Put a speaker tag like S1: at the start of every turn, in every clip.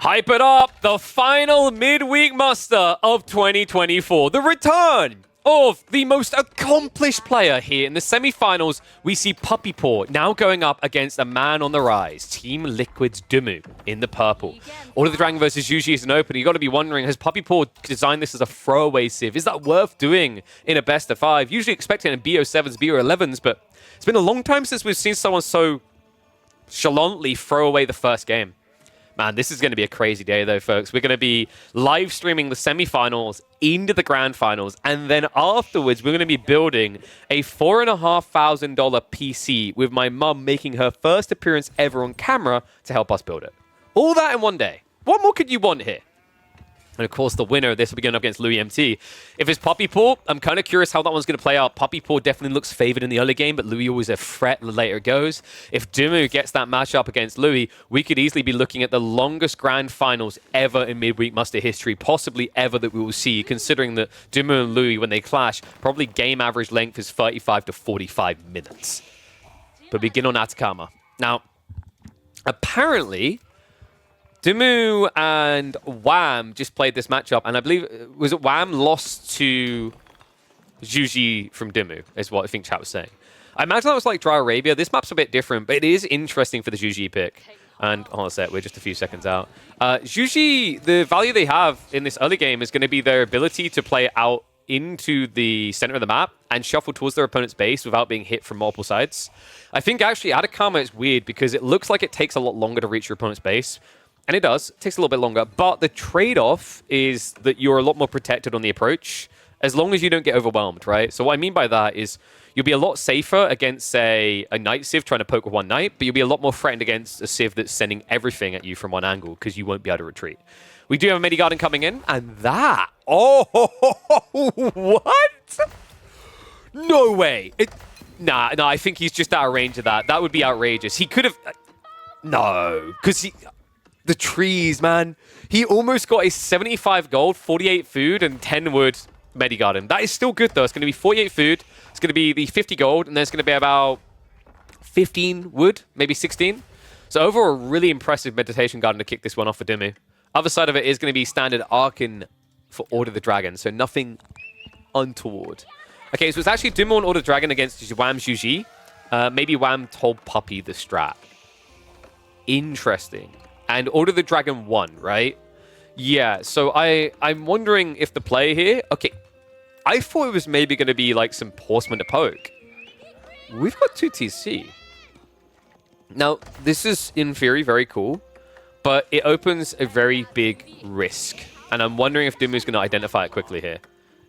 S1: Hype it up! The final midweek muster of 2024. The return of the most accomplished player here in the semi-finals. We see Puppy Paw now going up against a man on the rise. Team Liquid's Dumu in the purple. Order of the Dragon versus Yuji is an open. You got to be wondering, has Puppy Paw designed this as a throwaway civ? Is that worth doing in a best of 5? Usually expecting in BO7s, BO11s, but it's been a long time since we've seen someone so chalantly throw away the first game. Man, this is going to be a crazy day, though, folks. We're going to be live streaming the semi-finals into the grand finals, and then afterwards, we're going to be building a $4,500 PC with my mum making her first appearance ever on camera to help us build it. All that in one day. What more could you want here? And of course, the winner, this will be going up against Louis MT. If it's Puppy Paw, I'm kind of curious how that one's going to play out. Puppy Paw definitely looks favored in the early game, but Louis always a threat the later it goes. If Dumu gets that matchup against Louis, we could easily be looking at the longest grand finals ever in midweek muster history, possibly ever that we will see, considering that Dumu and Louis, when they clash, probably game average length is 35 to 45 minutes. But begin on Atacama. Now, apparently, Dumu and Wham just played this matchup, and I believe, was it Wham lost to Juji from Dumu, is what I think chat was saying. I imagine that was like Dry Arabia. This map's a bit different, but it is interesting for the Juji pick. And hold on a sec, we're just a few seconds out. Juji, the value they have in this early game is going to be their ability to play out into the center of the map and shuffle towards their opponent's base without being hit from multiple sides. I think actually Atacama is weird because it looks like it takes a lot longer to reach your opponent's base. And it does. It takes a little bit longer. But the trade-off is that you're a lot more protected on the approach as long as you don't get overwhelmed, right? So what I mean by that is you'll be a lot safer against, say, a Knight Civ trying to poke with one Knight, but you'll be a lot more threatened against a Civ that's sending everything at you from one angle because you won't be able to retreat. We do have a Medi Garden coming in, and that... Oh, what? No way. Nah, I think he's just out of range of that. That would be outrageous. He could have... No, because he... The trees, man. He almost got a 75 gold, 48 food, and 10 wood Medi Garden. That is still good, though. It's going to be 48 food. It's going to be the 50 gold, and then it's going to be about 15 wood, maybe 16. So overall, a really impressive Meditation Garden to kick this one off for Dumu. Other side of it is going to be standard Arkin for Order of the Dragon, so nothing untoward. Okay, so it's actually Dumu on Order of the Dragon against Wham Juji. Maybe Wham told Puppy the strat. Interesting. And Order of the Dragon won, right? Yeah, so I'm wondering if the play here... Okay, I thought it was maybe going to be like some horseman to poke. We've got 2 TC. Now, this is in theory very cool, but it opens a very big risk. And I'm wondering if Dumu's going to identify it quickly here.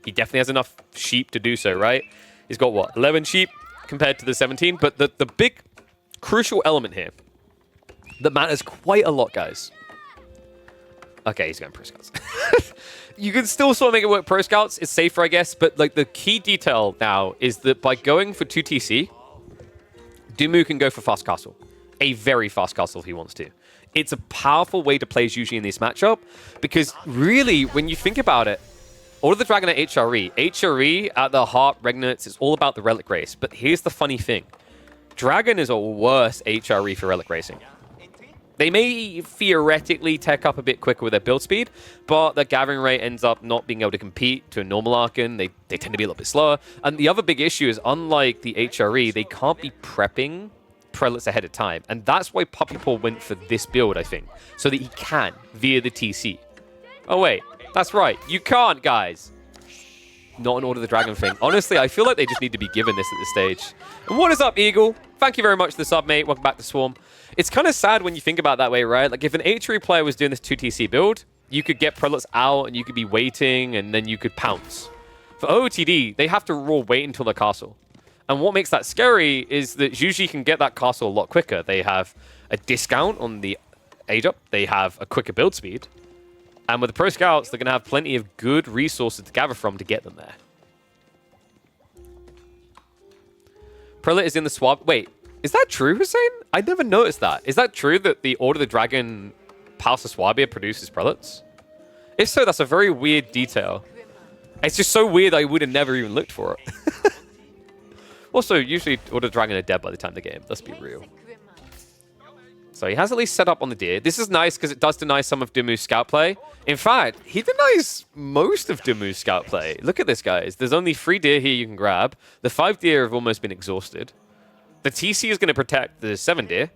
S1: He definitely has enough sheep to do so, right? He's got, what, 11 sheep compared to the 17? But the big crucial element here that matters quite a lot, guys. Okay, he's going Pro Scouts. You can still sort of make it work Pro Scouts. It's safer, I guess. But like the key detail now is that by going for 2 TC, Dumu can go for Fast Castle. A very fast castle if he wants to. It's a powerful way to play usually in this matchup because really, when you think about it, Order of the Dragon at HRE. HRE at the heart, Regnates, it's all about the Relic Race. But here's the funny thing. Dragon is a worse HRE for Relic Racing. They may theoretically tech up a bit quicker with their build speed, but their gathering rate ends up not being able to compete to a normal Archon. They tend to be a little bit slower. And the other big issue is, unlike the HRE, they can't be prepping prelates ahead of time. And that's why Puppy Paw went for this build, I think, so that he can via the TC. Oh, wait. That's right. You can't, guys. Not an Order of the Dragon thing. Honestly, I feel like they just need to be given this at this stage. And what is up, Eagle? Thank you very much for the sub, mate. Welcome back to Swarm. It's kind of sad when you think about it that way, right? Like, if an HRE player was doing this 2 TC build, you could get prelates out and you could be waiting and then you could pounce. For OOTD, they have to raw wait until the castle. And what makes that scary is that Juji can get that castle a lot quicker. They have a discount on the age up. They have a quicker build speed. And with the Pro Scouts, they're going to have plenty of good resources to gather from to get them there. Prelate is in the swap. Wait, is that true, Hussein? I never noticed that. Is that true that the Order of the Dragon Palace of Swabia produces prelates? If so, that's a very weird detail. It's just so weird I would have never even looked for it. Also, usually Order of the Dragon are dead by the time of the game. Let's be real. So he has at least set up on the deer. This is nice because it does deny some of Dumu's scout play. In fact, he denies most of Dumu's scout play. Look at this, guys. There's only 3 deer here you can grab. The 5 deer have almost been exhausted. The TC is going to protect the 7 deer.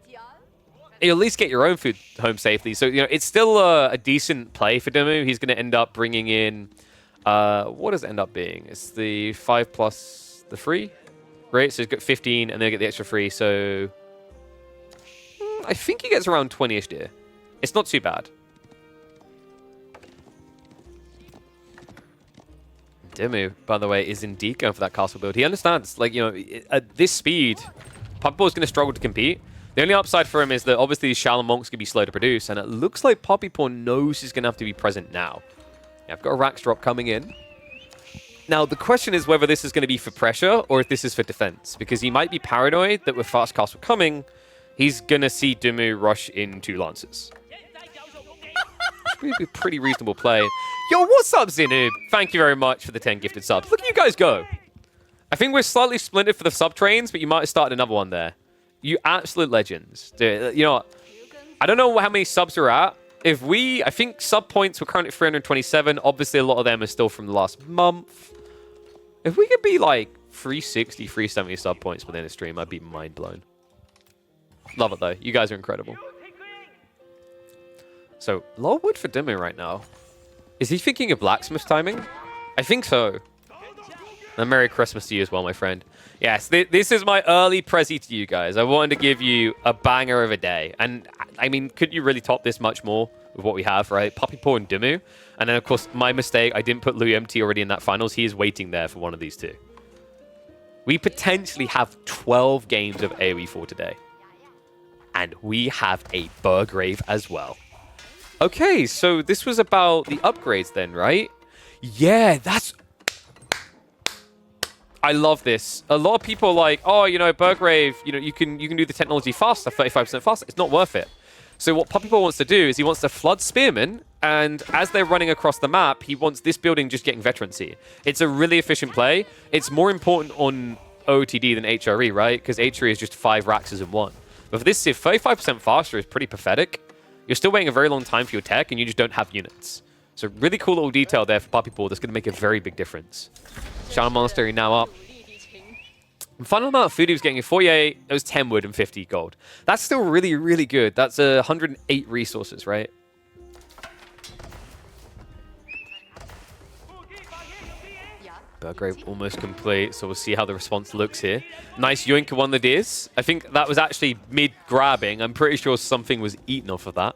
S1: You'll at least get your own food home safely. So, you know, it's still a decent play for Dumu. He's going to end up bringing in... what does it end up being? It's the 5 plus the 3, right? So he's got 15, and then get the extra 3. So I think he gets around 20-ish deer. It's not too bad. Dimu, by the way, is indeed going for that castle build. He understands, like, you know, at this speed, Puppypaw is going to struggle to compete. The only upside for him is that obviously these Shaolin monks can be slow to produce, and it looks like Puppypaw knows he's going to have to be present now. Yeah, I've got a Rax drop coming in. Now, the question is whether this is going to be for pressure or if this is for defense, because he might be paranoid that with fast castle coming, he's going to see Dimu rush in 2 lances. Which would be a pretty reasonable play. Yo, what's up, Zinoob? Thank you very much for the 10 gifted subs. Look at you guys go. I think we're slightly splintered for the sub trains, but you might have started another one there. You absolute legends. Dude, you know what? I don't know how many subs we're at. I think sub points were currently 327. Obviously, a lot of them are still from the last month. If we could be like 360, 370 sub points within a stream, I'd be mind blown. Love it, though. You guys are incredible. So, a lot of wood for Dimu right now. Is he thinking of blacksmith timing? I think so. And Merry Christmas to you as well, my friend. Yes, this is my early prezi to you guys. I wanted to give you a banger of a day. And, I mean, could you really top this much more with what we have, right? Puppypaw and Dimu. And then, of course, my mistake, I didn't put Lu MT already in that finals. He is waiting there for one of these 2. We potentially have 12 games of AoE for today. And we have a Burgrave as well. Okay, so this was about the upgrades then, right? Yeah, that's... I love this. A lot of people are like, oh, you know, Burgrave, you know, you can do the technology faster, 35% faster. It's not worth it. So what Puppypaw wants to do is he wants to flood Spearmen, and as they're running across the map, he wants this building just getting veterancy. It's a really efficient play. It's more important on OTD than HRE, right? Because HRE is just 5 Raxes in 1. But for this Civ, 35% faster is pretty pathetic. You're still waiting a very long time for your tech, and you just don't have units. So really cool little detail there for Puppypaw that's going to make a very big difference. Shaolin Monastery now up. The final amount of food he was getting in 48, it was 10 wood and 50 gold. That's still really, really good. That's 108 resources, right? Burgrave almost complete, so we'll see how the response looks here. Nice yoink of one of the deers. I think that was actually mid-grabbing. I'm pretty sure something was eaten off of that.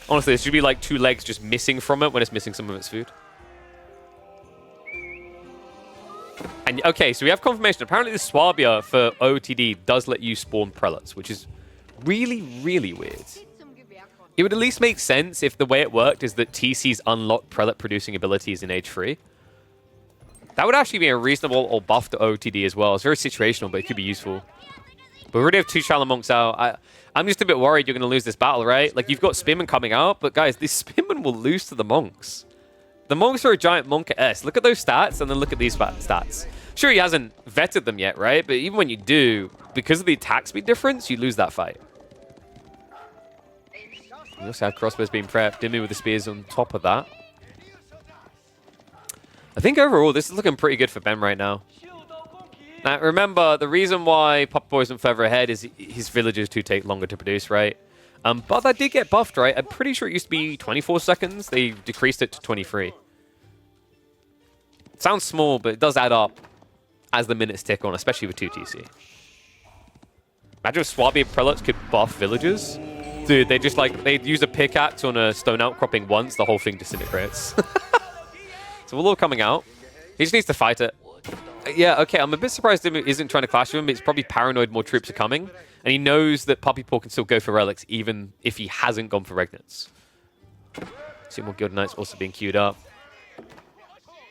S1: Honestly, there should be like 2 legs just missing from it when it's missing some of its food. And okay, so we have confirmation. Apparently the Swabia for OTD does let you spawn prelates, which is really, really weird. It would at least make sense if the way it worked is that TCs unlock prelate producing abilities in Age 3. That would actually be a reasonable or buff to OTD as well. It's very situational, but it could be useful. But we already have 2 Shaolin monks out. I'm just a bit worried you're going to lose this battle, right? Like, you've got Spearmen coming out, but guys, these Spearmen will lose to the monks. The monks are a giant monk at S. Look at those stats, and then look at these stats. Sure, he hasn't vetted them yet, right? But even when you do, because of the attack speed difference, you lose that fight. You also have crossbows being prepped. Dimmy with the spears on top of that. I think overall, this is looking pretty good for Ben right now. Now, remember, the reason why Puppypaw isn't further ahead is his villagers do take longer to produce, right? But that did get buffed, right? I'm pretty sure it used to be 24 seconds. They decreased it to 23. It sounds small, but it does add up as the minutes tick on, especially with 2 TC. Imagine if Swabia prelates could buff villagers. Dude, they just like, they use a pickaxe on a stone outcropping once, the whole thing disintegrates. So we're all coming out. He just needs to fight it. Yeah, okay, I'm a bit surprised Dimu isn't trying to clash with him. It's probably paranoid more troops are coming. And he knows that Puppypaw can still go for relics even if he hasn't gone for regnants. See more Guild Knights also being queued up.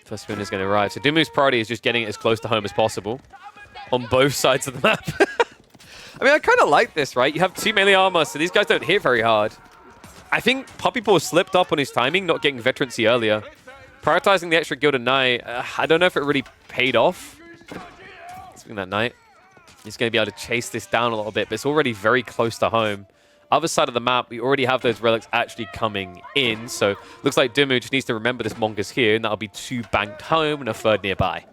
S1: First spin is going to arrive. So Dimu's priority is just getting it as close to home as possible on both sides of the map. I mean, I kind of like this, right? You have 2 melee armor, so these guys don't hit very hard. I think Puppypaw slipped up on his timing, not getting veterancy earlier. Prioritizing the extra Gilded Knight, I don't know if it really paid off. Speaking that Knight, he's going to be able to chase this down a little bit, but it's already very close to home. Other side of the map, we already have those relics actually coming in. So looks like Dumu just needs to remember this Mongols here, and that'll be 2 banked home and a 3rd nearby.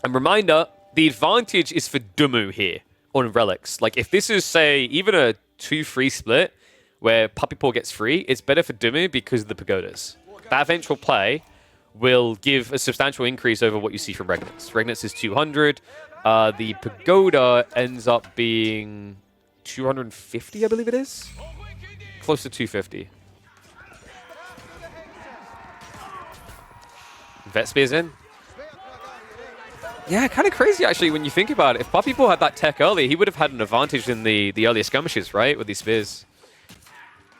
S1: And reminder, the advantage is for Dumu here on relics. Like if this is, say, even a 2-3 split where Puppy Paw gets free, it's better for Dumu because of the pagodas. That eventual play will give a substantial increase over what you see from Regnitz. Regnitz is 200. The pagoda ends up being 250, I believe it is. Close to 250. Vet Spear's in. Yeah, kind of crazy, actually, when you think about it. If Puppy Paw had that tech early, he would have had an advantage in the earlier skirmishes, right? With these spears.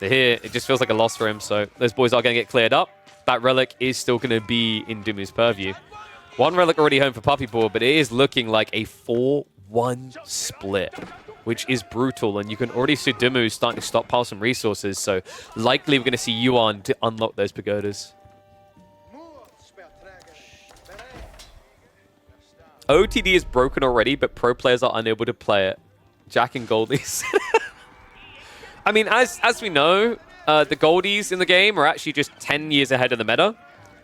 S1: They're here. It just feels like a loss for him, so those boys are going to get cleared up. That relic is still going to be in Dumu's purview. 1 relic already home for Puppy Paw, but it is looking like a 4-1 split, which is brutal, and you can already see Dumu starting to stockpile some resources, so likely we're going to see Yuan to unlock those pagodas. OTD is broken already, but pro players are unable to play it. Jack and Goldies. I mean, as we know, the Goldies in the game are actually just 10 years ahead of the meta.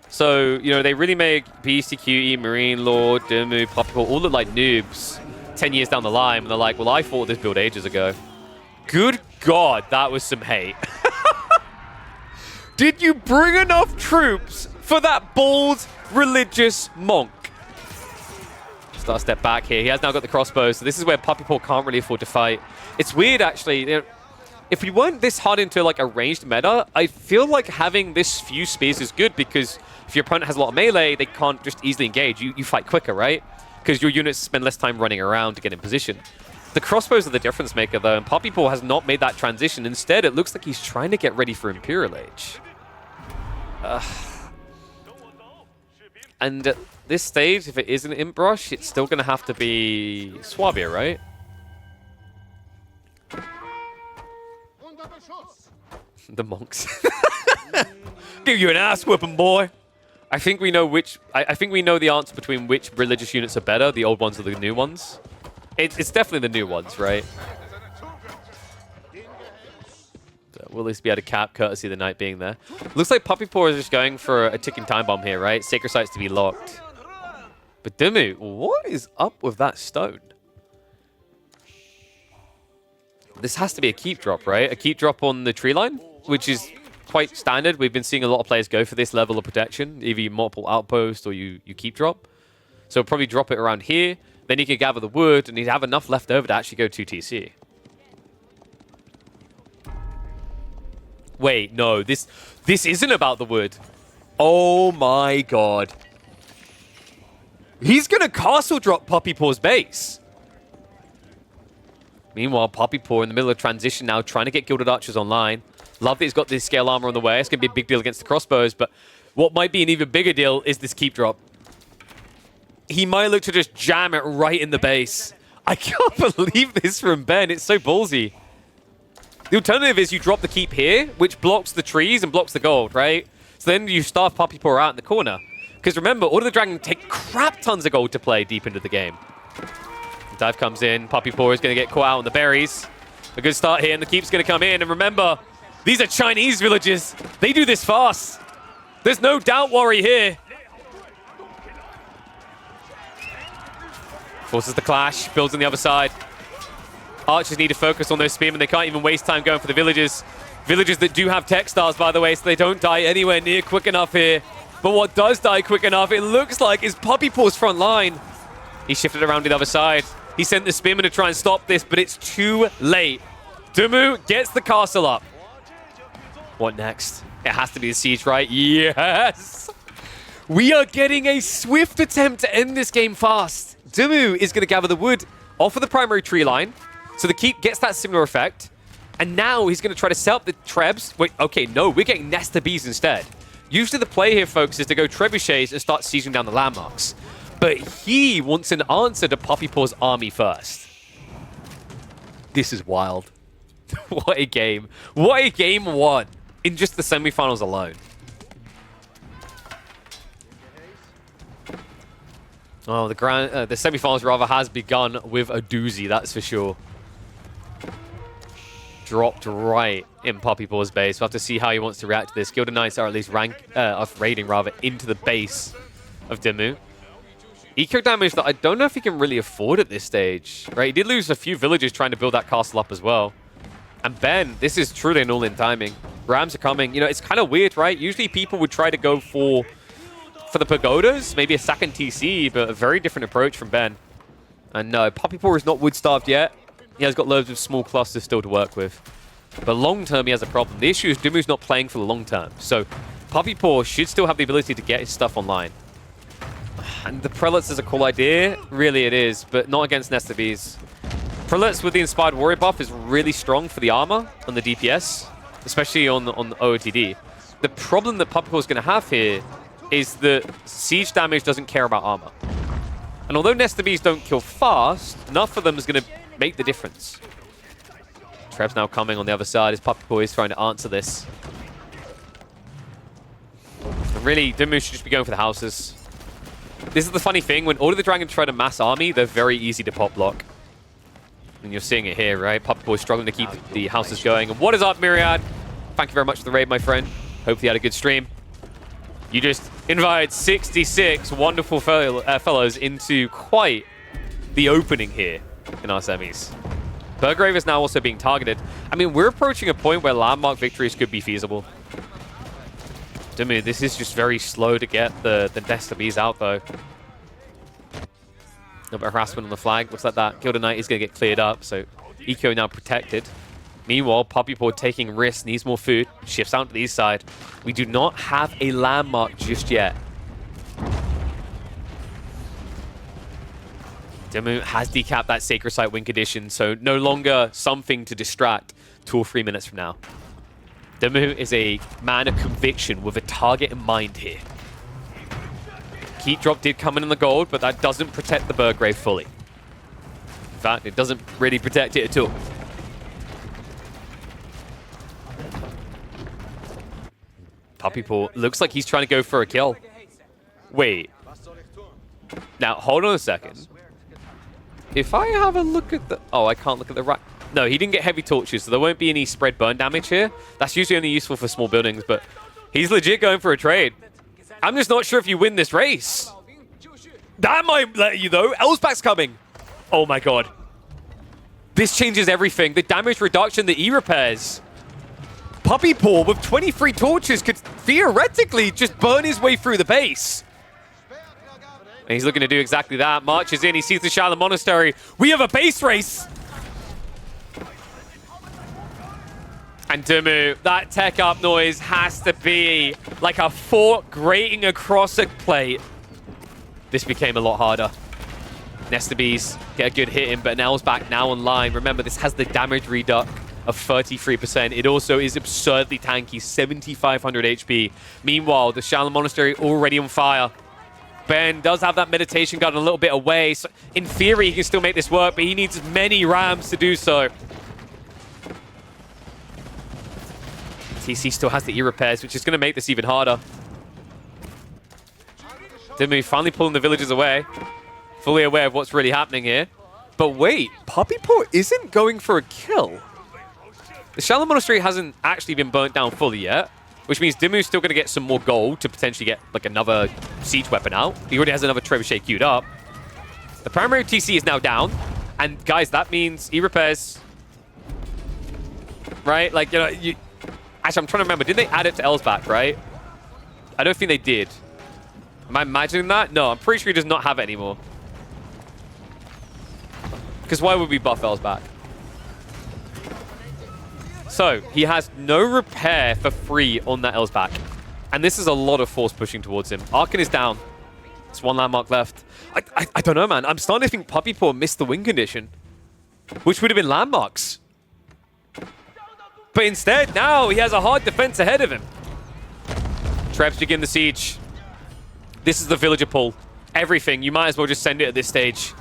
S1: So, you know, they really make BCQE, Marine Lord, Dumu, Puppy Paw all look like noobs 10 years down the line. And they're like, well, I fought this build ages ago. Good God, that was some hate. Did you bring enough troops for that bald religious monk? Start a step back here. He has now got the crossbow, so this is where Puppy Paw can't really afford to fight. It's weird, actually. You know, if we weren't this hard into like a ranged meta, I feel like having this few spears is good because if your opponent has a lot of melee, they can't just easily engage. You fight quicker, right? Because your units spend less time running around to get in position. The crossbows are the difference maker, though, and Puppy Paw has not made that transition. Instead, it looks like he's trying to get ready for Imperial Age. And at this stage, if it is an Imp Rush, it's still going to have to be Swabia, right? The monks. Give you an ass whooping, boy. I think we know which. I think we know the answer between which religious units are better, the old ones or the new ones. It's definitely the new ones, right? So we'll at least be able to cap, courtesy of the knight being there. Looks like Puppy Paw is just going for a ticking time bomb here, right? Sacred sites to be locked. But Dumu, what is up with that stone? This has to be a keep drop, right? A keep drop on the tree line, which is quite standard. We've been seeing a lot of players go for this level of protection. Either you multiple outpost or you keep drop. So probably drop it around here. Then you can gather the wood, and he'd have enough left over to actually go 2TC. Wait, no. This isn't about the wood. Oh my god. He's going to castle drop Puppy Paw's base. Meanwhile, Puppy Paw in the middle of transition now, trying to get Gilded Archers online. Love that he's got this scale armor on the way. It's going to be a big deal against the crossbows, but what might be an even bigger deal is this keep drop. He might look to just jam it right in the base. I can't believe this from Ben. It's so ballsy. The alternative is you drop the keep here, which blocks the trees and blocks the gold, right? So then you starve Puppy Paw out in the corner. Because remember, Order of the Dragon take crap tons of gold to play deep into the game. Dive comes in. Puppy Paw is going to get caught out on the berries. A good start here, and the keep's going to come in. And remember, these are Chinese villages. They do this fast. There's no doubt worry here. Forces the clash. Builds on the other side. Archers need to focus on those spearmen. They can't even waste time going for the villages. Villages that do have tech stars, by the way, so they don't die anywhere near quick enough here. But what does die quick enough, it looks like, is Puppy Paw's front line. He shifted around to the other side. He sent the spearman to try and stop this, but it's too late. Dumu gets the castle up. What next? It has to be the siege, right? Yes! We are getting a swift attempt to end this game fast. Dumu is going to gather the wood off of the primary tree line, so the keep gets that similar effect. And now he's going to try to set up the trebs. Wait, okay, no, we're getting Nesta Bees instead. Usually the play here, folks, is to go trebuchets and start sieging down the landmarks. But he wants an answer to Puppy Paw's army first. This is wild. What a game. What a game one in just the semifinals alone. Oh, the semifinals rather has begun with a doozy, that's for sure. dropped right in Poppy Paw's base. We'll have to see how he wants to react to this. Gilded Knights are at least raiding rather into the base of Dimmu. Eco damage that I don't know if he can really afford at this stage. Right, he did lose a few villagers trying to build that castle up as well. And Ben, this is truly an all-in timing. Rams are coming. You know, it's kind of weird, right? Usually people would try to go for the pagodas, maybe a second TC, but a very different approach from Ben. And no, Poppy Paw is not wood-starved yet. He has got loads of small clusters still to work with. But long-term, he has a problem. The issue is Dimmu's not playing for the long-term. So Poppy Paw should still have the ability to get his stuff online. And the Prelates is a cool idea. Really, it is, but not against Nesta Bees. Prelates with the Inspired Warrior buff is really strong for the armor and the DPS, especially on the OOTD. The problem that Poppy Paw is going to have here is that siege damage doesn't care about armor. And although Nesta Bees don't kill fast, enough of them is going to make the difference. Treb's now coming on the other side as Poppy Paw is trying to answer this. And really, Dimmu should just be going for the houses. This is the funny thing, when Order of the Dragon try to mass army, they're very easy to pop block. And you're seeing it here, right? Poppy Paw is struggling to keep the houses going. And what is up, Myriad? Thank you very much for the raid, my friend. Hopefully you had a good stream. You just invited 66 wonderful fellows into quite the opening here in our semis. Burgrave is now also being targeted. I mean, we're approaching a point where landmark victories could be feasible. Dimmu, this is just very slow to get the Nesta Bees out, though. A little bit of harassment on the flag. Looks like that Gilded Knight is going to get cleared up, so Eco now protected. Meanwhile, Poppy Paw taking risks, needs more food, shifts out to the east side. We do not have a landmark just yet. Dimmu has decapped that Sacred Site win condition, so no longer something to distract 2 or 3 minutes from now. Dimmu is a man of conviction with a target in mind here. Keep drop did come in the gold, but that doesn't protect the Burgrave fully. In fact, it doesn't really protect it at all. Poppy Paw looks like he's trying to go for a kill. Wait. Now, hold on a second. If I have a look at the... Oh, I can't look at the right... No, he didn't get heavy torches, so there won't be any spread burn damage here. That's usually only useful for small buildings, but he's legit going for a trade. I'm just not sure if you win this race. That might let you, though. Elsbach's coming. Oh, my God. This changes everything. The damage reduction, the E-repairs. Poppy Paw with 23 torches could theoretically just burn his way through the base. And he's looking to do exactly that. Marches in, he sees the Shallow Monastery. We have a base race! And Dimmu, that tech up noise has to be like a fork grating across a plate. This became a lot harder. Nesta Bees get a good hit in, but Elsbach now online. Remember, this has the damage reduct of 33%. It also is absurdly tanky, 7,500 HP. Meanwhile, the Shallow Monastery already on fire. Ben does have that meditation gun a little bit away, so in theory he can still make this work, but he needs many rams to do so. TC still has the E-repairs, which is going to make this even harder. Dimmu finally pulling the villagers away. Fully aware of what's really happening here. But wait, Poppy Paw isn't going for a kill. The Shallow Monastery hasn't actually been burnt down fully yet, which means Dimmu's still going to get some more gold to potentially get like another siege weapon out. He already has another trebuchet queued up. The primary TC is now down. And guys, that means E-repairs. Right? Like, you know, actually, I'm trying to remember. Did they add it to Elsbach, right? I don't think they did. Am I imagining that? No, I'm pretty sure he does not have it anymore. Because why would we buff Elsbach? So, he has no repair for free on that Elsbach. And this is a lot of force pushing towards him. Arkan is down. It's 1 landmark left. I don't know, man. I'm starting to think Poppy Paw missed the win condition, which would have been landmarks. But instead, now he has a hard defense ahead of him. Trebs begin the siege. This is the villager pull. Everything. You might as well just send it at this stage.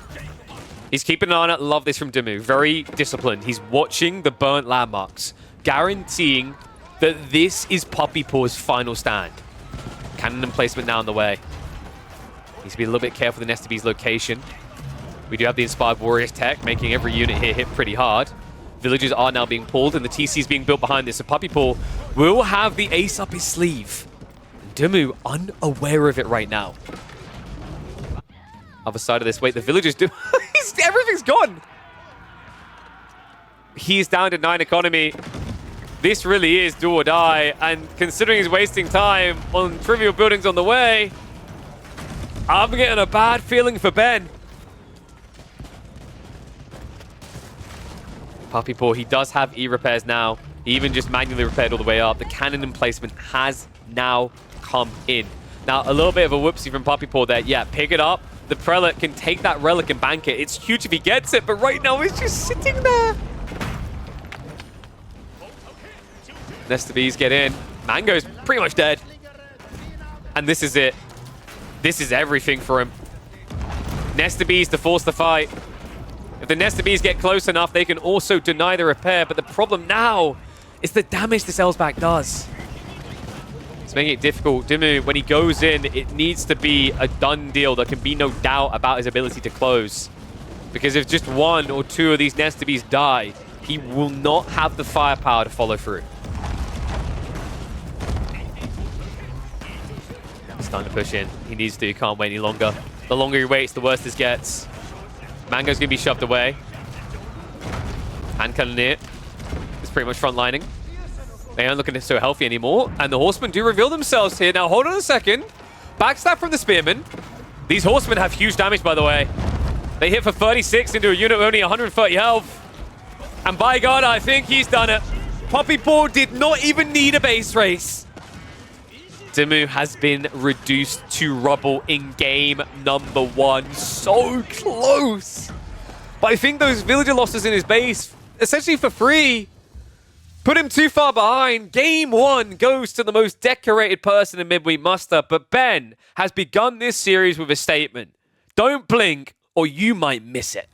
S1: He's keeping an eye on it. Love this from Dimmu. Very disciplined. He's watching the burnt landmarks, guaranteeing that this is Poppy Paw's final stand. Cannon emplacement now on the way. Needs to be a little bit careful with the Nesta Bees location. We do have the Inspired Warriors tech, making every unit here hit pretty hard. Villages are now being pulled, and the TC is being built behind this. So Puppy Paw will have the ace up his sleeve. Dumu unaware of it right now. Other side of this. Wait, the villagers do... Everything's gone! He's down to 9 economy. This really is do or die, and considering he's wasting time on trivial buildings on the way, I'm getting a bad feeling for Ben. Puppy Paw, he does have E-repairs now. He even just manually repaired all the way up. The cannon emplacement has now come in. Now, a little bit of a whoopsie from Puppy Paw there. Yeah, pick it up. The Prelate can take that relic and bank it. It's huge if he gets it, but right now he's just sitting there. Nesta Bees get in. Mango's pretty much dead. And this is it. This is everything for him. Nesta Bees to force the fight. If the Nesta Bees get close enough, they can also deny the repair. But the problem now is the damage this Elsbach does. It's making it difficult. Dumu, when he goes in, it needs to be a done deal. There can be no doubt about his ability to close. Because if just 1 or 2 of these Nesta Bees die, he will not have the firepower to follow through. It's time to push in. He needs to. He can't wait any longer. The longer he waits, the worse this gets. Mango's going to be shoved away. Hand cannoneer is pretty much frontlining. They aren't looking so healthy anymore. And the Horsemen do reveal themselves here. Now, hold on a second. Backstab from the Spearmen. These Horsemen have huge damage, by the way. They hit for 36 into a unit with only 130 health. And by God, I think he's done it. Puppy Paw did not even need a base race. Dumu has been reduced to rubble in game number 1. So close. But I think those villager losses in his base, essentially for free, put him too far behind. Game 1 goes to the most decorated person in midweek muster. But Ben has begun this series with a statement. Don't blink or you might miss it.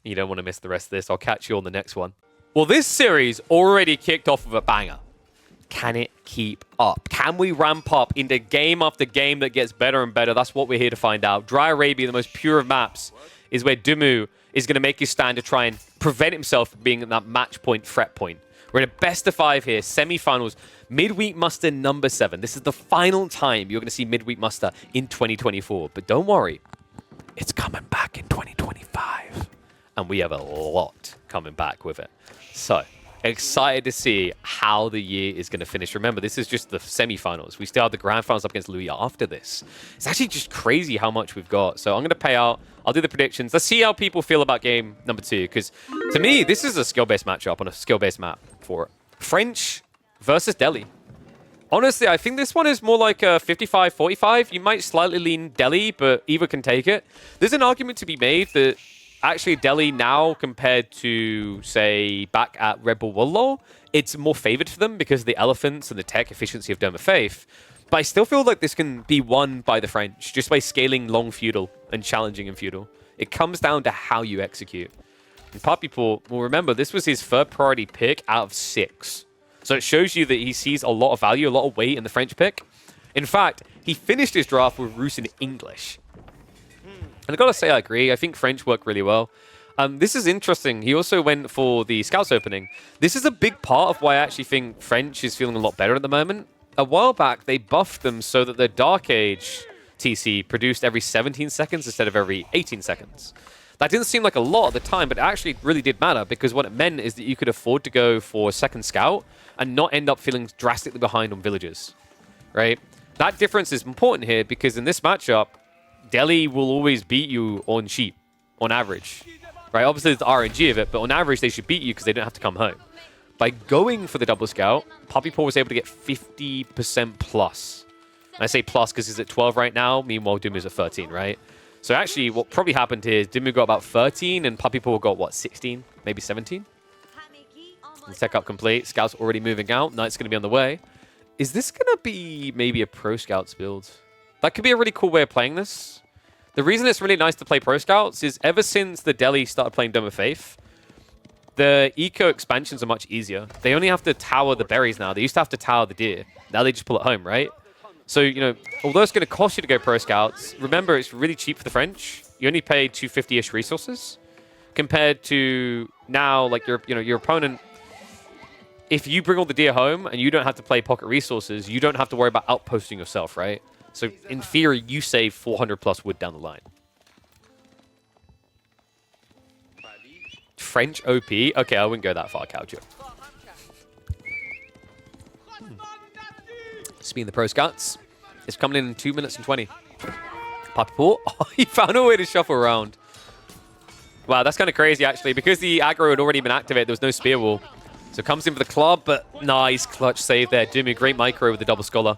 S1: You don't want to miss the rest of this. I'll catch you on the next one. Well, this series already kicked off with a banger. Can it keep up? Can we ramp up into game after game that gets better and better? That's what we're here to find out. Dry Arabia, the most pure of maps, is where Dumu is going to make his stand to try and prevent himself from being at that match point, threat point. We're in a best of 5 here, semi-finals, midweek muster number 7. This is the final time you're going to see midweek muster in 2024. But don't worry, it's coming back in 2025. And we have a lot coming back with it. So, excited to see how the year is going to finish. Remember, this is just the semi-finals. We still have the grand finals up against Louis after this. It's actually just crazy how much we've got. So I'm going to pay out. I'll do the predictions. Let's see how people feel about game number 2. Because to me, this is a skill-based matchup on a skill-based map for it. French versus Delhi. Honestly, I think this one is more like a 55-45. You might slightly lean Delhi, but either can take it. There's an argument to be made that actually Delhi now, compared to, say, back at Red Bull World, it's more favored for them because of the elephants and the tech efficiency of Dome of Faith. But I still feel like this can be won by the French just by scaling long feudal and challenging in feudal. It comes down to how you execute. And Puppy Paw, well, remember, this was his 3rd priority pick out of 6. So it shows you that he sees a lot of value, a lot of weight in the French pick. In fact, he finished his draft with Rus in English. And I've got to say, I agree. I think French work really well. This is interesting. He also went for the Scouts opening. This is a big part of why I actually think French is feeling a lot better at the moment. A while back, they buffed them so that their Dark Age TC produced every 17 seconds instead of every 18 seconds. That didn't seem like a lot at the time, but it actually really did matter because what it meant is that you could afford to go for a second Scout and not end up feeling drastically behind on villagers, right? That difference is important here because in this matchup, Delhi will always beat you on sheep, on average. Right? Obviously, there's the RNG of it, but on average, they should beat you because they don't have to come home. By going for the double scout, Puppy Paw was able to get 50% plus. And I say plus because he's at 12 right now, meanwhile, Dumu's at 13, right? So actually, what probably happened here is Dumu got about 13, and Puppy Paw got, what, 16? Maybe 17? Tech up complete. Scout's already moving out. Knight's going to be on the way. Is this going to be maybe a Pro Scouts build? That could be a really cool way of playing this. The reason it's really nice to play Pro Scouts is ever since the Delhi started playing Dome of Faith, the eco expansions are much easier. They only have to tower the berries now. They used to have to tower the deer. Now they just pull it home, right? So, you know, although it's going to cost you to go Pro Scouts, remember it's really cheap for the French. You only pay 250-ish resources compared to now, like, your opponent, if you bring all the deer home and you don't have to play pocket resources, you don't have to worry about outposting yourself, right? So, in theory, you save 400 plus wood down the line. French OP? Okay, I wouldn't go that far, Calcio. Speaking the pro scouts, it's coming in 2 minutes and 20. Papaport? Oh, he found a way to shuffle around. Wow, that's kind of crazy, actually. Because the aggro had already been activated, there was no spear wall. So comes in for the club, but nice clutch save there. Doing a great micro with the double scholar.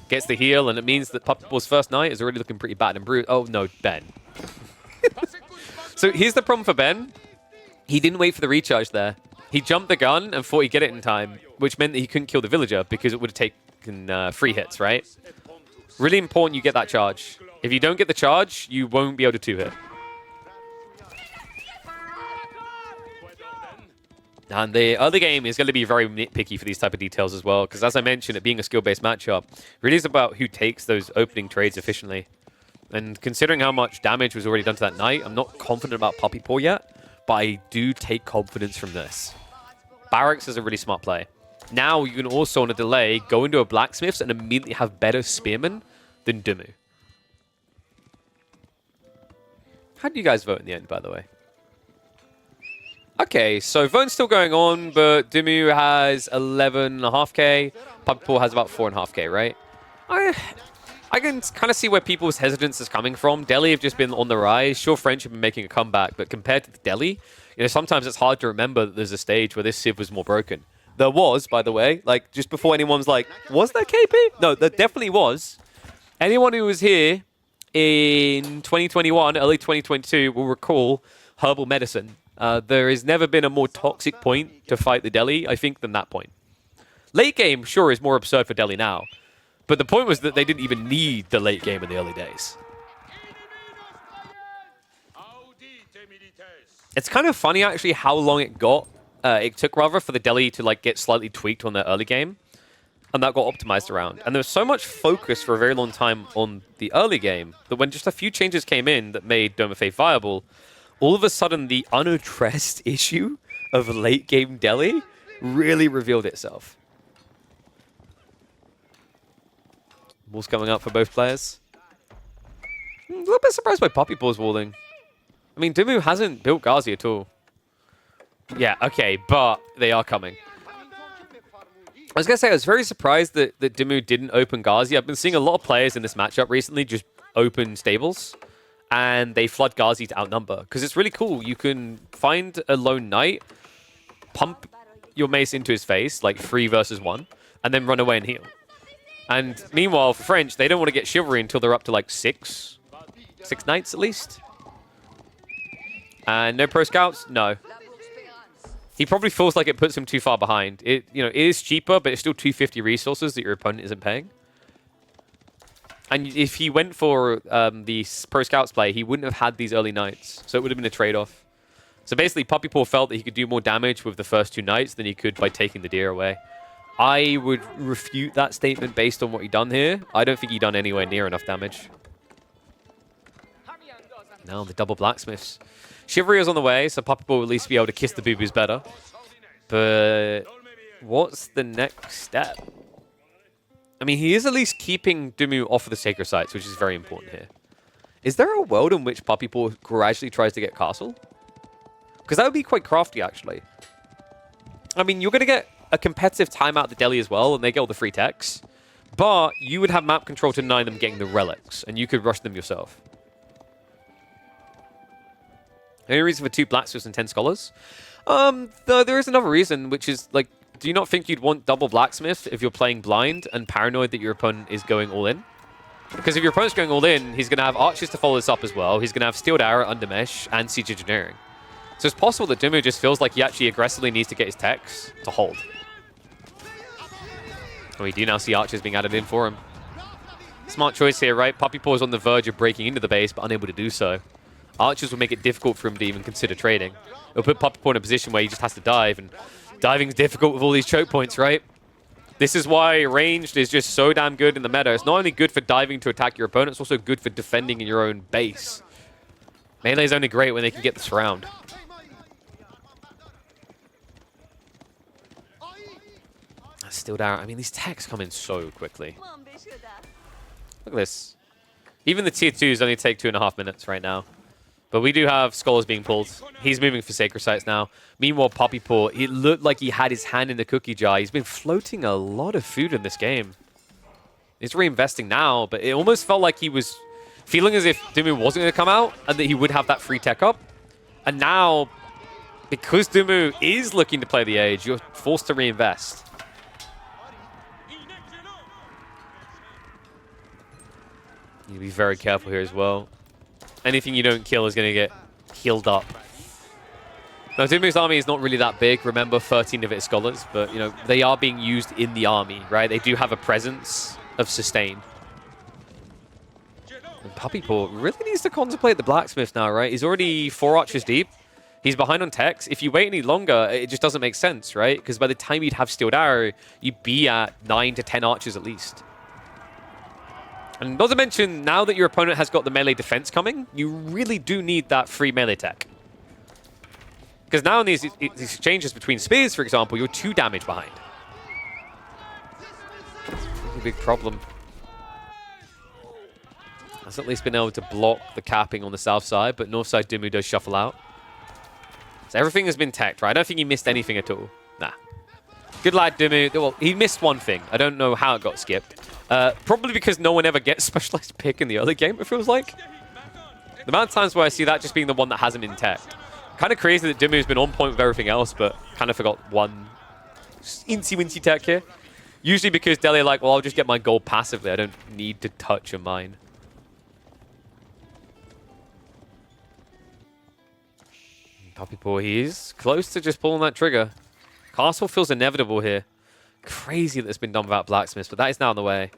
S1: Gets the heal, and it means that Papaport's first night is already looking pretty bad and bruised. Oh, no, Ben. So here's the problem for Ben. He didn't wait for the recharge there. He jumped the gun and thought he'd get it in time, which meant that he couldn't kill the villager because it would have taken 3 hits, right? Really important you get that charge. If you don't get the charge, you won't be able to 2-hit. And the early game is going to be very nitpicky for these type of details as well, because as I mentioned, it being a skill-based matchup, really is about who takes those opening trades efficiently. And considering how much damage was already done to that knight, I'm not confident about Puppy Paw yet, but I do take confidence from this. Barracks is a really smart play. Now you can also, on a delay, go into a blacksmith's and immediately have better spearmen than Dumu. How do you guys vote in the end, by the way? Okay, so voting's still going on, but Dumu has 11.5k. Puppy Paw has about 4.5k, right? I can kind of see where people's hesitance is coming from. Delhi have just been on the rise. Sure, French have been making a comeback, but compared to Delhi, sometimes it's hard to remember that there's a stage where this Civ was more broken. There was, by the way, like, just before anyone's like, was there KP? No, there definitely was. Anyone who was here in 2021, early 2022, will recall herbal medicine. There has never been a more toxic point to fight the Delhi, I think, than that point. Late game, sure, is more absurd for Delhi now. But the point was that they didn't even need the late game in the early days. It's kind of funny, actually, how long it took, rather, for the Delhi to like get slightly tweaked on their early game. And that got optimized around. And there was so much focus for a very long time on the early game that when just a few changes came in that made Dome of Faith viable, all of a sudden the unaddressed issue of late game Delhi really revealed itself. Walls coming up for both players. A little bit surprised by Puppy Paw's walling. I mean, Dumu hasn't built Ghazi at all. Yeah, okay, but they are coming. I was going to say, I was very surprised that Dumu didn't open Ghazi. I've been seeing a lot of players in this matchup recently just open stables, and they flood Ghazi to outnumber. Because it's really cool. You can find a lone knight, pump your mace into his face, like 3 versus 1, and then run away and heal. And meanwhile, for French, they don't want to get chivalry until they're up to like 6 knights at least. And no pro scouts? No. He probably feels like it puts him too far behind. It is cheaper, but it's still 250 resources that your opponent isn't paying. And if he went for the pro scouts play, he wouldn't have had these early knights. So it would have been a trade-off. So basically, Puppy Paw felt that he could do more damage with the first 2 knights than he could by taking the deer away. I would refute that statement based on what he done here. I don't think he done anywhere near enough damage. Now the double blacksmiths. Chivalry is on the way, so Puppy Paw will at least be able to kiss the boo-boos better. But what's the next step? I mean, he is at least keeping Dumu off of the sacred sites, which is very important here. Is there a world in which Puppy Paw gradually tries to get castle? Because that would be quite crafty, actually. I mean, you're going to get a competitive timeout at the Delhi as well, and they get all the free techs. But you would have map control to deny them getting the relics, and you could rush them yourself. Any reason for 2 blacksmiths and 10 scholars? There is another reason, which is, like, do you not think you'd want double blacksmith if you're playing blind and paranoid that your opponent is going all in? Because if your opponent's going all in, he's going to have archers to follow this up as well. He's going to have steeled arrow, undermesh, and siege engineering. So it's possible that Dumu just feels like he actually aggressively needs to get his techs to hold. And we do now see archers being added in for him. Smart choice here, right? Puppy Paw is on the verge of breaking into the base, but unable to do so. Archers will make it difficult for him to even consider trading. It'll put Puppy Paw in a position where he just has to dive, and diving's difficult with all these choke points, right? This is why ranged is just so damn good in the meta. It's not only good for diving to attack your opponent, it's also good for defending in your own base. Melee's only great when they can get the surround. That's still down. I mean, these techs come in so quickly. Look at this. Even the tier 2s only take 2.5 minutes right now. But we do have scholars being pulled. He's moving for sacred sites now. Meanwhile, Poppy Paw, it looked like he had his hand in the cookie jar. He's been floating a lot of food in this game. He's reinvesting now, but it almost felt like he was feeling as if Dumu wasn't going to come out and that he would have that free tech up. And now, because Dumu is looking to play the Age, you're forced to reinvest. You need to be very careful here as well. Anything you don't kill is going to get healed up. Now, Dumu's army is not really that big. Remember, 13 of it is scholars, but, you know, they are being used in the army, right? They do have a presence of sustain. And Puppy Paw really needs to contemplate the blacksmith now, right? He's already 4 archers deep. He's behind on techs. If you wait any longer, it just doesn't make sense, right? Because by the time you'd have Steeled Arrow, you'd be at 9 to 10 archers at least. And not to mention, now that your opponent has got the melee defense coming, you really do need that free melee tech. Because now in these exchanges between spears, for example, you're 2 damage behind. It's a pretty big problem. Has at least been able to block the capping on the south side, but north side Dumu does shuffle out. So everything has been teched, right? I don't think he missed anything at all. Nah. Good lad, Dumu. Well, he missed one thing. I don't know how it got skipped. Probably because no one ever gets specialized pick in the early game, it feels like. The amount of times where I see that just being the one that hasn't been teched. Kind of crazy that Dumu's been on point with everything else, but kind of forgot one incy-wincy tech here. Usually because Delhi are like, well, I'll just get my gold passively. I don't need to touch a mine. Puppy Paw, he's close to just pulling that trigger. Castle feels inevitable here. Crazy that it's been done without blacksmiths, but that is now on the way.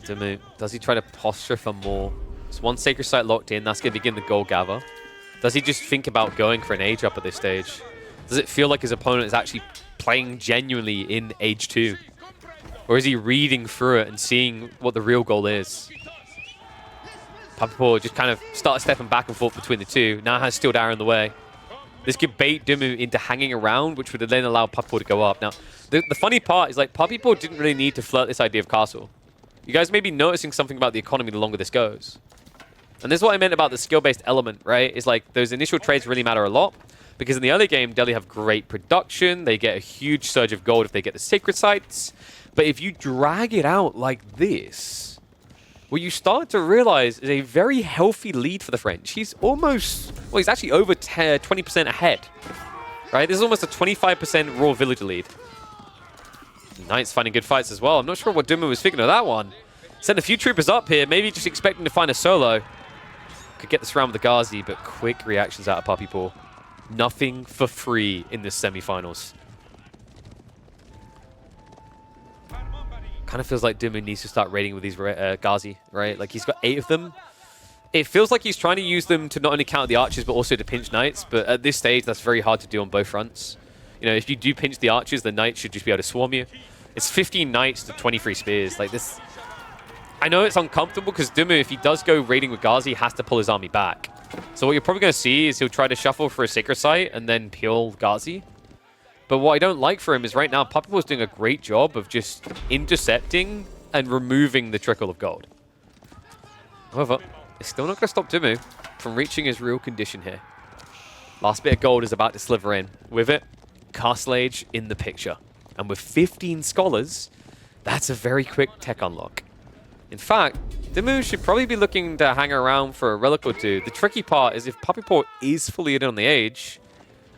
S1: Dumu, does he try to posture for more? It's one sacred site locked in. That's going to begin the gold gather. Does he just think about going for an age up at this stage? Does it feel like his opponent is actually playing genuinely in age 2? Or is he reading through it and seeing what the real goal is? Puppy Paw just kind of started stepping back and forth between the two. Now has Steeled Arrow in the way. This could bait Dumu into hanging around, which would then allow Puppy Paw to go up. Now, the funny part is, like, Puppy Paw didn't really need to flirt this idea of castle. You guys may be noticing something about the economy the longer this goes. And this is what I meant about the skill-based element, right? Is like, those initial trades really matter a lot. Because in the early game, Delhi have great production. They get a huge surge of gold if they get the sacred sites. But if you drag it out like this, what you start to realize is a very healthy lead for the French. He's almost, well, he's actually over 20% ahead, right? This is almost a 25% raw villager lead. Knights finding good fights as well. I'm not sure what Dumu was thinking of that one. Send a few troopers up here, maybe just expecting to find a solo. Could get this round with the Ghazi, but quick reactions out of Puppy Paw. Nothing for free in the semi-finals. Kind of feels like Dumu needs to start raiding with these Ghazi, right? Like, he's got 8 of them. It feels like he's trying to use them to not only counter the archers, but also to pinch knights. But at this stage, that's very hard to do on both fronts. You know, if you do pinch the archers, the knights should just be able to swarm you. It's 15 knights to 23 spears. Like, this... I know it's uncomfortable because Dumu, if he does go raiding with Ghazi, has to pull his army back. So what you're probably going to see is he'll try to shuffle for a sacred site and then peel Ghazi. But what I don't like for him is right now, Puppy Paw's doing a great job of just intercepting and removing the trickle of gold. However, it's still not going to stop Dumu from reaching his real condition here. Last bit of gold is about to sliver in. With it, Castle Age in the picture. And with 15 scholars, that's a very quick tech unlock. In fact, Dumu should probably be looking to hang around for a relic or two. The tricky part is if Puppy Paw is fully in on the Age,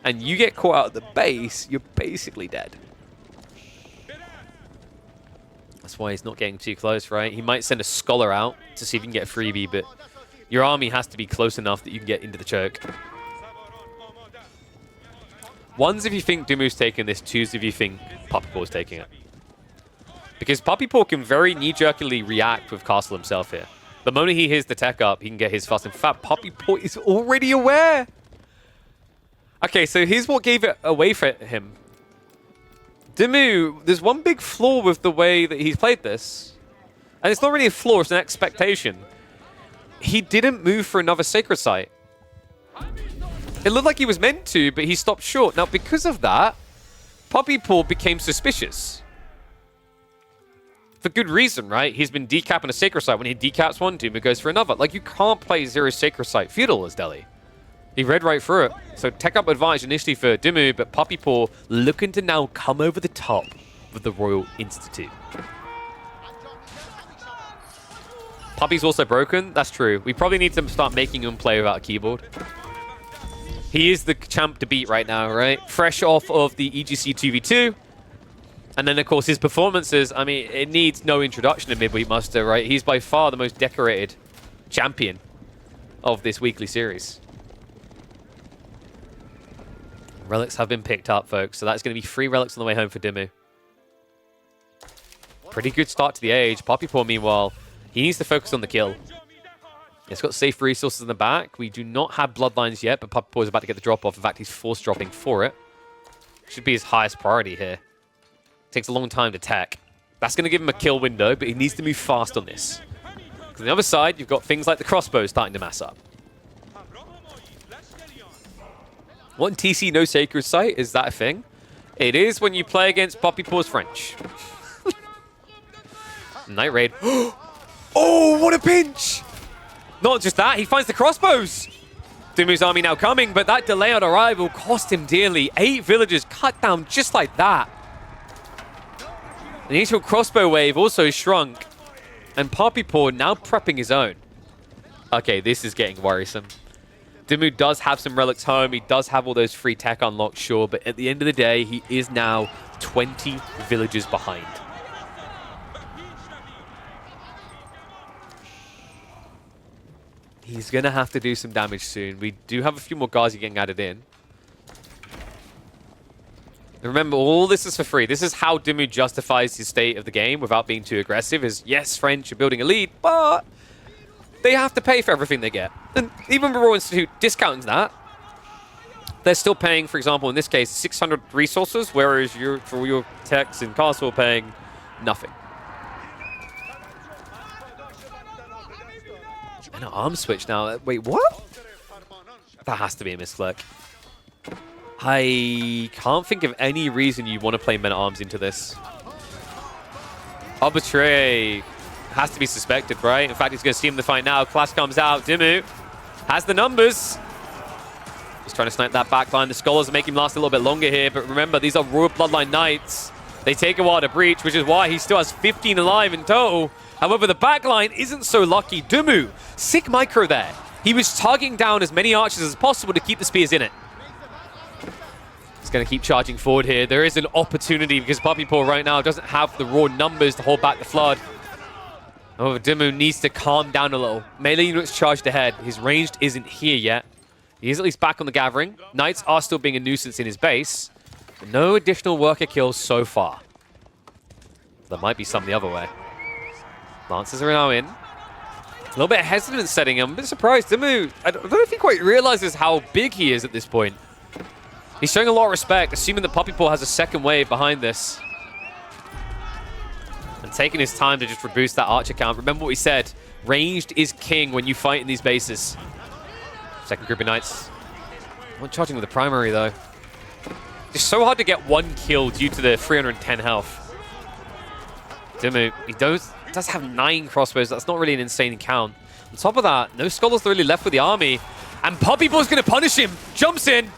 S1: and you get caught out at the base, you're basically dead. That's why he's not getting too close, right? He might send a scholar out to see if he can get a freebie, but your army has to be close enough that you can get into the choke. One's if you think Dumu's taking this, two's if you think Puppy Paw's taking it. Because Puppy Paw can very knee-jerkily react with Castle himself here. The moment he hears the tech up, he can get his fast. In fact, Puppy Paw is already aware. Okay, so here's what gave it away for him. Dumu, there's one big flaw with the way that he's played this. And it's not really a flaw, it's an expectation. He didn't move for another sacred site. It looked like he was meant to, but he stopped short. Now, because of that, Puppypaw became suspicious. For good reason, right? He's been decapping a Sacred Site. When he decaps one, Duma goes for another. Like, you can't play 0 Sacred Site feudal as Delhi. He read right through it. So tech up advantage initially for Dimmu, but Puppypaw looking to now come over the top with the Royal Institute. Puppy's also broken. That's true. We probably need to start making him play without a keyboard. He is the champ to beat right now, right? Fresh off of the EGC 2v2. And then, of course, his performances, I mean, it needs no introduction to Midweek Muster, right? He's by far the most decorated champion of this weekly series. Relics have been picked up, folks. So that's going to be 3 relics on the way home for Dimmu. Pretty good start to the age. Puppypaw, meanwhile, he needs to focus on the kill. It's got safe resources in the back. We do not have bloodlines yet, but Puppypaw is about to get the drop-off. In fact, he's force dropping for it. Should be his highest priority here. Takes a long time to tech. That's going to give him a kill window, but he needs to move fast on this. Because on the other side, you've got things like the crossbow starting to mass up. What in TC no Sacred Site? Is that a thing? It is when you play against Puppypaw's French. Night Raid. Oh, what a pinch! Not just that, he finds the crossbows. Dimmu's army now coming, but that delay on arrival cost him dearly. 8 villagers cut down just like that. The initial crossbow wave also shrunk. And Puppypaw now prepping his own. Okay, this is getting worrisome. Dimmu does have some relics home. He does have all those free tech unlocked, sure. But at the end of the day, he is now 20 villagers behind. He's going to have to do some damage soon. We do have a few more Ghazi getting added in. Remember, all this is for free. This is how Dimmu justifies his state of the game without being too aggressive. Is yes, French are building a lead, but they have to pay for everything they get. And even the Royal Institute discounting that, they're still paying, for example, in this case, 600 resources, whereas you're, for your techs in Castle, paying nothing. And an arm switch now. Wait, what? That has to be a misclick. I can't think of any reason you want to play men-at-arms into this. Arbitrary has to be suspected, right? In fact, he's going to see him in the fight now. Clash comes out. Dimmu has the numbers. He's trying to snipe that backline. The Scholars make him last a little bit longer here, but remember, these are Royal Bloodline Knights. They take a while to breach, which is why he still has 15 alive in total. However, the backline isn't so lucky. Dimmu, sick micro there. He was targeting down as many archers as possible to keep the spears in it. He's going to keep charging forward here. There is an opportunity because Puppypaw right now doesn't have the raw numbers to hold back the flood. However, Dimmu needs to calm down a little. Melee units charged ahead. His ranged isn't here yet. He is at least back on the gathering. Knights are still being a nuisance in his base. But no additional worker kills so far. There might be some the other way. Lancers are now in. A little bit hesitant setting him. I'm a bit surprised. Dimmu, I don't know if he quite realizes how big he is at this point. He's showing a lot of respect, assuming that Puppypaw has a second wave behind this. And taking his time to just reduce that archer count. Remember what we said. Ranged is king when you fight in these bases. Second group of knights. Not charging with the primary, though. It's so hard to get one kill due to the 310 health. Dimmu, he does have 9 crossbows. That's not really an insane count. On top of that, no Scholars really left with the army. And Puppypaw's going to punish him. Jumps in.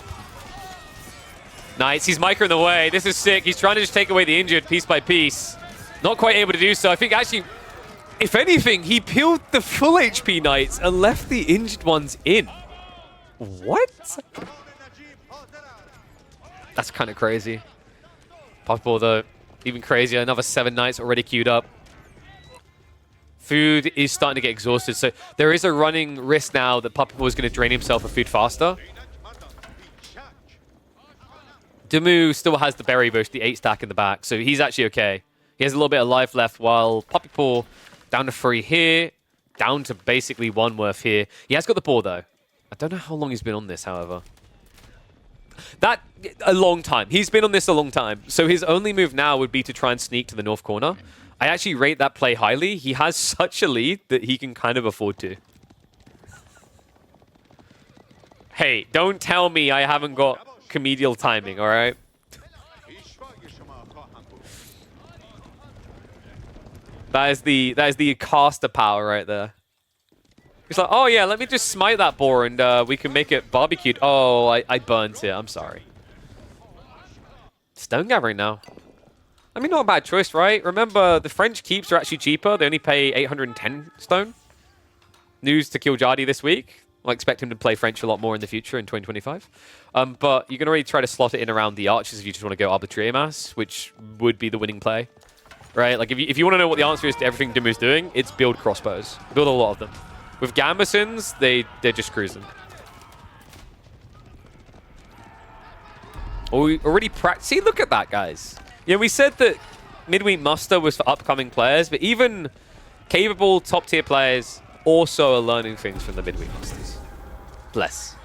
S1: Nice, he's microing the way. This is sick. He's trying to just take away the injured piece by piece. Not quite able to do so. I think actually, if anything, he peeled the full HP knights and left the injured ones in. What? That's kind of crazy. Puppypaw, though, even crazier. Another 7 knights already queued up. Food is starting to get exhausted. So there is a running risk now that Puppypaw is going to drain himself of food faster. Dimmu still has the berry bush, the 8 stack in the back, so he's actually okay. He has a little bit of life left, while Puppypaw down to 3 here, down to basically 1 worth here. He has got the ball, though. I don't know how long he's been on this, however. A long time. He's been on this a long time. So his only move now would be to try and sneak to the north corner. I actually rate that play highly. He has such a lead that he can kind of afford to. Hey, don't tell me I haven't got comedial timing, all right? That is the caster power right there. He's like, oh yeah, let me just smite that boar and we can make it barbecued. Oh, I burnt it. I'm sorry. Stone gathering now. I mean, not a bad choice, right? Remember, the French keeps are actually cheaper. They only pay 810 stone. News to kill Jardy this week. I expect him to play French a lot more in the future in 2025. But you can already try to slot it in around the archers if you just want to go arbitrary mass, which would be the winning play. Right? Like, if you want to know what the answer is to everything Dumu's doing, it's build crossbows. Build a lot of them. With Gambesons, they're just cruising. Oh, we already See, look at that, guys. Yeah, we said that midweek muster was for upcoming players, but even capable top-tier players also are learning things from the midweek musters. Bless.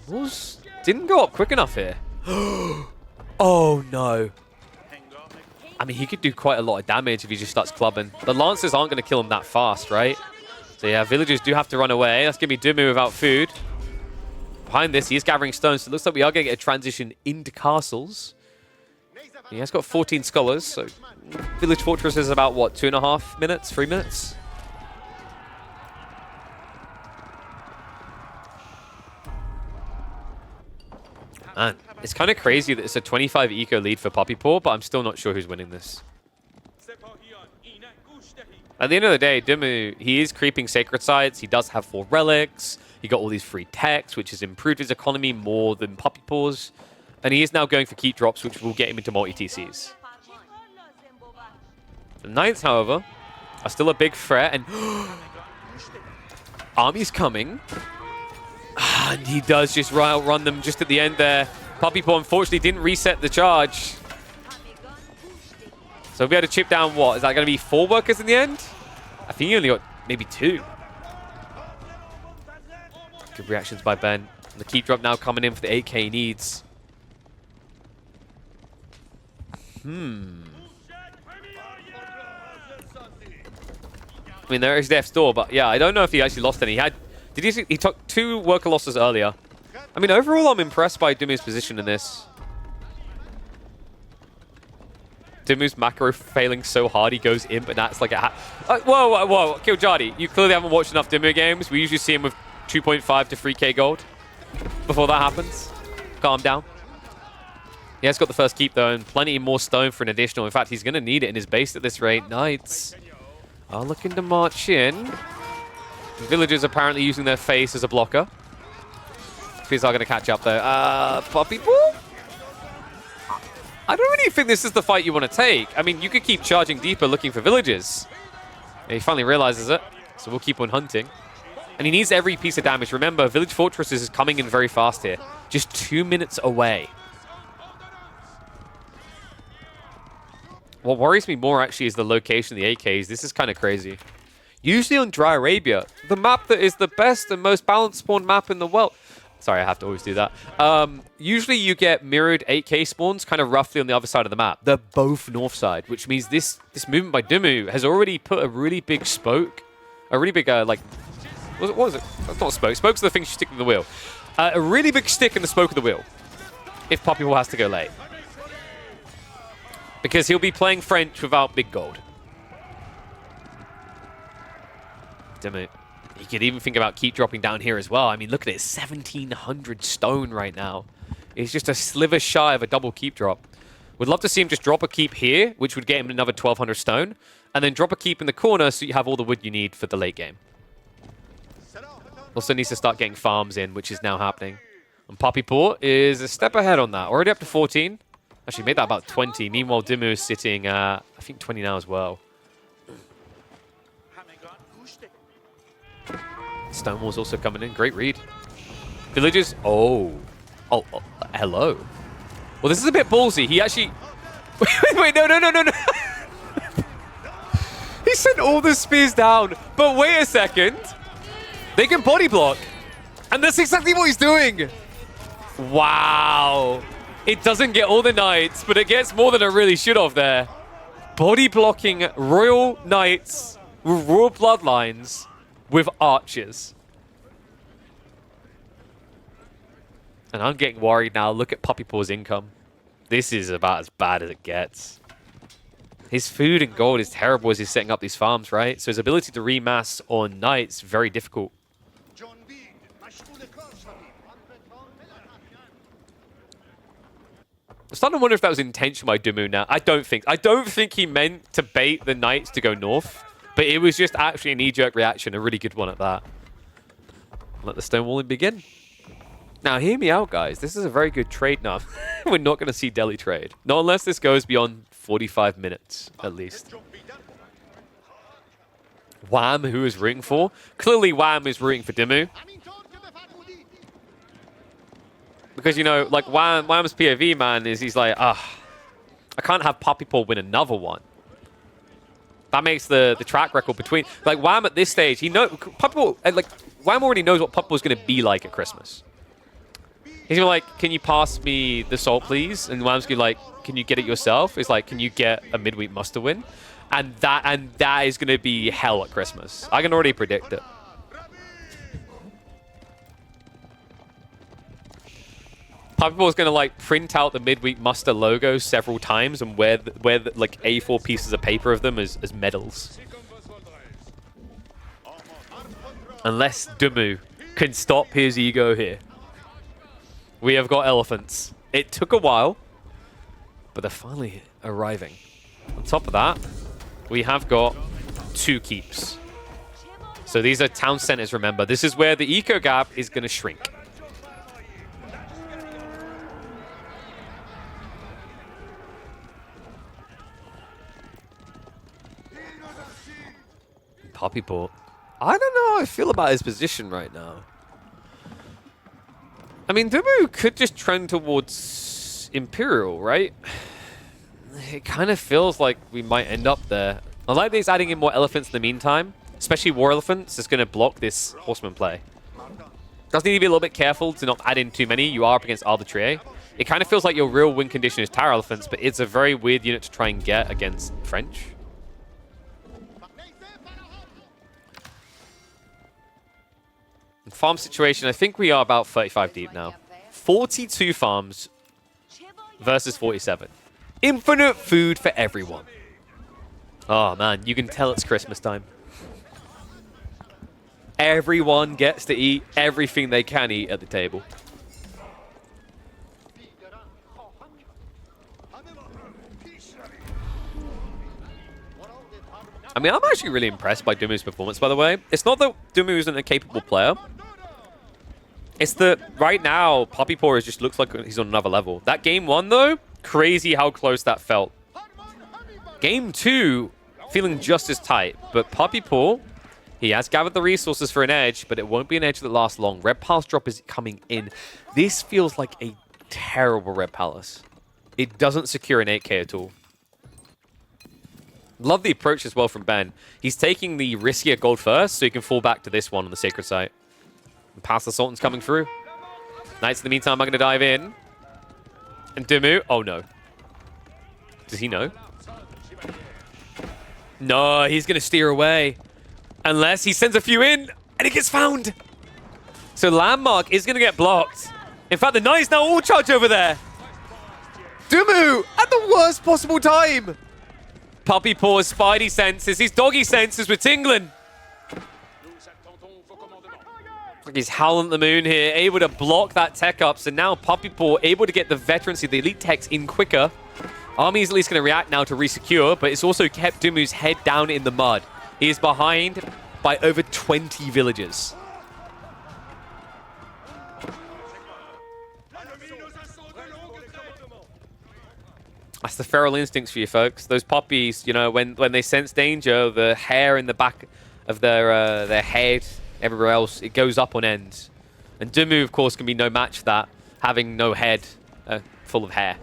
S1: Wolves didn't go up quick enough here. Oh, no. I mean, he could do quite a lot of damage if he just starts clubbing. The Lancers aren't going to kill him that fast, right? So yeah, villagers do have to run away. That's going to be Dumu without food. Behind this, he is gathering stones, so it looks like we are going to get a transition into castles. He has got 14 scholars, so village fortress is about, what, 2.5 minutes, 3 minutes? Man, it's kind of crazy that it's a 25 eco lead for Puppy Paw, but I'm still not sure who's winning this. At the end of the day, Dumu, he is creeping sacred sites. He does have 4 relics. He got all these free techs, which has improved his economy more than Puppy Paws. And he is now going for keep drops, which will get him into multi-TCs. The Knights, however, are still a big threat. And army's coming. And he does just outrun them just at the end there. Puppy Paw, unfortunately, didn't reset the charge. So we'll be able to chip down, what? Is that going to be 4 workers in the end? I think he only got maybe 2. Good reactions by Ben. And the keep drop now coming in for the 8k needs. I mean, there is death's door, but yeah, I don't know if he actually lost any. He took 2 worker losses earlier. I mean, overall, I'm impressed by Dumu's position in this. Dumu's macro failing so hard, he goes imp, and that's like a whoa, Kill Jardy. You clearly haven't watched enough Dumu games. We usually see him with 2.5 to 3k gold before that happens. Calm down. He has got the first keep, though, and plenty more stone for an additional. In fact, he's going to need it in his base at this rate. Knights are looking to march in. The villagers apparently using their face as a blocker. Spears are going to catch up, though. Puppy Paw? I don't really think this is the fight you want to take. I mean, you could keep charging deeper looking for villagers. Yeah, he finally realizes it, so we'll keep on hunting. And he needs every piece of damage. Remember, Village Fortresses is coming in very fast here. Just 2 minutes away. What worries me more, actually, is the location of the AKs. This is kind of crazy. Usually on Dry Arabia, the map that is the best and most balanced spawn map in the world. Sorry, I have to always do that. Usually you get mirrored 8k spawns kind of roughly on the other side of the map. They're both north side, which means this movement by Dumu has already put a really big spoke. A really big, like... What was it? That's not a spoke. Spokes are the things you stick in the wheel. A really big stick in the spoke of the wheel. If Puppy Paw has to go late. Because he'll be playing French without big gold. Damn it. You could even think about keep dropping down here as well. I mean, look at it. 1,700 stone right now. It's just a sliver shy of a double keep drop. Would love to see him just drop a keep here, which would get him another 1,200 stone. And then drop a keep in the corner so you have all the wood you need for the late game. Also needs to start getting farms in, which is now happening. And Puppy Paw is a step ahead on that. Already up to 14. Actually, made that about 20. Meanwhile, Dumu is sitting, I think, 20 now as well. Stonewall's also coming in. Great read. Villagers. Oh, hello. Well, this is a bit ballsy. He actually... wait, no. He sent all the spears down. But wait a second. They can body block. And that's exactly what he's doing. Wow. It doesn't get all the knights, but it gets more than it really should have there. Body blocking royal knights with royal bloodlines with archers. And I'm getting worried now. Look at Puppy Paw's income. This is about as bad as it gets. His food and gold is terrible as he's setting up these farms, right? So his ability to remass on knights, very difficult. I'm starting to wonder if that was intentional by Dumu now. I don't think he meant to bait the knights to go north, but it was just actually a knee-jerk reaction, a really good one at that. Let the stonewalling begin. Now, hear me out, guys. This is a very good trade now. We're not going to see Delhi trade. Not unless this goes beyond 45 minutes, at least. Wham, who is rooting for? Clearly, Wham is rooting for Dimmu. Because, you know, like, Wham's POV, man, is he's like, I can't have Puppy Paw win another one. That makes the track record between... Like, Wham at this stage, he knows... Puppy Paw, like, Wham already knows what Puppy Paw's going to be like at Christmas. He's gonna like, can you pass me the salt, please? And Wham's gonna like, can you get it yourself? It's like, can you get a midweek muster win? And that is gonna be hell at Christmas. I can already predict it. Puppy Ball's gonna like print out the midweek muster logo several times and wear like A4 pieces of paper of them as medals. Unless Dumu can stop his ego here. We have got elephants. It took a while, but they're finally arriving. On top of that, we have got 2 keeps. So these are town centers, remember. This is where the eco gap is going to shrink. Puppy Paw. I don't know how I feel about his position right now. I mean, Dumu could just trend towards Imperial, right? It kind of feels like we might end up there. I like that he's adding in more elephants in the meantime, especially war elephants. It's going to block this horseman play. Does need to be a little bit careful to not add in too many. You are up against Arbitrary. It kind of feels like your real win condition is tower elephants, but it's a very weird unit to try and get against French. Farm situation, I think we are about 35 deep now. 42 farms versus 47. Infinite food for everyone. Oh man, you can tell it's Christmas time. Everyone gets to eat everything they can eat at the table. I mean, I'm actually really impressed by Dumu's performance, by the way. It's not that Dumu isn't a capable player. It's that right now, Puppy Paw just looks like he's on another level. That game 1, though, crazy how close that felt. Game 2, feeling just as tight. But Puppy Paw, he has gathered the resources for an edge, but it won't be an edge that lasts long. Red Palace drop is coming in. This feels like a terrible Red Palace. It doesn't secure an 8k at all. Love the approach as well from Ben. He's taking the riskier gold first, so he can fall back to this one on the Sacred Site. And past the Sultan's coming through. Knights in the meantime are going to dive in. And Dumu, oh no. Does he know? No, he's going to steer away. Unless he sends a few in, and it gets found. So Landmark is going to get blocked. In fact, the Knights now all charge over there. Dumu, at the worst possible time. Puppy Paw's spidey senses, his doggy senses were tingling. Like he's howling at the moon here, able to block that tech up. So now Puppy Paw able to get the veterancy, the elite techs in quicker. Army is at least going to react now to resecure, but it's also kept Dumu's head down in the mud. He is behind by over 20 villagers. That's the feral instincts for you folks. Those puppies, you know, when they sense danger, the hair in the back of their head, everywhere else, it goes up on end. And Dumu, of course, can be no match for that, having no head full of hair.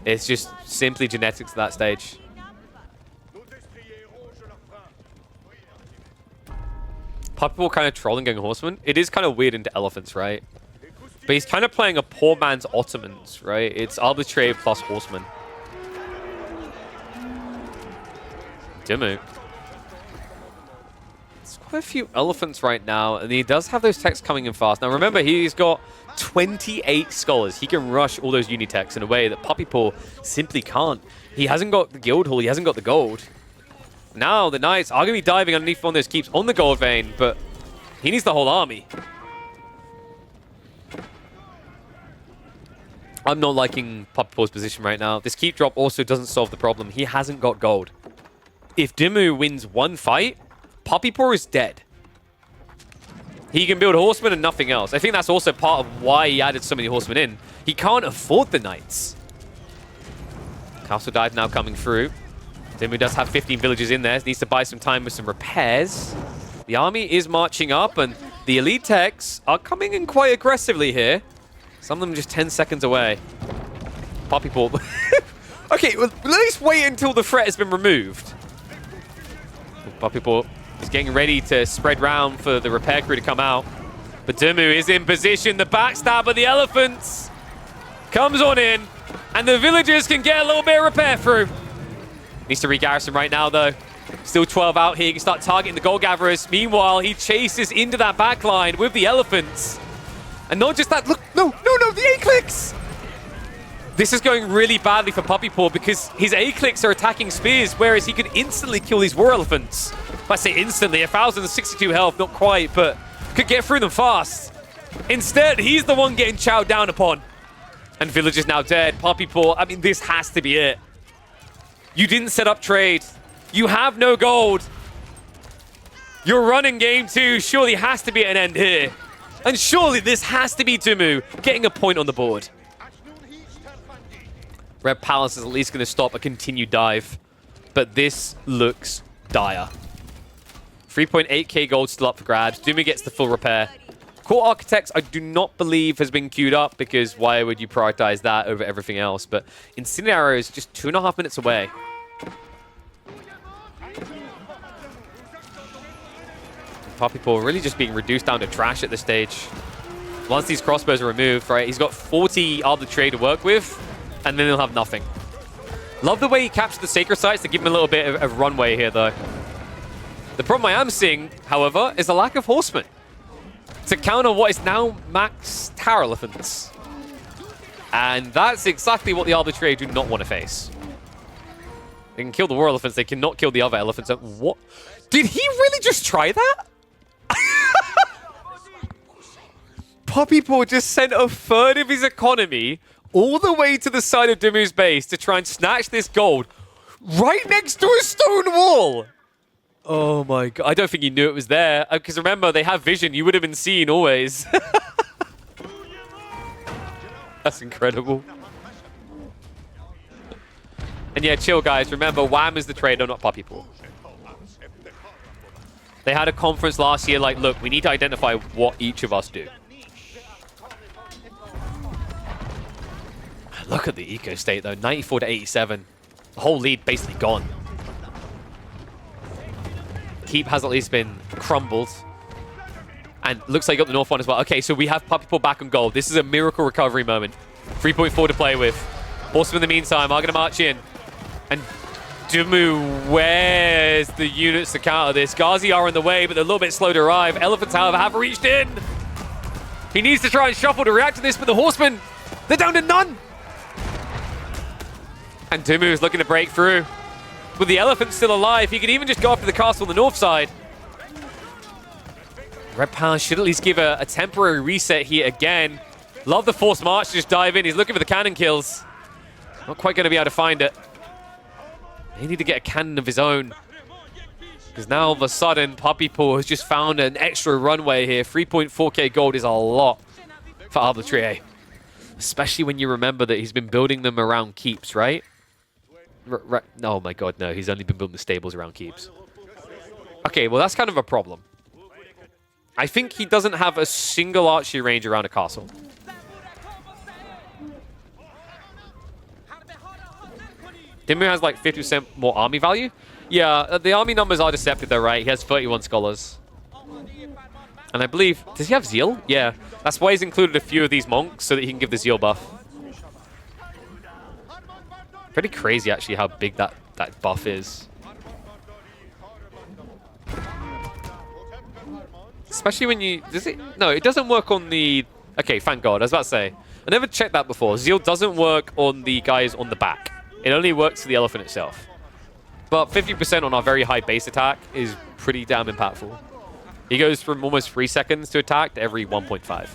S1: It's just simply genetics at that stage. Puppy Paw kind of trolling going horseman. It is kind of weird into elephants, right? But he's kind of playing a poor man's Ottomans, right? It's arbitrary plus horseman. Dumu. quite a few elephants right now, and he does have those techs coming in fast. Now remember, he's got 28 scholars. He can rush all those uni-techs in a way that Puppy Paw simply can't. He hasn't got the guild hall, he hasn't got the gold. Now the knights are going to be diving underneath one of those keeps on the gold vein, but he needs the whole army. I'm not liking Puppy Paw's position right now. This keep drop also doesn't solve the problem. He hasn't got gold. If Dimmu wins one fight, Puppy Paw is dead. He can build horsemen and nothing else. I think that's also part of why he added so many horsemen in. He can't afford the knights. Castle dive now coming through. Dimmu does have 15 villages in there. Needs to buy some time with some repairs. The army is marching up, and the elite techs are coming in quite aggressively here. Some of them just 10 seconds away. Puppy Paw. Okay, well, at least wait until the threat has been removed. Puppy Paw is getting ready to spread round for the repair crew to come out. But Dimmu is in position. The backstab of the elephants comes on in, and the villagers can get a little bit of repair through. Needs to re-garrison right now, though. Still 12 out here. He can start targeting the gold gatherers. Meanwhile, he chases into that backline with the elephants. And not just that, look, no, the A-clicks! This is going really badly for Puppy Paw because his A-clicks are attacking spears, whereas he could instantly kill these war elephants. If I say instantly, 1,062 health, not quite, but could get through them fast. Instead, he's the one getting chowed down upon. And villagers now dead. Puppy Paw, I mean, this has to be it. You didn't set up trade. You have no gold. You're running game 2. Surely has to be an end here. And surely this has to be Dimmu getting a point on the board. Red Palace is at least going to stop a continued dive. But this looks dire. 3.8k gold still up for grabs. Dimmu gets the full repair. Core Architects, I do not believe has been queued up because why would you prioritize that over everything else? But Incendiary is just 2.5 minutes away. Puppy Paw really just being reduced down to trash at this stage. Once these crossbows are removed, right, he's got 40 arbitrary to work with, and then he'll have nothing. Love the way he captured the sacred sites to give him a little bit of runway here, though. The problem I am seeing, however, is a lack of horsemen to counter what is now max tower elephants. And that's exactly what the arbitrary do not want to face. They can kill the war elephants, they cannot kill the other elephants. What? Did he really just try that? Puppy Paw just sent a third of his economy all the way to the side of Dimmu's base to try and snatch this gold right next to a stone wall. Oh my god. I don't think he knew it was there. Because remember, they have vision. You would have been seen always. That's incredible. And yeah, chill guys. Remember, Wham is the trader, not Puppy Paw. They had a conference last year like, look, we need to identify what each of us do. Look at the eco state though, 94 to 87. The whole lead basically gone. Keep has at least been crumbled. And looks like you got the north one as well. Okay, so we have Puppy Paw back on gold. This is a miracle recovery moment. 3.4 to play with. Horsemen in the meantime are going to march in. And Dimmu, where's the units to counter this? Ghazi are on the way, but they're a little bit slow to arrive. Elephants, however, have reached in. He needs to try and shuffle to react to this, but the horsemen, they're down to none. And Dimmu is looking to break through. With the elephant still alive, he could even just go after the castle on the north side. Red Palace should at least give a temporary reset here again. Love the forced march to just dive in. He's looking for the cannon kills. Not quite going to be able to find it. They need to get a cannon of his own. Because now all of a sudden, Puppy Paw has just found an extra runway here. 3.4k gold is a lot for Arbitrier. Especially when you remember that he's been building them around keeps, right? Oh my god, no. He's only been building the stables around keeps. Okay, well that's kind of a problem. I think he doesn't have a single archery range around a castle. Dimmu has like 50% more army value. Yeah, the army numbers are deceptive though, right? He has 31 scholars. And I believe, does he have zeal? Yeah, that's why he's included a few of these monks so that he can give the zeal buff. Pretty crazy actually how big that buff is. Especially when you... Does it? No, it doesn't work on the... Okay, thank God. I was about to say. I never checked that before. Zeal doesn't work on the guys on the back. It only works for the elephant itself. But 50% on our very high base attack is pretty damn impactful. He goes from almost 3 seconds to attack to every 1.5.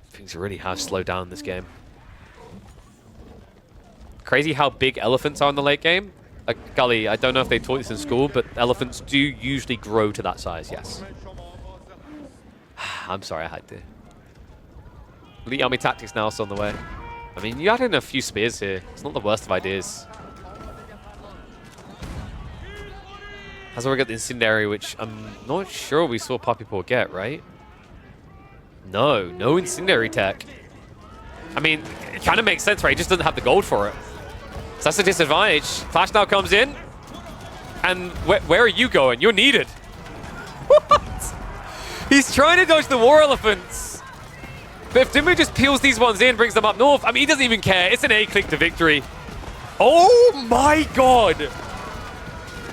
S1: Things really have slowed down this game. Crazy how big elephants are in the late game. Gully, I don't know if they taught this in school, but elephants do usually grow to that size, yes. I'm sorry I had to. Elite army tactics now also on the way. I mean, you add in a few spears here. It's not the worst of ideas. Has already got the incendiary, which I'm not sure we saw Puppy Paw get, right? No incendiary tech. I mean, it kind of makes sense, right? He just doesn't have the gold for it. So that's a disadvantage. Flash now comes in. And where are you going? You're needed. What? He's trying to dodge the war elephants. But if Dimu just peels these ones in, brings them up north, I mean, he doesn't even care. It's an A-click to victory. Oh my God.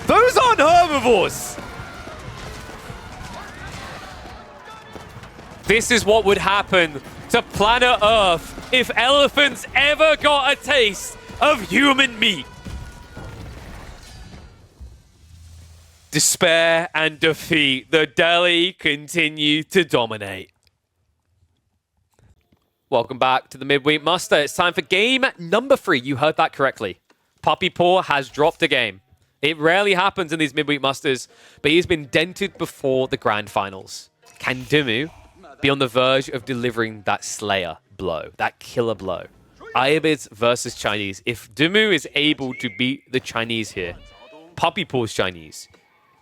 S1: Those aren't herbivores. This is what would happen to planet Earth if elephants ever got a taste of human meat. Despair and defeat. The Delhi continue to dominate. Welcome back to the midweek muster. It's time for game number 3. You heard that correctly. Puppy Paw has dropped a game. It rarely happens in these midweek musters, but he's been dented before the grand finals. Can Dimu be on the verge of delivering that slayer blow, that killer blow? Ayyubid versus Chinese. If Dimu is able to beat the Chinese here, Puppy Paw's Chinese,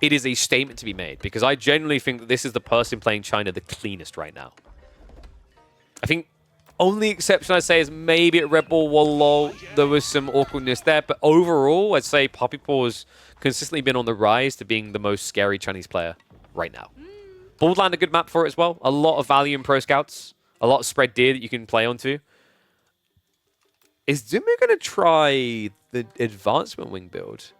S1: it is a statement to be made, because I genuinely think that this is the person playing China the cleanest right now. I think only exception I'd say is maybe at Red Bull Wall, there was some awkwardness there, but overall, I'd say Puppy Paw has consistently been on the rise to being the most scary Chinese player right now. Borderland, a good map for it as well. A lot of value in Pro Scouts. A lot of spread deer that you can play onto. Is Dimu going to try the advancement wing build?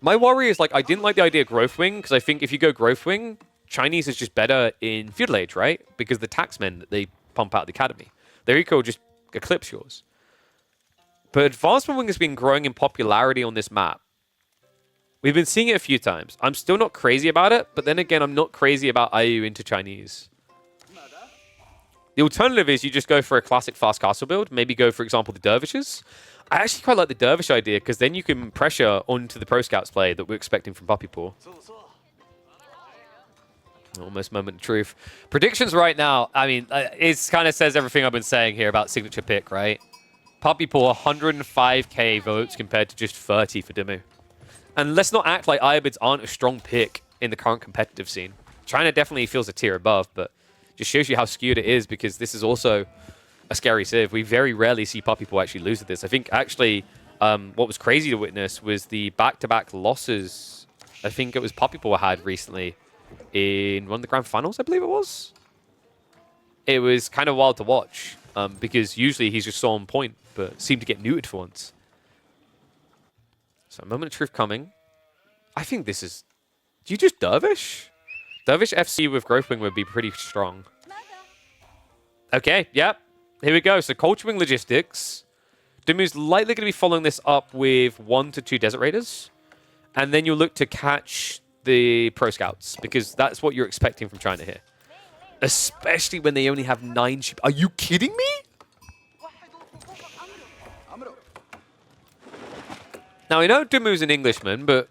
S1: My worry is, like, I didn't like the idea of growth wing, because I think if you go growth wing, Chinese is just better in feudal age, right? Because the taxmen that they pump out of the academy, their eco will just eclipse yours. But advancement wing has been growing in popularity on this map. We've been seeing it a few times. I'm still not crazy about it, but then again, I'm not crazy about IU into Chinese. The alternative is you just go for a classic fast castle build. Maybe go, for example, the dervishes. I actually quite like the dervish idea, because then you can pressure onto the Pro Scouts play that we're expecting from Puppy Paw. Almost moment of truth. Predictions right now, I mean, it kind of says everything I've been saying here about signature pick, right? Puppy Paw, 105k votes compared to just 30 for Dimu. And let's not act like Ayyubids aren't a strong pick in the current competitive scene. China definitely feels a tier above, but just shows you how skewed it is, because this is also a scary civ. We very rarely see Puppy Paw actually lose at this. I think actually what was crazy to witness was the back-to-back losses I think it was Puppy Paw had recently in one of the grand finals, I believe it was. It was kind of wild to watch, because usually he's just so on point, but seemed to get neutered for once. So, moment of truth coming. I think this is... Do you just Dervish? Dervish FC with Growth Wing would be pretty strong. Okay, yep. Here we go. So, Culture Wing Logistics. Dimu's likely going to be following this up with 1 to 2 Desert Raiders. And then you'll look to catch the Pro Scouts, because that's what you're expecting from China here. Especially when they only have 9 sheep. Are you kidding me? Now, I know Dimu's an Englishman, but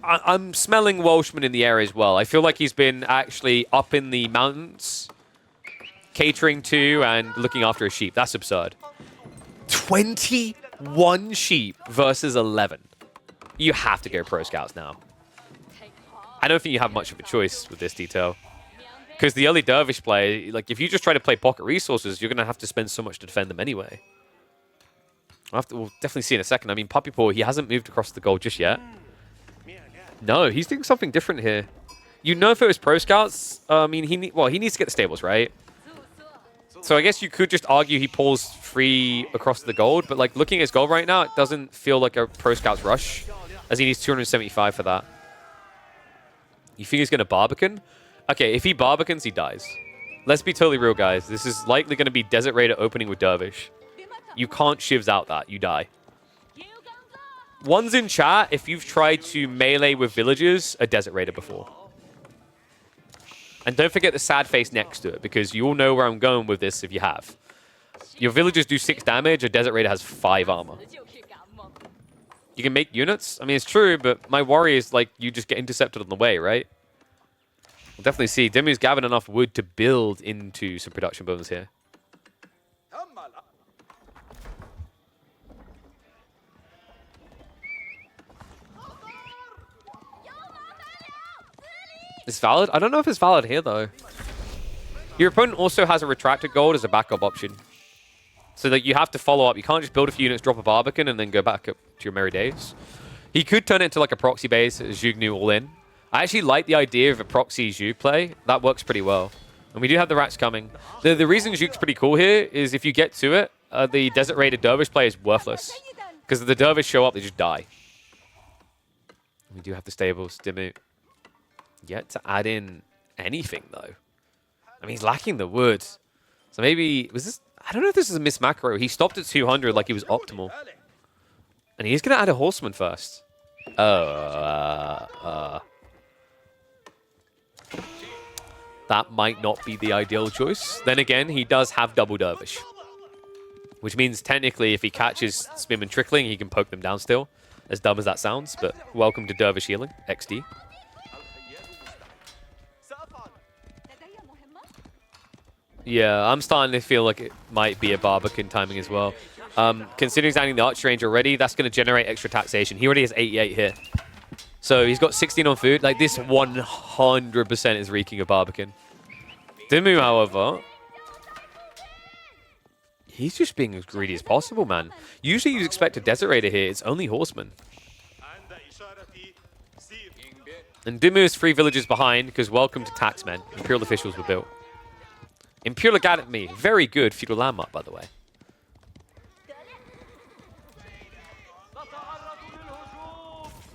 S1: I'm smelling Welshman in the air as well. I feel like he's been actually up in the mountains, catering to and looking after his sheep. That's absurd. 21 sheep versus 11. You have to go Pro Scouts now. I don't think you have much of a choice with this detail. Because the early Dervish play, like, if you just try to play pocket resources, you're going to have to spend so much to defend them anyway. We'll definitely see in a second. I mean, Puppy Paw, he hasn't moved across the goal just yet. No, he's doing something different here. You know, if it was Pro Scouts, I mean, he needs to get the stables, right? So I guess you could just argue he pulls free across the gold, but like looking at his goal right now, it doesn't feel like a Pro Scouts rush. as he needs 275 for that. You think he's going to Barbican? Okay, if he Barbicans, he dies. Let's be totally real, guys. This is likely going to be Desert Raider opening with Dervish. You can't shivs out that. You die. One's in chat, if you've tried to melee with villagers, a Desert Raider before. And don't forget the sad face next to it, because you all know where I'm going with this if you have. Your villagers do 6 damage, a Desert Raider has 5 armor. You can make units? I mean, it's true, but my worry is, like, you just get intercepted on the way, right? We'll definitely see. Dimu's gathered enough wood to build into some production bonus here. It's valid? I don't know if it's valid here, though. Your opponent also has a retracted gold as a backup option. So that you have to follow up. You can't just build a few units, drop a Barbican, and then go back up to your merry days. He could turn it into like a proxy base as Zhugnu all in. I actually like the idea of a proxy Zhug play. That works pretty well. And we do have the rats coming. The reason Zhug's pretty cool here is if you get to it, the Desert Raider Dervish play is worthless. Because if the Dervish show up, they just die. We do have the stables. Dimu. Yet to add in anything, though. I mean, he's lacking the wood. So maybe... was this... I don't know if this is a miss macro. He stopped at 200 like he was optimal. And he's going to add a horseman first. That might not be the ideal choice. Then again, he does have double dervish. Which means technically if he catches Spearman trickling, he can poke them down still. As dumb as that sounds, but welcome to dervish healing, XD. Yeah, I'm starting to feel like it might be a Barbican timing as well. Considering he's adding the Archer Range already, that's going to generate extra taxation. He already has 88 here. So he's got 16 on food. Like, this 100% is reeking of Barbican. Dimu, however, he's just being as greedy as possible, man. Usually you expect a Desert Raider here. It's only Horsemen. And Dimu is 3 villages behind because welcome to Taxmen. Imperial officials were built. Imperial Academy, very good feudal landmark, by the way.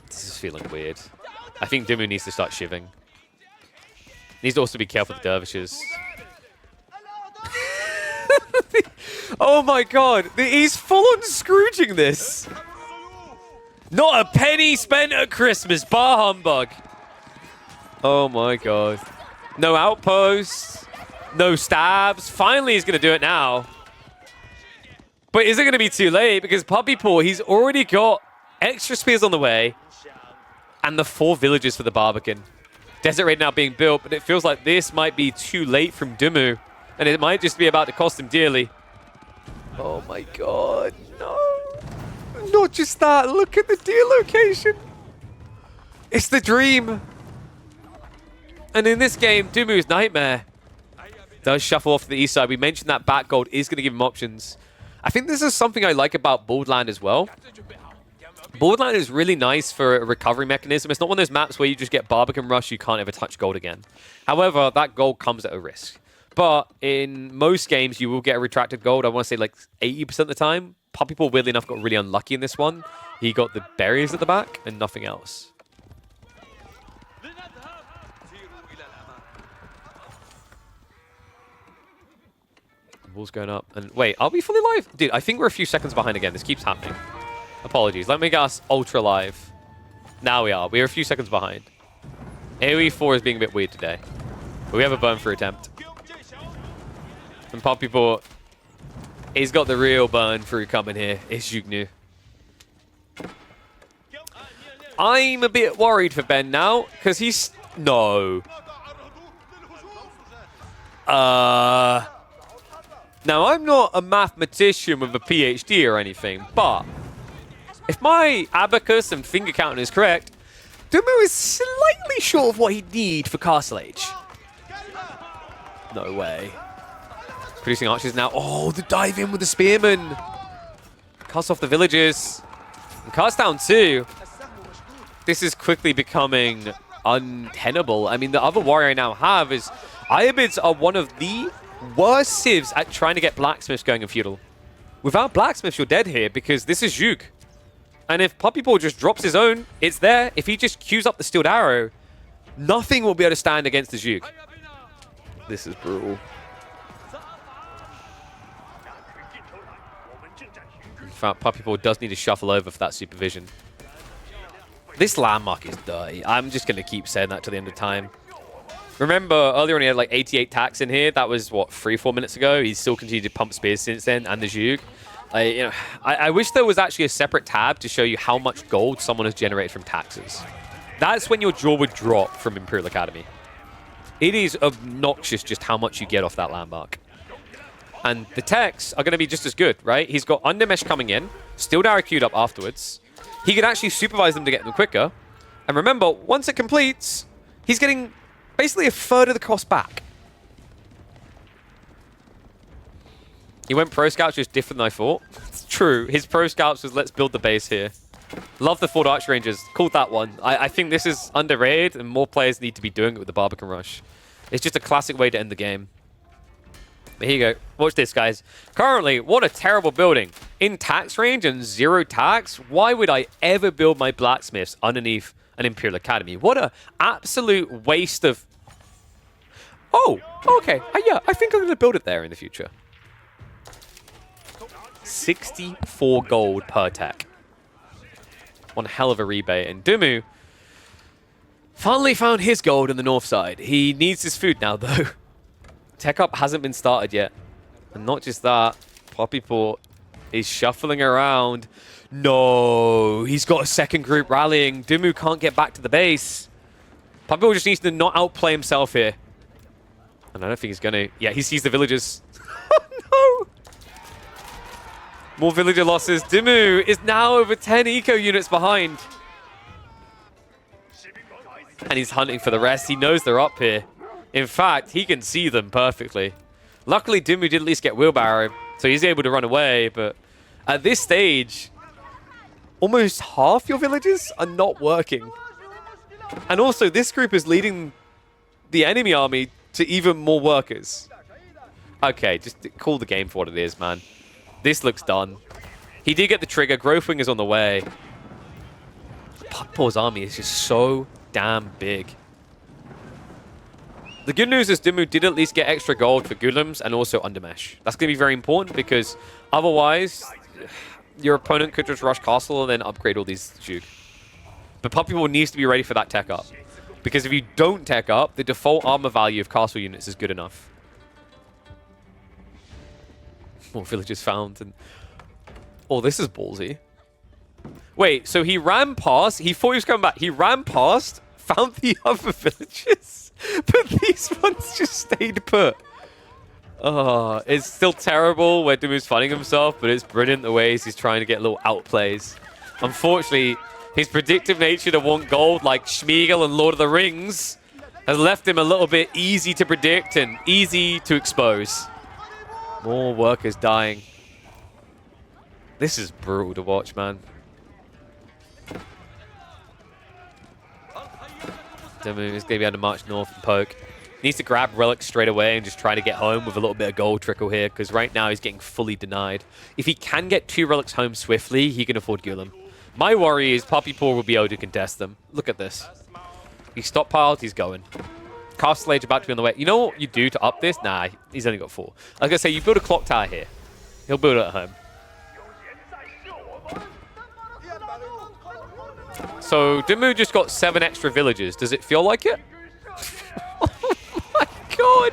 S1: This is feeling weird. I think Dimu needs to start shiving. Needs to also be careful with the dervishes. Oh my god, he's full-on Scrooging this. Not a penny spent at Christmas, bar humbug. Oh my god. No outposts. No stabs. Finally, he's going to do it now. But is it going to be too late? Because Puppy Paw, he's already got extra spears on the way. And the 4 villages for the Barbican. Desert Raid now being built, but it feels like this might be too late from Dimu. And it might just be about to cost him dearly. Oh my god, no. Not just that, look at the deal location. It's the dream. And in this game, Dumu's nightmare does shuffle off to the east side. We mentioned that back gold is going to give him options. I think this is something I like about Borderland as well. Borderland is really nice for a recovery mechanism. It's not one of those maps where you just get Barbican Rush, you can't ever touch gold again. However, that gold comes at a risk. But in most games, you will get a retracted gold. I want to say like 80% of the time. Puppy Paw, weirdly enough, got really unlucky in this one. He got the berries at the back and nothing else. Wall's going up. And wait, are we fully live? Dude, I think we're a few seconds behind again. This keeps happening. Apologies. Let me get us ultra live. Now we are. We're a few seconds behind. AoE 4 is being a bit weird today. But we have a burn through attempt. And Puppy Paw, he's got the real burn through coming here. It's Zhugnu. I'm a bit worried for Ben now, because he's... No. Now, I'm not a mathematician with a PhD or anything, but if my abacus and finger counting is correct, Dimu is slightly short of what he'd need for Castle Age. No way. Producing archers now. Oh, the dive in with the spearman. Cuts off the villages. And cuts down too. This is quickly becoming untenable. I mean, the other warrior I now have is... Ayyubids are one of the worst civs at trying to get blacksmiths going in feudal. Without blacksmiths, you're dead here because this is Zhug. And if Puppy Paw just drops his own, it's there. If he just queues up the Steeled Arrow, nothing will be able to stand against the Juke. This is brutal. In fact, Puppy Paw does need to shuffle over for that supervision. This landmark is dirty. I'm just going to keep saying that to the end of time. Remember, earlier on he had like 88 tacks in here. That was, what, 3-4 minutes ago? He's still continued to pump spears since then, and the Juke. I wish there was actually a separate tab to show you how much gold someone has generated from taxes. That's when your jaw would drop from Imperial Academy. It is obnoxious just how much you get off that landmark. And the techs are going to be just as good, right? He's got Undermesh coming in, Steeled Arrow queued up afterwards. He can actually supervise them to get them quicker. And remember, once it completes, he's getting basically a third of the cost back. He went Pro Scouts, just different than I thought. It's true. His Pro Scouts was let's build the base here. Love the Ford Arch Rangers. Called that one. I think this is underrated, and more players need to be doing it with the Barbican Rush. It's just a classic way to end the game. But here you go. Watch this, guys. Currently, what a terrible building. In tax range and 0 tax, why would I ever build my blacksmiths underneath an Imperial Academy? What a absolute waste of... Oh, okay. Yeah, I think I'm going to build it there in the future. 64 gold per tech. One hell of a rebate. And Dumu finally found his gold in the north side. He needs his food now, though. Tech up hasn't been started yet. And not just that, Puppy Paw is shuffling around. No, he's got a second group rallying. Dumu can't get back to the base. Puppy Paw just needs to not outplay himself here. And I don't think he's going to. Yeah, he sees the villagers. Oh, no. More villager losses. Dumu is now over 10 eco units behind. And he's hunting for the rest. He knows they're up here. In fact, he can see them perfectly. Luckily, Dumu did at least get wheelbarrow, so he's able to run away. But at this stage, almost half your villagers are not working. And also, this group is leading the enemy army to even more workers. Okay, just call the game for what it is, man. This looks done. He did get the trigger. Growth Wing is on the way. Puppy Paw's army is just so damn big. The good news is Dumu did at least get extra gold for Golems and also Undermesh. That's going to be very important because otherwise your opponent could just rush Castle and then upgrade all these Juke. But Puppy Paw needs to be ready for that tech up. Because if you don't tech up, the default armor value of Castle units is good enough. More villagers found. And oh, this is ballsy. Wait, so he ran past, he thought he was coming back. He ran past, found the other villages, but these ones just stayed put. Oh, it's still terrible where Dumu's finding himself, but it's brilliant the ways he's trying to get little outplays. Unfortunately, his predictive nature to want gold like Schmeagol and Lord of the Rings has left him a little bit easy to predict and easy to expose. More workers dying. This is brutal to watch, man. Dumu is going to be able to march north and poke. He needs to grab relics straight away and just try to get home with a little bit of gold trickle here, because right now he's getting fully denied. If he can get 2 relics home swiftly, he can afford Golem. My worry is Puppy Paw will be able to contest them. Look at this. He stockpiled, he's going. Castle Age about to be on the way. You know what you do to up this? Nah, he's only got 4. I was going to say, you build a clock tower here. He'll build it at home. So, Dumu just got 7 extra villages. Does it feel like it? Oh my god!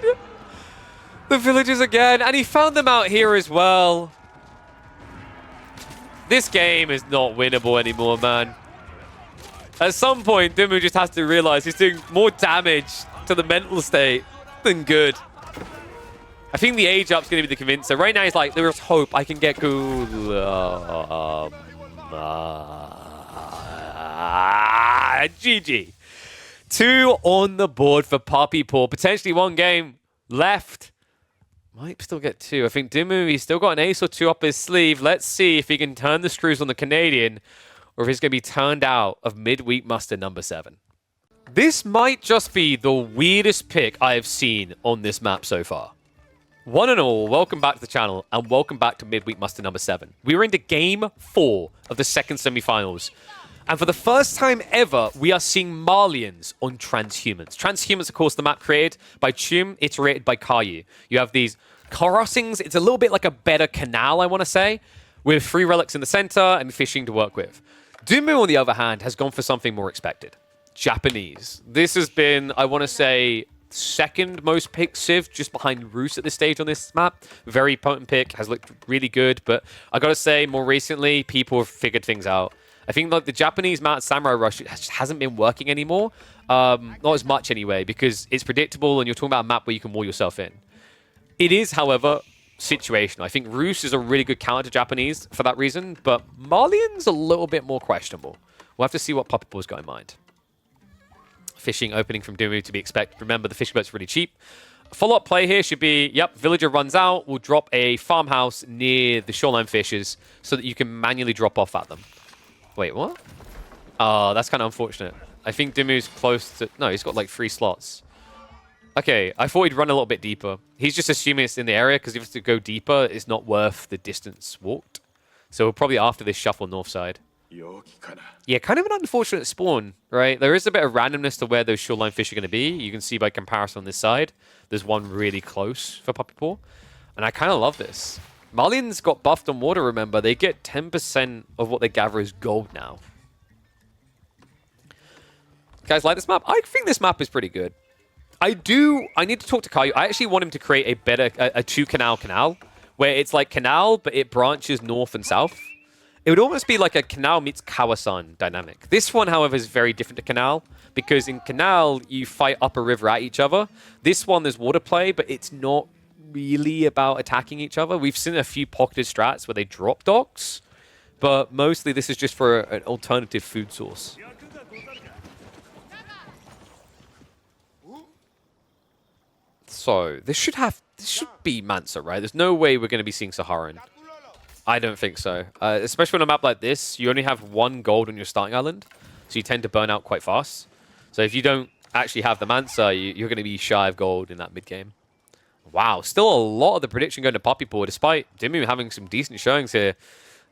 S1: The villages again, and he found them out here as well. This game is not winnable anymore, man. At some point, Dumu just has to realize he's doing more damage to the mental state than good. I think the age up's going to be the convincer. Right now, he's like, there's hope. I can get GG. 2 on the board for Puppy Paw. Potentially 1 game left. Might still get 2. I think Dumu, he's still got an ace or 2 up his sleeve. Let's see if he can turn the screws on the Canadian or if he's going to be turned out of midweek muster number 7. This might just be the weirdest pick I have seen on this map so far. One and all, welcome back to the channel, and welcome back to Midweek Muster number 7. We are into Game 4 of the second semi-finals. And for the first time ever, we are seeing Malians on transhumans. Transhumans, of course, the map created by Chum, iterated by Caillou. You have these crossings. It's a little bit like a better canal, I want to say, with 3 relics in the center and fishing to work with. Dumu, on the other hand, has gone for something more expected. Japanese. This has been, I want to say, second most picked Civ, just behind Roos at this stage on this map. Very potent pick, has looked really good, but I gotta say, more recently, people have figured things out. I think like the Japanese Mount Samurai Rush just hasn't been working anymore. Not as much anyway, because it's predictable and you're talking about a map where you can wall yourself in. It is, however, situational. I think Roos is a really good counter to Japanese for that reason, but Malian's a little bit more questionable. We'll have to see what Puppy Paws got in mind. Fishing opening from Dumu to be expected. Remember, the fishing boat's really cheap. Follow-up play here should be, yep, villager runs out, will drop a farmhouse near the shoreline fishes so that you can manually drop off at them. Wait, what? Oh, that's kind of unfortunate. I think Dumu's close to... No, he's got like 3 slots. Okay, I thought he'd run a little bit deeper. He's just assuming it's in the area because if it's to go deeper, it's not worth the distance walked. So we'll probably after this shuffle north side. Yeah, kind of an unfortunate spawn, right? There is a bit of randomness to where those shoreline fish are going to be. You can see by comparison on this side, there's one really close for Puppy Paw. And I kind of love this. Malians got buffed on water, remember. They get 10% of what they gather as gold now. Guys, like this map? I think this map is pretty good. I need to talk to Caillou. I actually want him to create a better, a 2-canal, where it's like canal, but it branches north and south. It would almost be like a canal meets Kawasan dynamic. This one, however, is very different to canal, because in canal, you fight up a river at each other. This one, there's water play, but it's not really about attacking each other. We've seen a few pocketed strats where they drop docks, but mostly this is just for an alternative food source. So, this should be Mansa, right? There's no way we're going to be seeing Saharan. I don't think so. Especially on a map like this, you only have 1 gold on your starting island, so you tend to burn out quite fast. So if you don't actually have the Mansa, you're going to be shy of gold in that mid-game. Wow, still a lot of the prediction going to Puppy Paw, despite Dumu having some decent showings here,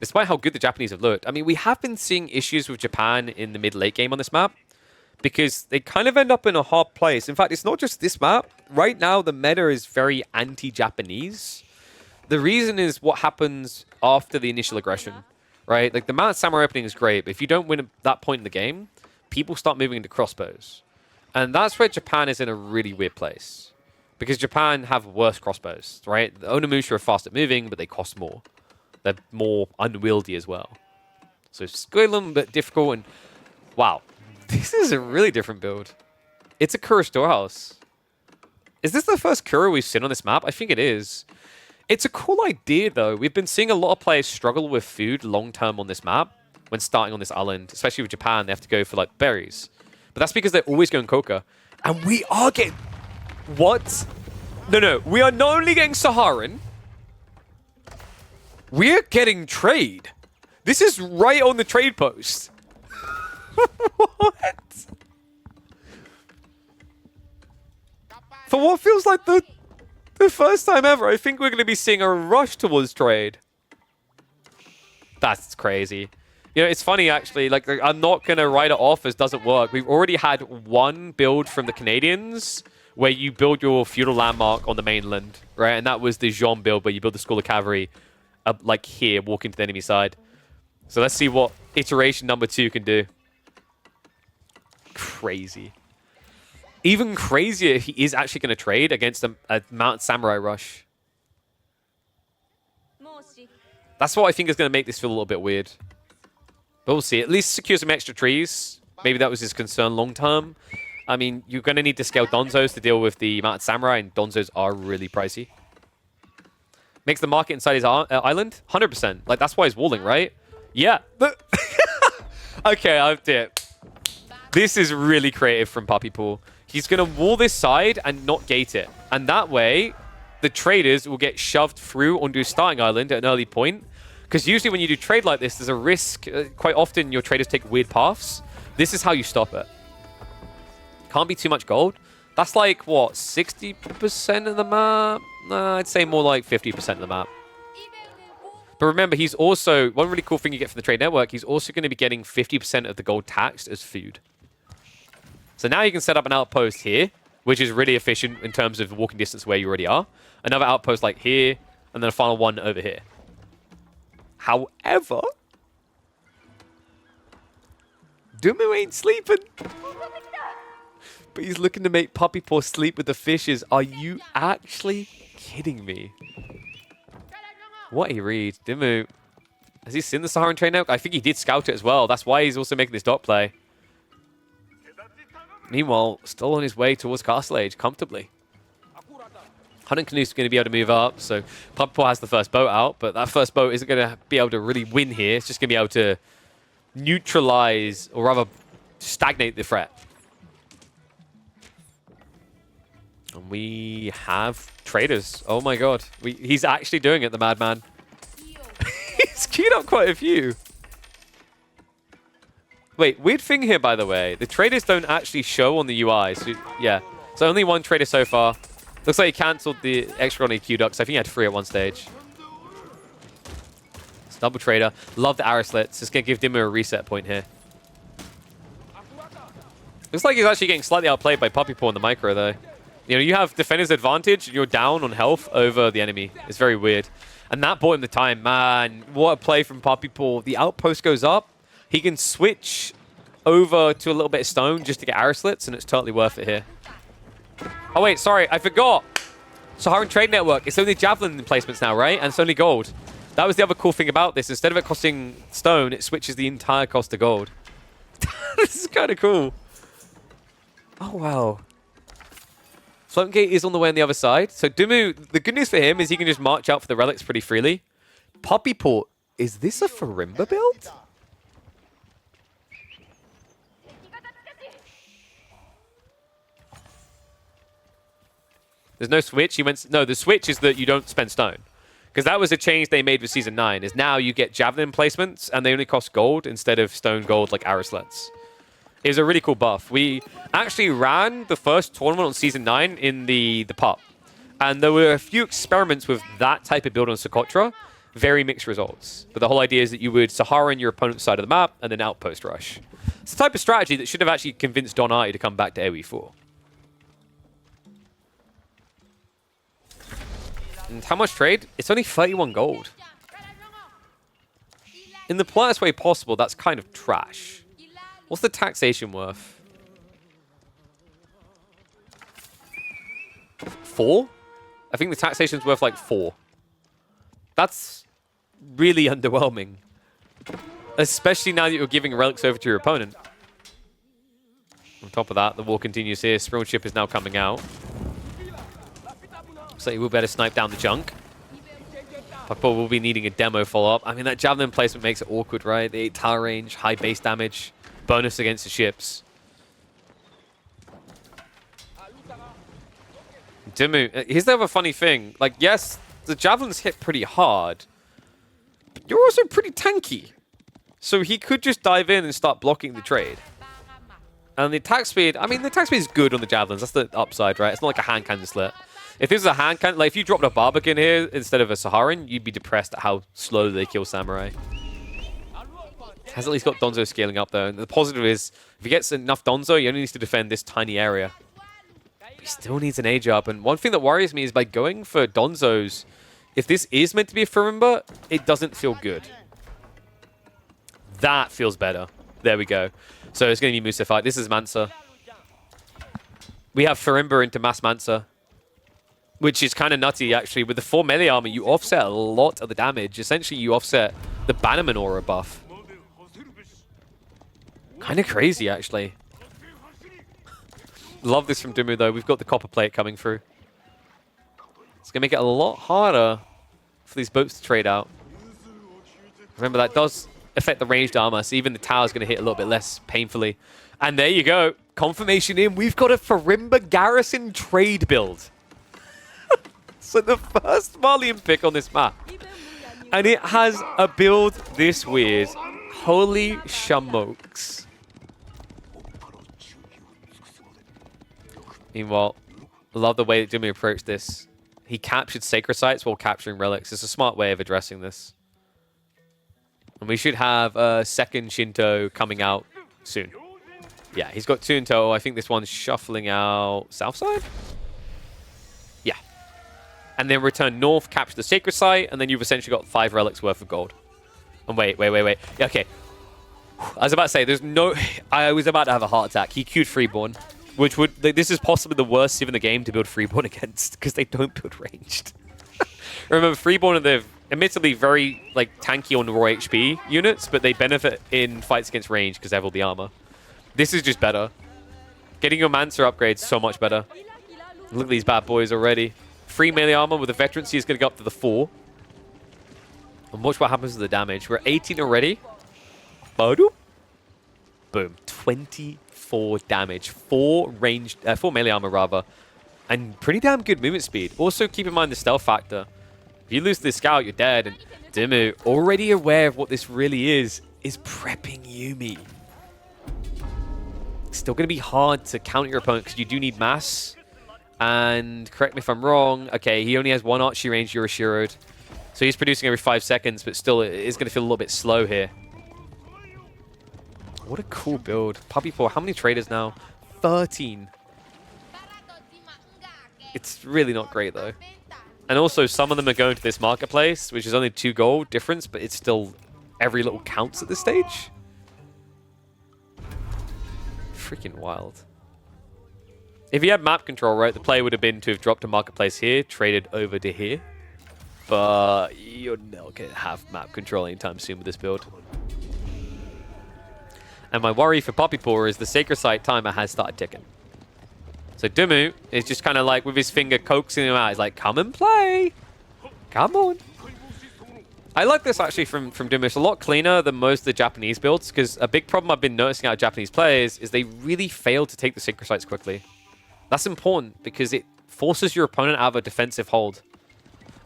S1: despite how good the Japanese have looked. I mean, we have been seeing issues with Japan in the mid-late game on this map, because they kind of end up in a hard place. In fact, it's not just this map. Right now, the meta is very anti-Japanese. The reason is what happens after the initial aggression, right? Like, the Mount Samurai opening is great, but if you don't win at that point in the game, people start moving into crossbows. And that's where Japan is in a really weird place. Because Japan have worse crossbows, right? The Onimusha are fast at moving, but they cost more. They're more unwieldy as well. So it's a little bit difficult, and wow. This is a really different build. It's a Kura storehouse. Is this the first Kura we've seen on this map? I think it is. It's a cool idea, though. We've been seeing a lot of players struggle with food long-term on this map when starting on this island. Especially with Japan, they have to go for, like, berries. But that's because they're always going coca. And we are getting... What? No. We are not only getting Saharan. We're getting trade. This is right on the trade post. What? For what feels like the first time ever, I think we're going to be seeing a rush towards trade. That's crazy. You know, it's funny, actually. Like, I'm not going to write it off as doesn't work. We've already had one build from the Canadians where you build your feudal landmark on the mainland, right? And that was the Jeanne build where you build the School of Cavalry, like here, walking to the enemy side. So let's see what iteration number 2 can do. Crazy. Even crazier if he is actually going to trade against a Mount Samurai Rush. That's what I think is going to make this feel a little bit weird. But we'll see. At least secure some extra trees. Maybe that was his concern long term. I mean, you're going to need to scale Donzos to deal with the Mount Samurai, and Donzos are really pricey. Makes the market inside his island? 100%. Like, that's why he's walling, right? Yeah. Okay, I've did it. This is really creative from Puppy Paw. He's going to wall this side and not gate it. And that way, the traders will get shoved through onto a starting island at an early point. Because usually when you do trade like this, there's a risk. Quite often, your traders take weird paths. This is how you stop it. Can't be too much gold. That's like, what, 60% of the map? Nah, I'd say more like 50% of the map. But remember, he's also, one really cool thing you get from the trade network, he's also going to be getting 50% of the gold taxed as food. So now you can set up an outpost here, which is really efficient in terms of walking distance where you already are. Another outpost like here, and then a final one over here. However, Dumu ain't sleeping. But he's looking to make Puppy Paw sleep with the fishes. Are you actually kidding me? What a read. Dumu. Has he seen the Saharan trade now? I think he did scout it as well. That's why he's also making this dot play. Meanwhile, still on his way towards Castle Age comfortably. Hunting Canoe's going to be able to move up, so Puppy Paw has the first boat out, but that first boat isn't going to be able to really win here. It's just going to be able to neutralize, or rather stagnate the threat. And we have traders. Oh my god. He's actually doing it, the madman. He's queued up quite a few. Wait, weird thing here, by the way. The traders don't actually show on the UI. So, yeah. So only one trader so far. Looks like he cancelled the extra on he queued up, so I think he had 3 at one stage. It's double trader. Love the arrow slits. It's going to give Dimmu a reset point here. Looks like he's actually getting slightly outplayed by Puppy Paw in the micro, though. You know, you have defender's advantage, and you're down on health over the enemy. It's very weird. And that bought him the time. Man, what a play from Puppy Paw. The outpost goes up. He can switch over to a little bit of stone just to get arrow slits, and it's totally worth it here. Oh, wait, sorry. I forgot. Saharan Trade Network. It's only javelin emplacements now, right? And it's only gold. That was the other cool thing about this. Instead of it costing stone, it switches the entire cost to gold. This is kind of cool. Oh, wow. Floating Gate is on the way on the other side. So Dumu, the good news for him is he can just march out for the relics pretty freely. Puppy Paw, is this a Farimba build? There's no switch. No, the switch is that you don't spend stone. Because that was a change they made with Season 9, is now you get javelin placements and they only cost gold instead of stone gold like arrow slits. It was a really cool buff. We actually ran the first tournament on Season 9 in the PUP. And there were a few experiments with that type of build on Socotra. Very mixed results. But the whole idea is that you would Saharan your opponent's side of the map and then outpost rush. It's the type of strategy that should have actually convinced Don Artie to come back to AoE 4. And how much trade? It's only 31 gold. In the politest way possible, that's kind of trash. What's the taxation worth? 4? I think the taxation's worth like 4. That's really underwhelming. Especially now that you're giving relics over to your opponent. On top of that, the war continues here. Spring Ship is now coming out. So he will better snipe down the junk. Puppy Paw will be needing a demo follow-up. I mean, that javelin placement makes it awkward, right? The 8 tower range, high base damage, bonus against the ships. Dimmu, here's the other funny thing. Like, yes, the javelins hit pretty hard, but you're also pretty tanky. So he could just dive in and start blocking the trade. And the attack speed, I mean, the attack speed is good on the javelins. That's the upside, right? It's not like a hand cannon slit. If this was a hand cannon, like if you dropped a Barbican here instead of a Saharan, you'd be depressed at how slow they kill Samurai. Has at least got Donzo scaling up though. And the positive is, if he gets enough Donzo, he only needs to defend this tiny area. But he still needs an age up. And one thing that worries me is by going for Donzos, if this is meant to be a Farimba, it doesn't feel good. That feels better. There we go. So it's going to be Musa fight. This is Mansa. We have Farimba into Mass Mansa. Which is kind of nutty, actually. With the 4 melee armor, you offset a lot of the damage. Essentially, you offset the Bannerman aura buff. Kind of crazy, actually. Love this from Dimmu, though. We've got the copper plate coming through. It's going to make it a lot harder for these boats to trade out. Remember, that does affect the ranged armor, so even the tower's going to hit a little bit less painfully. And there you go. Confirmation in. We've got a Farimba Garrison trade build. So the first Malian pick on this map. And it has a build this weird. Holy shamokes. Meanwhile, I love the way that Jimmy approached this. He captured sacred sites while capturing relics. It's a smart way of addressing this. And we should have a second Shinto coming out soon. Yeah, he's got 2 in total. I think this one's shuffling out south side? Yeah. And then return north, capture the sacred site, and then you've essentially got 5 relics worth of gold. And wait. Yeah, okay. I was about to say, there's no... I was about to have a heart attack. He queued Freeborn, which would... This is possibly the worst civ in the game to build Freeborn against, because they don't build ranged. Remember, Freeborn are the admittedly very tanky on raw HP units, but they benefit in fights against range because they have all the armor. This is just better. Getting your Mancer upgrades so much better. Look at these bad boys already. 3 melee armor with the veterancy is going to go up to the 4. And watch what happens to the damage. We're at 18 already. Boom. 24 damage. 4 melee armor rather. And pretty damn good movement speed. Also keep in mind the stealth factor. If you lose this scout, you're dead. And Dimmu, already aware of what this really is prepping Yumi. It's still going to be hard to counter your opponent because you do need mass. And correct me if I'm wrong. Okay, he only has 1 archery range, you're assured. So he's producing every 5 seconds, but still it is going to feel a little bit slow here. What a cool build. Puppy Paw, how many traders now? 13. It's really not great though. And also some of them are going to this marketplace, which is only 2 gold difference, but it's still every little counts at this stage. Freaking wild. If you had map control, right, the play would have been to have dropped a marketplace here, traded over to here. But you're not going to have map control anytime soon with this build. And my worry for Puppy Paw is the Sacred Site timer has started ticking. So Dimmu is just kind of like with his finger coaxing him out. He's like, come and play. Come on. I like this actually from Dimmu. It's a lot cleaner than most of the Japanese builds because a big problem I've been noticing out of Japanese players is they really fail to take the Sacred Sites quickly. That's important because it forces your opponent out of a defensive hold.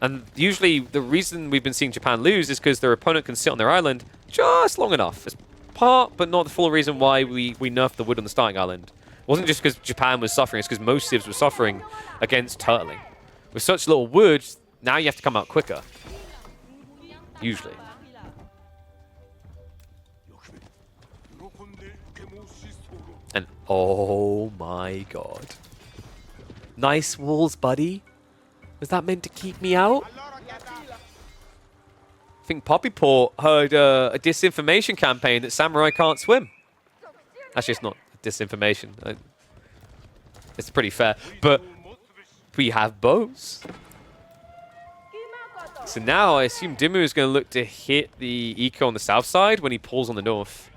S1: And usually the reason we've been seeing Japan lose is because their opponent can sit on their island just long enough. It's part, but not the full reason why we nerfed the wood on the starting island. It wasn't just because Japan was suffering, it's because most civs were suffering against turtling. With such little wood, now you have to come out quicker. Usually. And oh my god. Nice walls, buddy. Was that meant to keep me out? I think Puppy Paw heard a disinformation campaign that samurai can't swim. Actually, it's not disinformation. It's pretty fair. But we have bows. So now I assume Dimmu is going to look to hit the eco on the south side when he pulls on the north.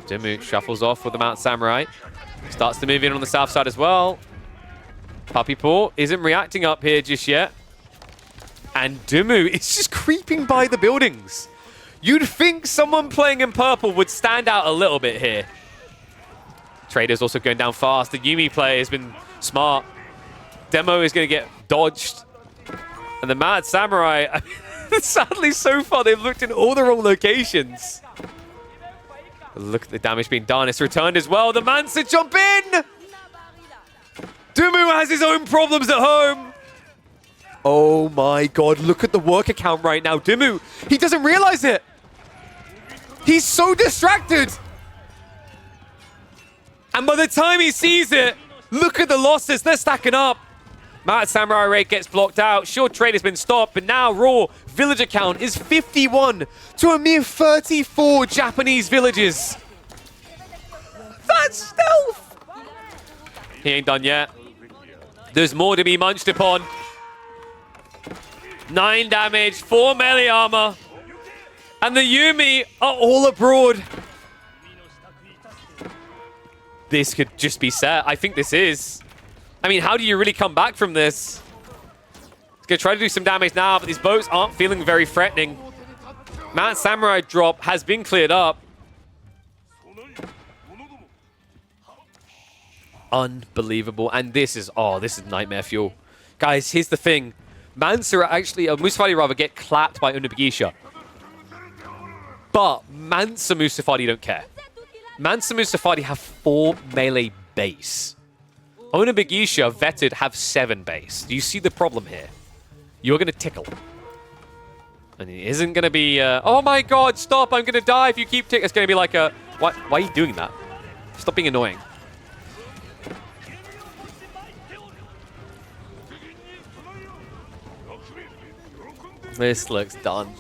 S1: Dimmu shuffles off with the Mount Samurai. Starts to move in on the south side as well. Puppy Paw isn't reacting up here just yet. And Dimmu is just creeping by the buildings. You'd think someone playing in purple would stand out a little bit here. Trader's also going down fast. The Yumi play has been smart. Demo is going to get dodged. And the Mad Samurai, sadly so far, they've looked in all the wrong locations. Look at the damage being done. It's returned as well. The Mancer jump in! Dimmu has his own problems at home. Oh my god, look at the worker count right now. Dimmu, he doesn't realize it. He's so distracted. And by the time he sees it, look at the losses. They're stacking up. Mad Samurai rate gets blocked out. Sure, trade has been stopped, but now raw villager count is 51 to a mere 34 Japanese villages. That's stealth. He ain't done yet. There's more to be munched upon. 9 damage, 4 melee armor. And the Yumi are all abroad. This could just be set. I think this is. I mean, how do you really come back from this? He's going to try to do some damage now, but these boats aren't feeling very threatening. Mount Samurai drop has been cleared up. Unbelievable. And this is, oh, this is nightmare fuel. Guys, here's the thing. Mansa actually, Mustafadi rather, get clapped by Unabagisha. But Mansa Mustafadi don't care. Mansa Mustafadi have 4 melee base. Ona Bagisha, vetted, have 7 base. Do you see the problem here? You're going to tickle. And it isn't going to be, oh my god, stop, I'm going to die if you keep tickling. It's going to be like a, why are you doing that? Stop being annoying. This looks done.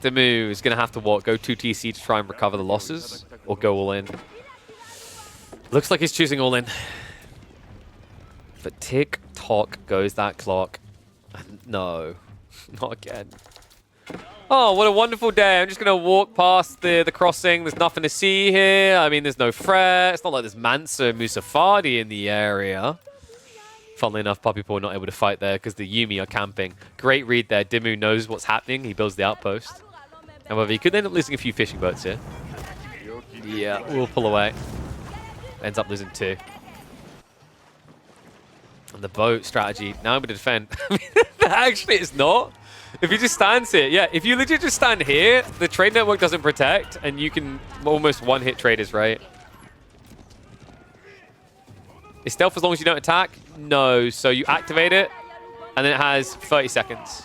S1: Dimu is going to have to what? Go 2 TC to try and recover the losses? Or go all in? Looks like he's choosing all in. But tick-tock goes that clock. No. Not again. Oh, what a wonderful day. I'm just going to walk past the crossing. There's nothing to see here. I mean, there's no threat. It's not like there's Mansa Musafadi in the area. Funnily enough, Puppy Paw not able to fight there because the Yuumi are camping. Great read there. Dimu knows what's happening. He builds the outpost. However, he could end up losing a few fishing boats here. Yeah, we'll pull away. Ends up losing 2. And the boat strategy. Now I'm going to defend. Actually, it's not. If he just stands here. Yeah, if you legit just stand here, the trade network doesn't protect, and you can almost one-hit traders, right? Is stealth as long as you don't attack? No. So you activate it, and then it has 30 seconds.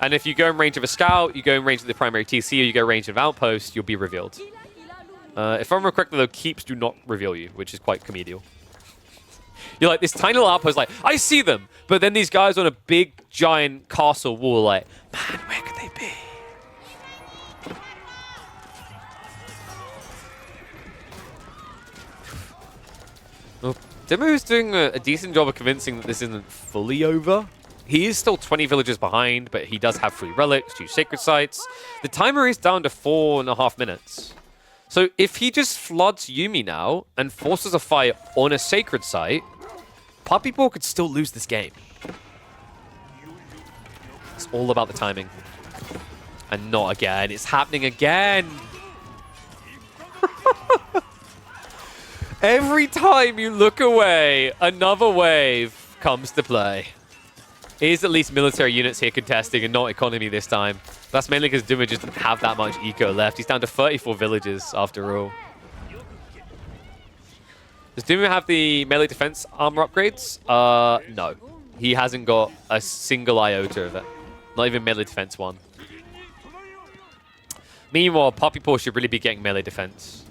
S1: And if you go in range of a scout, you go in range of the primary TC, or you go in range of outpost, you'll be revealed. If I remember correctly, though, keeps do not reveal you, which is quite comedial. You're like, this tiny little outpost, like, I see them. But then these guys on a big, giant castle wall, like, man, where could they be? Well, Dimu's doing a decent job of convincing that this isn't fully over. He is still 20 villages behind, but he does have 3 relics, 2 sacred sites. The timer is down to 4.5 minutes. So if he just floods Yuumi now and forces a fight on a sacred site, Puppy Paw could still lose this game. It's all about the timing. And not again. It's happening again. Every time you look away, another wave comes to play. Is at least military units here contesting and not economy this time. That's mainly because Dimu just didn't have that much eco left. He's down to 34 villages after all. Does Dimu have the melee defense armor upgrades? No. He hasn't got a single iota of it. Not even melee defense 1. Meanwhile, Puppy Paw should really be getting melee defense.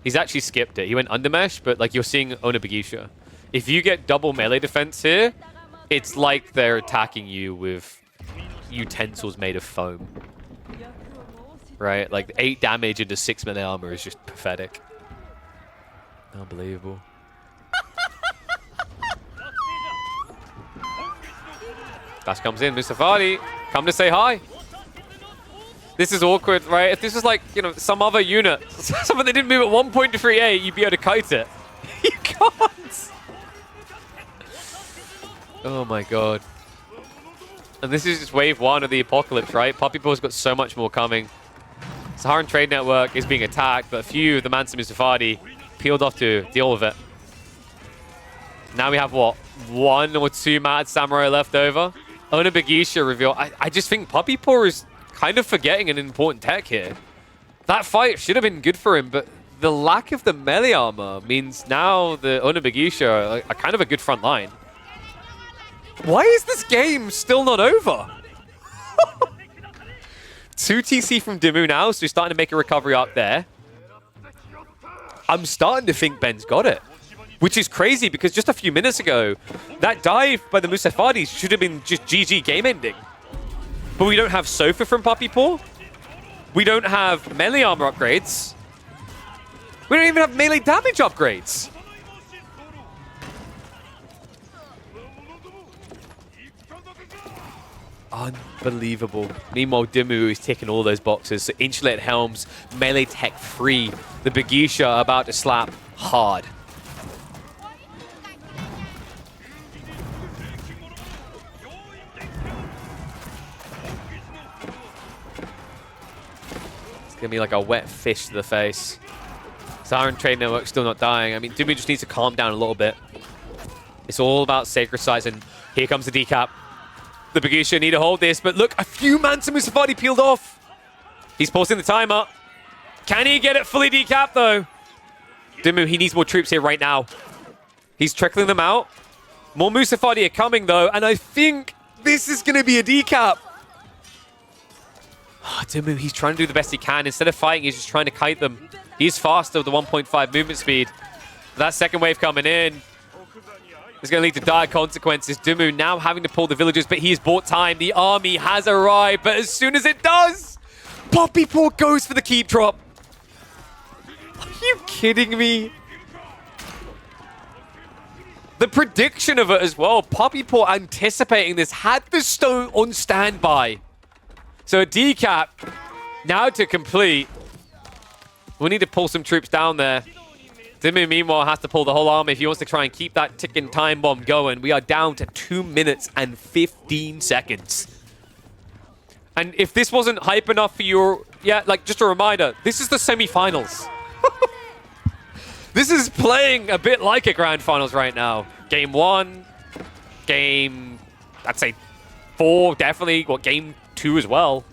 S1: He's actually skipped it. He went undermesh, but like you're seeing Ona Bagisha. If you get double melee defense here, it's like they're attacking you with utensils made of foam. Right? Like 8 damage into 6 melee armor is just pathetic. Unbelievable. Dash comes in, Musafadi. Come to say hi. This is awkward, right? If this was like, you know, some other unit, someone that didn't move at 1.38, you'd be able to kite it. You can't. Oh my god. And this is just wave 1 of the apocalypse, right? Puppy Paw's got so much more coming. Saharan Trade Network is being attacked, but a few of the Mansa Musafadi peeled off to deal with it. Now we have, what, 1 or 2 Mad Samurai left over? Ona Bagisha reveal. I just think Puppy Paw is kind of forgetting an important tech here. That fight should have been good for him, but the lack of the melee armor means now the Ona Bagisha are kind of a good front line. Why is this game still not over? 2 TC from Dimu now, so he's starting to make a recovery arc there. I'm starting to think Ben's got it. Which is crazy, because just a few minutes ago, that dive by the Musafadis should have been just GG game ending. But we don't have Sofa from Puppy Paw. We don't have melee armor upgrades. We don't even have melee damage upgrades. Unbelievable. Meanwhile, Dimu is ticking all those boxes. So insulated helms, melee tech free. The Bagisha are about to slap hard. It's going to be like a wet fish to the face. Saharan Trade Network still not dying. I mean, Dimu just needs to calm down a little bit. It's all about sacred sites, and here comes the decap. The Bagisha need to hold this, but look, a few Mansa Musafadi peeled off. He's pausing the timer. Can he get it fully decapped, though? Dimu, he needs more troops here right now. He's trickling them out. More Musafadi are coming, though, and I think this is going to be a decap. Oh, Dumu, he's trying to do the best he can. Instead of fighting, he's just trying to kite them. He's faster with the 1.5 movement speed. That second wave coming in is going to lead to dire consequences. Dumu now having to pull the villagers, but he's bought time. The army has arrived, but as soon as it does, Poppy Paw goes for the keep drop. Are you kidding me? The prediction of it as well. Poppy Paw anticipating this, had the stone on standby. So a decap now to complete. We need to pull some troops down there. Dumu, meanwhile, has to pull the whole army if he wants to try and keep that ticking time bomb going. We are down to 2 minutes and 15 seconds. And if this wasn't hype enough for you, yeah, like just a reminder, this is the semi-finals. This is playing a bit like a grand finals right now. Game 1, game, I'd say 4, definitely. Well, game 2 as well.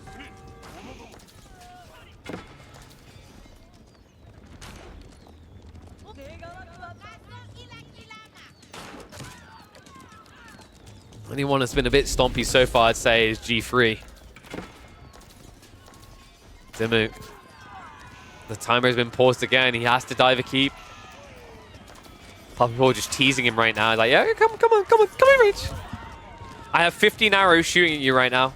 S1: Anyone that's been a bit stompy so far, I'd say, is G3. Dumu. The timer has been paused again. He has to dive a keep. Poppy Paw just teasing him right now. He's like, yeah, come on, Reach. I have 15 arrows shooting at you right now.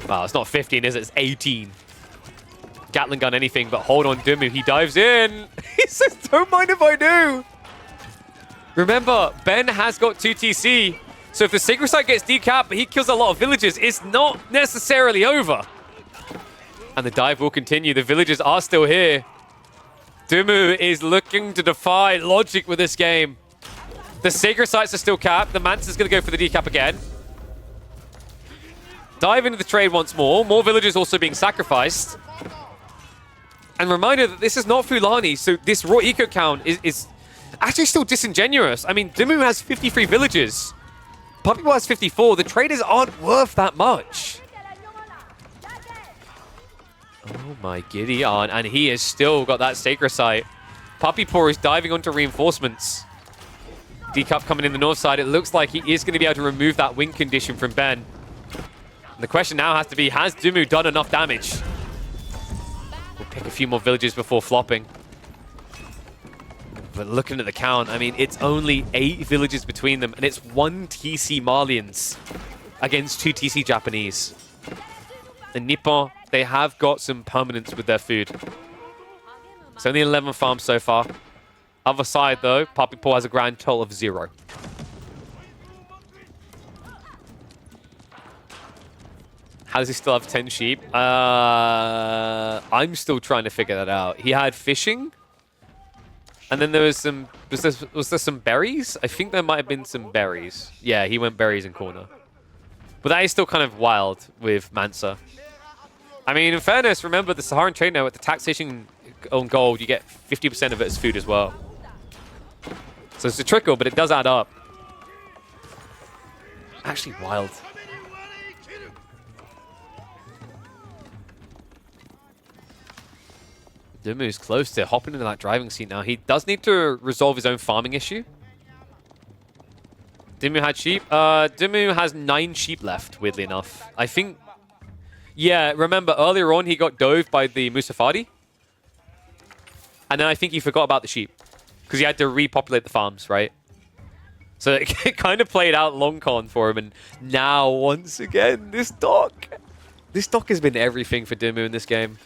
S1: Well, it's not 15, is it? It's 18. Gatling gun, anything, but hold on, Dumu. He dives in. He says, don't mind if I do. Remember, Ben has got 2 TC. So if the Sacred Site gets decapped, but he kills a lot of villagers, it's not necessarily over. And the dive will continue. The villagers are still here. Dumu is looking to defy logic with this game. The Sacred Sites are still capped. The Mansa's going to go for the decap again. Dive into the trade once more. More villagers also being sacrificed. And reminder that this is not Fulani, so this raw eco count is actually still disingenuous. I mean, Dumu has 53 villagers. Poppy Paw has 54. The traders aren't worth that much. Oh my Gideon, and he has still got that Sacred Site. Poppy Paw is diving onto reinforcements. Decap coming in the north side. It looks like he is going to be able to remove that wing condition from Ben. And the question now has to be, has Dumu done enough damage? We'll pick a few more villages before flopping. But looking at the count, I mean, it's only 8 villages between them, and it's 1 TC Malians against 2 TC Japanese. The Nippon, they have got some permanence with their food. It's only 11 farms so far. Other side, though, Poppy Paw has a grand total of 0. How does he still have 10 sheep? I'm still trying to figure that out. He had fishing. And then there was some... Was there some berries? I think there might have been some berries. Yeah, he went berries in corner. But that is still kind of wild with Mansa. I mean, in fairness, remember the Saharan trade now with the taxation on gold, you get 50% of it as food as well. So it's a trickle, but it does add up. Actually wild. Dumu's close to hopping into that driving seat now. He does need to resolve his own farming issue. Dumu had sheep. Dumu has 9 sheep left, weirdly enough. I think... Yeah, remember earlier on he got dove by the Musafadi. And then I think he forgot about the sheep. Because he had to repopulate the farms, right? So it kind of played out long con for him. And now, once again, this dock. This dock has been everything for Dumu in this game.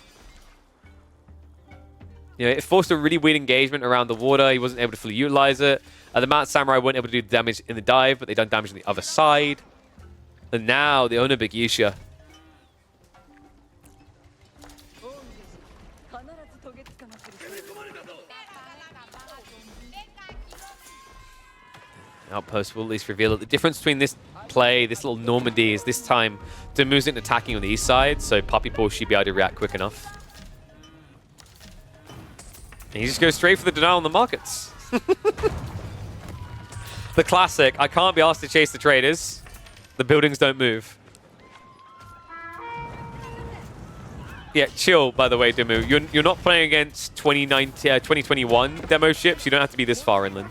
S1: You know, it forced a really weird engagement around the water. He wasn't able to fully utilize it. The Mount Samurai weren't able to do the damage in the dive, but they done damage on the other side. And now, the owner Big Yisha. Outpost will at least reveal it. The difference between this play, this little Normandy, is this time Dumu isn't attacking on the east side, so Poppy Paw should be able to react quick enough. And he just goes straight for the denial on the markets. The classic, I can't be asked to chase the traders. The buildings don't move. Yeah, chill, by the way, Dumu. You're not playing against 2021 demo ships. You don't have to be this far inland.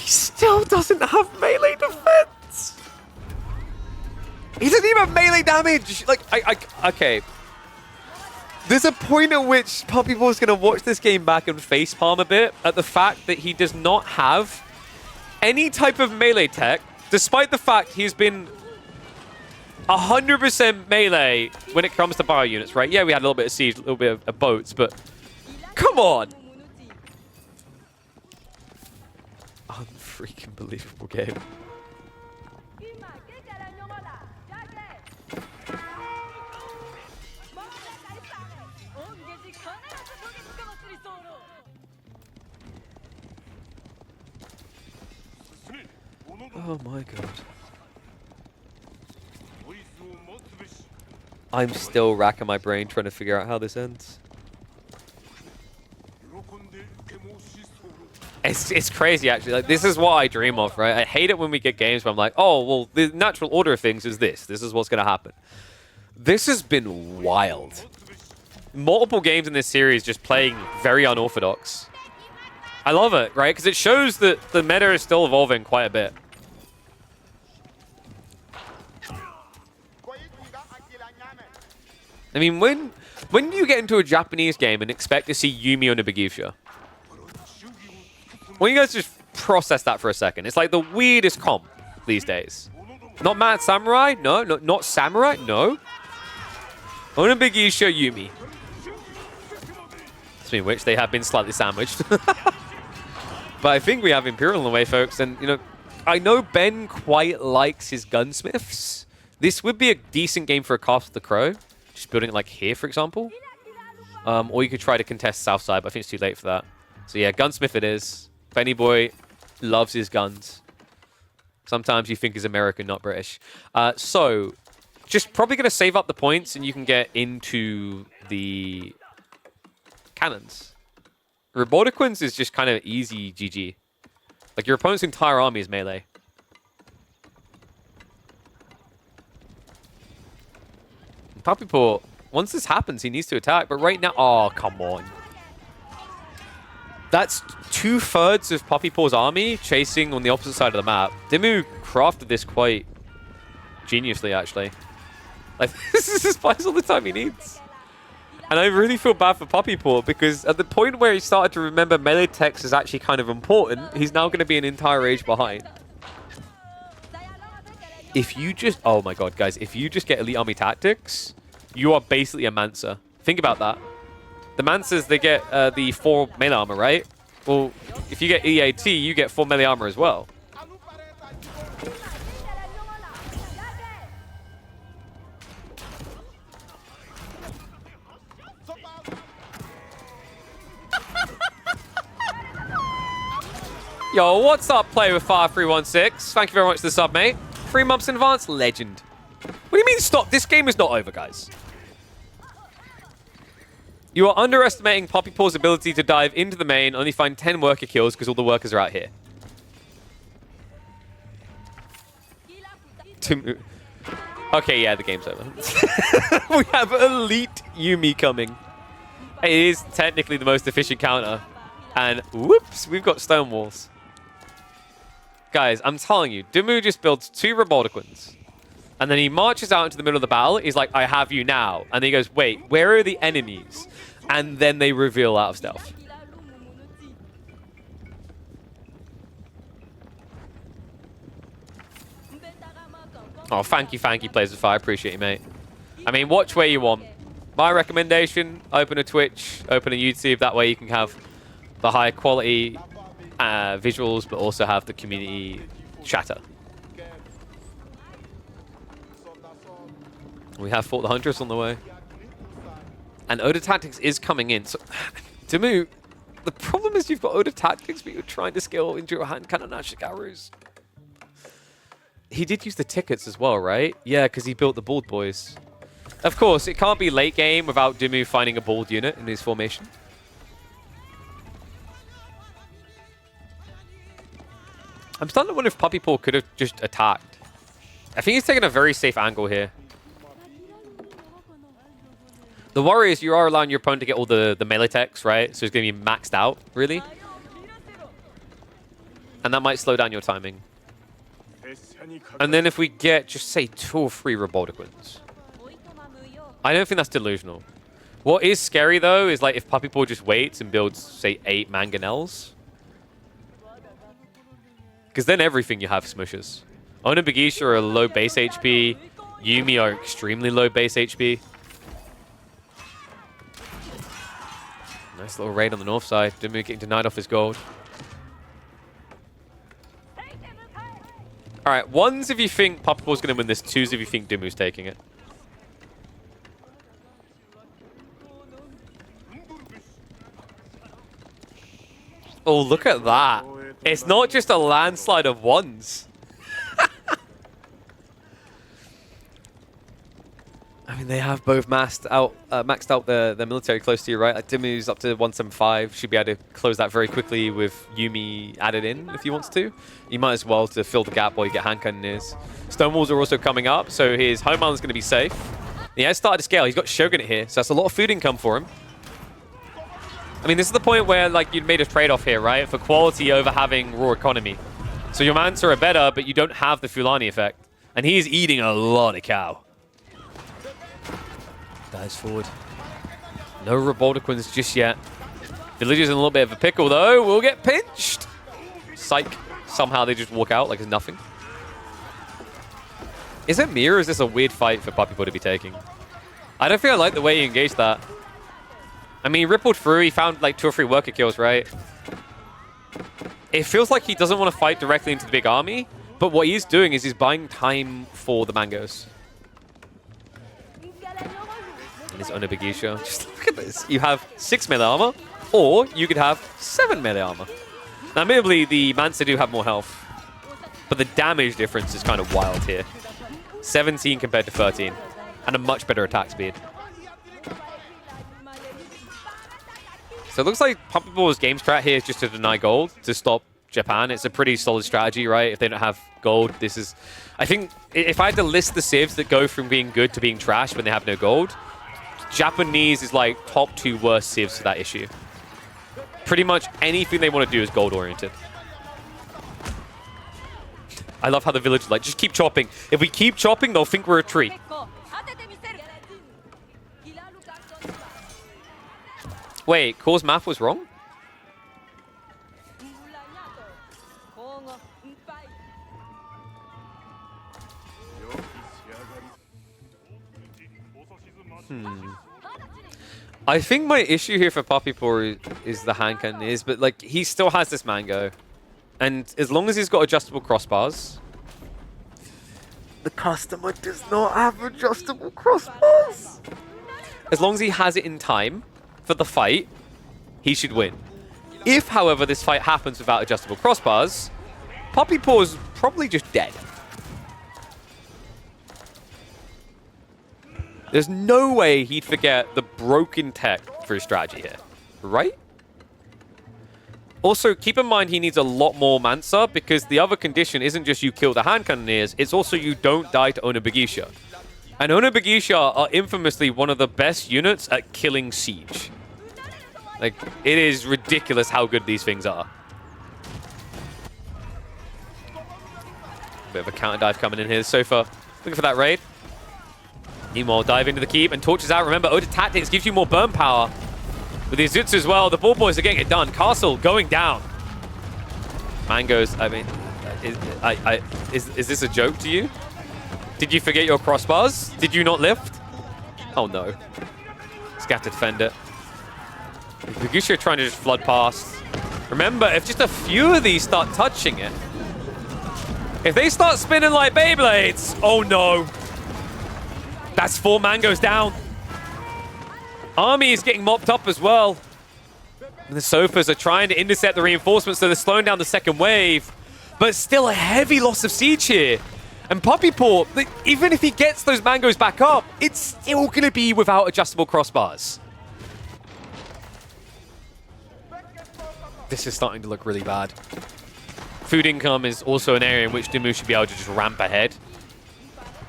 S1: still doesn't have melee defense. He doesn't even have melee damage. Like, okay. There's a point at which Puppy is going to watch this game back and facepalm a bit at the fact that he does not have any type of melee tech, despite the fact he's been 100% melee when it comes to bio units, right? Yeah, we had a little bit of siege, a little bit of boats, but come on. Unfreaking believable game. Oh my god. I'm still racking my brain trying to figure out how this ends. It's crazy, actually. Like, this is what I dream of, right? I hate it when we get games where I'm like, oh, well, the natural order of things is this. This is what's going to happen. This has been wild. Multiple games in this series just playing very unorthodox. I love it, right? Because it shows that the meta is still evolving quite a bit. I mean, when do you get into a Japanese game and expect to see Yumi on a Begisha? Well, you guys just process that for a second. It's like the weirdest comp these days. Not Mad Samurai? No. Not Samurai? No. On a Begisha, Yumi. Between which they have been slightly sandwiched. But I think we have Imperial in the way, folks. And, you know, I know Ben quite likes his gunsmiths. This would be a decent game for a Castle of the Crow. Just building it like here, for example. Or you could try to contest Southside, but I think it's too late for that. So yeah, Gunsmith it is. Benny Boy loves his guns. Sometimes you think he's American, not British. So, just probably going to save up the points and you can get into the cannons. Robotiquins is just kind of easy GG. Like, your opponent's entire army is melee. Puppy Paw, once this happens, he needs to attack. But right now... Oh, come on. That's 2/3 of Puppy Paw's army chasing on the opposite side of the map. Dimmu crafted this quite geniusly, actually. Like, this is his spice all the time he needs. And I really feel bad for Puppy Paw because at the point where he started to remember melee text is actually kind of important, he's now going to be an entire age behind. If you just... Oh my god, guys. If you just get Elite Army Tactics, you are basically a Mansa. Think about that. The Mansas, they get the 4 melee armor, right? Well, if you get EAT, you get 4 melee armor as well. Yo, what's up, Play with Fire316? Thank you very much for the sub, mate. 3 months in advance, legend. What do you mean stop? This game is not over, guys. You are underestimating Puppy Paw's ability to dive into the main, only find 10 worker kills because all the workers are out here. Okay, yeah, the game's over. We have Elite Yumi coming. It is technically the most efficient counter. And whoops, we've got stone walls. Guys, I'm telling you, Dimmu just builds 2 Robotiquins. And then he marches out into the middle of the battle. He's like, I have you now. And then he goes, wait, where are the enemies? And then they reveal out of stealth. Oh, thank you, Plays with Fire. Appreciate you, mate. I mean, watch where you want. My recommendation, open a Twitch, open a YouTube. That way you can have the high quality visuals, but also have the community chatter. We have fought the Huntress on the way. And Oda Tactics is coming in. So, Dimmu, the problem is you've got Oda Tactics, but you're trying to scale into your hand cannon Shigarus. He did use the tickets as well, right? Yeah, because he built the Bald Boys. Of course, it can't be late game without Dimmu finding a Bald unit in his formation. I'm starting to wonder if Puppy Paw could have just attacked. I think he's taking a very safe angle here. The worry is you are allowing your opponent to get all the melee techs, right? So it's going to be maxed out, really. And that might slow down your timing. And then if we get, just say, 2 or 3 Reboldiquins. I don't think that's delusional. What is scary, though, is like if Puppy Paw just waits and builds, say, 8 Mangonels. Because then everything you have smushes. Ona Bagisha are low base HP. Yumi are extremely low base HP. Nice little raid on the north side. Dimu getting denied off his gold. Alright, 1s if you think Puppy Paw's going to win this. 2s if you think Dimu's taking it. Oh, look at that. It's not just a landslide of 1s. I mean, they have both maxed out their military close to you, right? Like, Dimu's up to 175. Should be able to close that very quickly with Yumi added in if he wants to. You might as well to fill the gap while you get hand cannoneers. Stonewalls are also coming up, so his home island's going to be safe. He has started to scale. He's got Shogunate here, so that's a lot of food income for him. I mean, this is the point where, like, you'd made a trade-off here, right? For quality over having raw economy. So your Mansa are better, but you don't have the Fulani effect. And he is eating a lot of cow. Dives forward. No Reboldiquins just yet. Villager's in a little bit of a pickle, though. We'll get pinched. Psych. Somehow they just walk out like it's nothing. Is it me, or is this a weird fight for Puppy Paw to be taking? I don't think I like the way he engaged that. I mean, he rippled through. He found like 2 or 3 worker kills, right? It feels like he doesn't want to fight directly into the big army, but what he's doing is he's buying time for the mangoes. And his Ona Bagisha. Just look at this. You have 6 melee armor, or you could have 7 melee armor. Now, admittedly, the Mansa do have more health, but the damage difference is kind of wild here. 17 compared to 13, and a much better attack speed. So it looks like Puppy Paw's game strat here is just to deny gold to stop Japan. It's a pretty solid strategy, right? If they don't have gold, this is... I think if I had to list the civs that go from being good to being trash when they have no gold, Japanese is like top 2 worst civs for that issue. Pretty much anything they want to do is gold-oriented. I love how the village is like, just keep chopping. If we keep chopping, they'll think we're a tree. Wait, Core's math was wrong? I think my issue here for Puppy Paw is the hand cannoneers, but like he still has this mango. And as long as he's got adjustable crossbars... The customer does not have adjustable crossbars! As long as he has it in time for the fight, he should win. If, however, this fight happens without adjustable crossbars, Puppy Paw is probably just dead. There's no way he'd forget the broken tech for his strategy here, right? Also, keep in mind he needs a lot more Mansa, because the other condition isn't just you kill the hand cannoneers, it's also you don't die to Ona Bagisha. And Ona Bagisha are infamously one of the best units at killing siege. Like, it is ridiculous how good these things are. Bit of a counter dive coming in here. Sofa looking for that raid. Meanwhile, dive into the keep and torches out. Remember, Oda Tactics gives you more burn power. With the Izutsu as well, the ball boys are getting it done. Castle going down. Mangoes, I mean, is this a joke to you? Did you forget your crossbars? Did you not lift? Oh no. Scatter to defend it. Bagisha trying to just flood past. Remember, if just a few of these start touching it, if they start spinning like Beyblades, oh no. That's 4 mangoes down. Army is getting mopped up as well. And the Sofas are trying to intercept the reinforcements, so they're slowing down the second wave. But still a heavy loss of siege here. And Puppy Paw, even if he gets those mangoes back up, it's still going to be without adjustable crossbars. This is starting to look really bad. Food income is also an area in which Dimu should be able to just ramp ahead.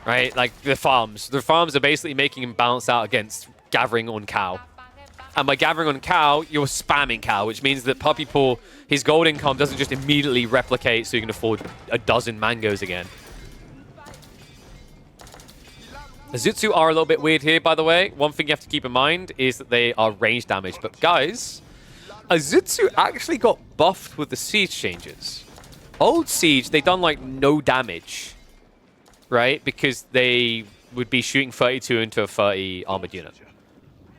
S1: Right? Like the farms. The farms are basically making him balance out against gathering on cow. And by gathering on cow, you're spamming cow, which means that Puppy Paw, his gold income doesn't just immediately replicate so you can afford a dozen mangoes again. Azutsu are a little bit weird here, by the way. One thing you have to keep in mind is that they are range damage. But guys, Azutsu actually got buffed with the siege changes. Old Siege, they done like no damage, right? Because they would be shooting 32 into a 30 armored unit.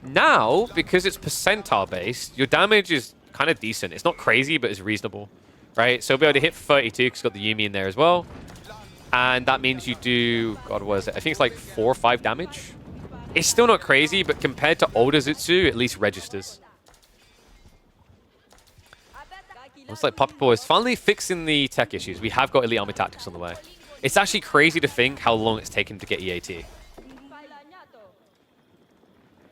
S1: Now, because it's percentile based, your damage is kind of decent. It's not crazy, but it's reasonable, right? So you'll be able to hit for 32 because it's got the Yumi in there as well. And that means you do, God, what is it? I think it's like 4 or 5 damage. It's still not crazy, but compared to older Zutsu, it at least registers. Looks like Puppy Paw is finally fixing the tech issues. We have got Elite Army Tactics on the way. It's actually crazy to think how long it's taken to get EAT.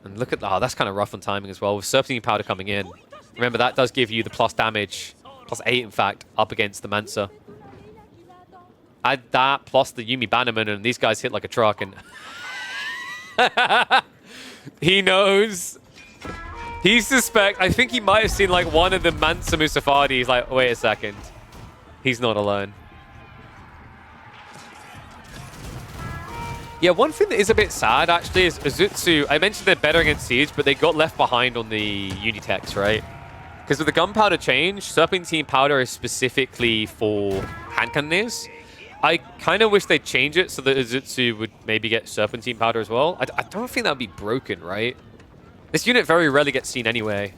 S1: And look at that. Oh, that's kind of rough on timing as well. With Serpentine Powder coming in. Remember, that does give you the plus damage, plus 8 in fact, up against the Mansa. Add that plus the Yumi Bannerman, and these guys hit like a truck. And he knows. He suspects. I think he might have seen like one of the Mansa Musafadi. He's like, wait a second. He's not alone. Yeah, one thing that is a bit sad, actually, is Azutsu. I mentioned they're better against Siege, but they got left behind on the Unitex, right? Because with the gunpowder change, Serpentine Powder is specifically for hand cannoneers. I kind of wish they'd change it so that Azutsu would maybe get Serpentine Powder as well. I don't think that would be broken, right? This unit very rarely gets seen anyway.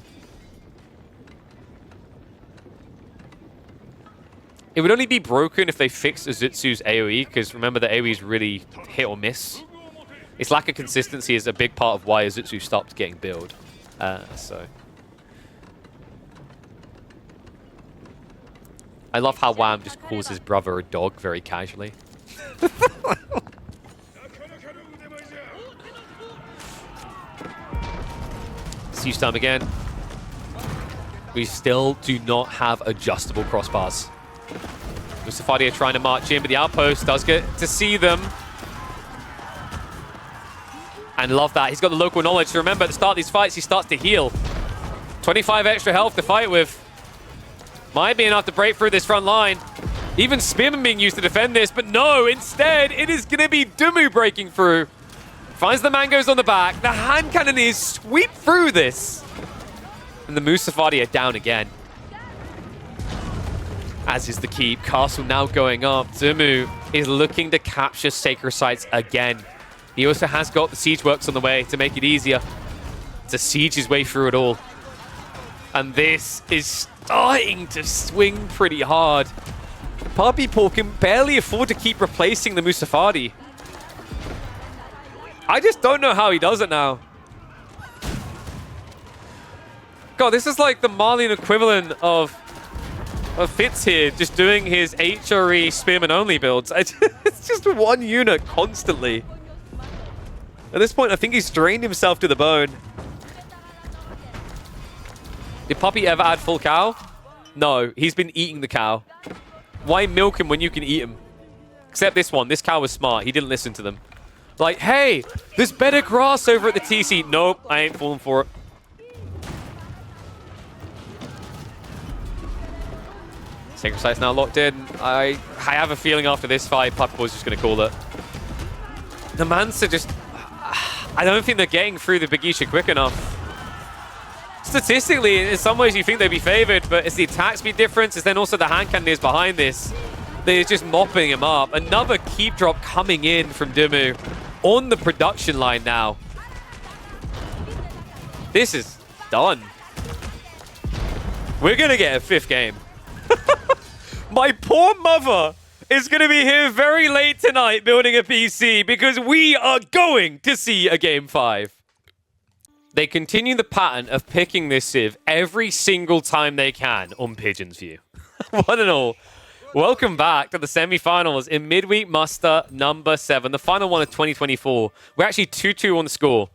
S1: It would only be broken if they fixed Azutsu's AoE, because remember the AoE is really hit or miss. Its lack of consistency is a big part of why Azutsu stopped getting build. So I love how Wham just calls his brother a dog very casually. Siege time again. We still do not have adjustable crossbars. Musafadi are trying to march in, but the outpost does get to see them. And love that. He's got the local knowledge. So remember, at the start of these fights, he starts to heal. 25 extra health to fight with. Might be enough to break through this front line. Even Spearman being used to defend this, but no, instead, it is going to be Dumu breaking through. Finds the mangoes on the back. The hand cannoneers sweep through this. And the Musafadi are down again. As is the keep. Castle now going up. Dumu is looking to capture sacred sites again. He also has got the siege works on the way to make it easier to siege his way through it all. And this is starting to swing pretty hard. Puppy Paw can barely afford to keep replacing the Musafadi. I just don't know how he does it now. God, this is like the Malian equivalent of Fitz here, just doing his HRE Spearman-only builds. It's just one unit constantly. At this point, I think he's drained himself to the bone. Did Puppy ever add full cow? No, he's been eating the cow. Why milk him when you can eat him? Except this one. This cow was smart. He didn't listen to them. Like, hey, there's better grass over at the TC. Nope, I ain't falling for it. Sacred Site's now locked in. I have a feeling after this fight, Puppy Paw's just going to call it. The Mansa just... I don't think they're getting through the Bagisha quick enough. Statistically, in some ways you think they'd be favored, but it's the attack speed difference. It's then also the hand cannoneers behind this. They're just mopping him up. Another keep drop coming in from Dumu on the production line now. This is done. We're going to get a 5th game. My poor mother is going to be here very late tonight building a PC because we are going to see a Game 5. They continue the pattern of picking this Civ every single time they can on Pigeon's View. One and all, welcome back to the semi-finals in midweek muster number 7, the final one of 2024. We're actually 2-2 on the score.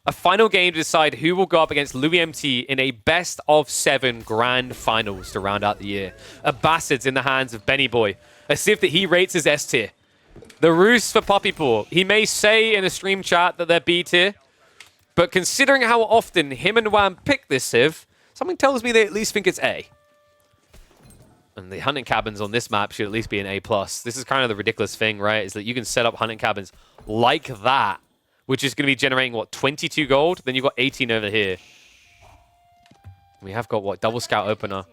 S1: A final game to decide who will go up against Louis MT in a best-of-7 grand finals to round out the year. Abbasid's in the hands of Benny Boy, a Civ that he rates as S tier. The Roos for Puppy Paw. He may say in a stream chat that they're B tier, But considering how often him and Wham pick this Civ, something tells me they at least think it's A. And the hunting cabins on this map should at least be an A+. This is kind of the ridiculous thing, right? Is that you can set up hunting cabins like that, which is going to be generating, what, 22 gold? Then you've got 18 over here. We have got, what, double scout opener.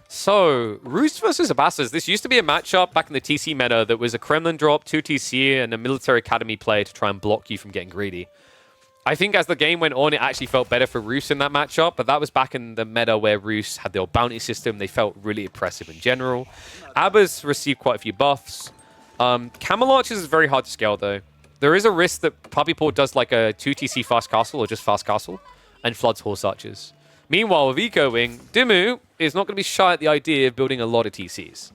S1: So, Rus versus Abbasid. This used to be a matchup back in the TC meta that was a Kremlin drop, 2 TC, and a military academy play to try and block you from getting greedy. I think as the game went on, it actually felt better for Rus in that matchup, but that was back in the meta where Rus had the old bounty system. They felt really oppressive in general. Abbas received quite a few buffs. Camel Archers is very hard to scale, though. There is a risk that Puppy Paw does like a 2 TC fast castle or just fast castle and floods Horse Archers. Meanwhile, with Eco Wing, Dimmu is not going to be shy at the idea of building a lot of TCs.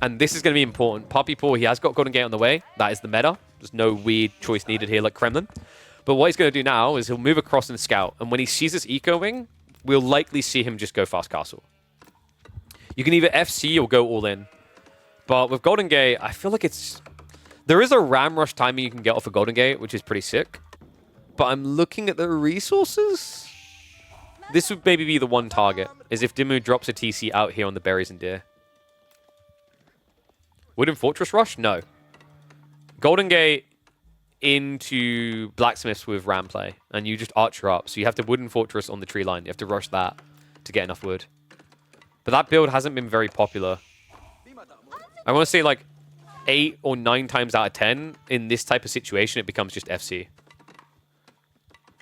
S1: And this is going to be important. Puppy Paw, he has got Golden Gate on the way. That is the meta. There's no weird choice needed here like Kremlin. But what he's going to do now is he'll move across and scout. And when he sees this Eco Wing, we'll likely see him just go fast castle. You can either FC or go all in. But with Golden Gate, I feel like it's... There is a ram rush timing you can get off a Golden Gate, which is pretty sick. But I'm looking at the resources. This would maybe be the one target, is if Dimmu drops a TC out here on the berries and deer. Wooden Fortress rush? No. Golden Gate into blacksmiths with ram play, and you just archer up. So you have to Wooden Fortress on the tree line. You have to rush that to get enough wood. But that build hasn't been very popular. I want to say like 8 or 9 times out of 10 in this type of situation, it becomes just FC.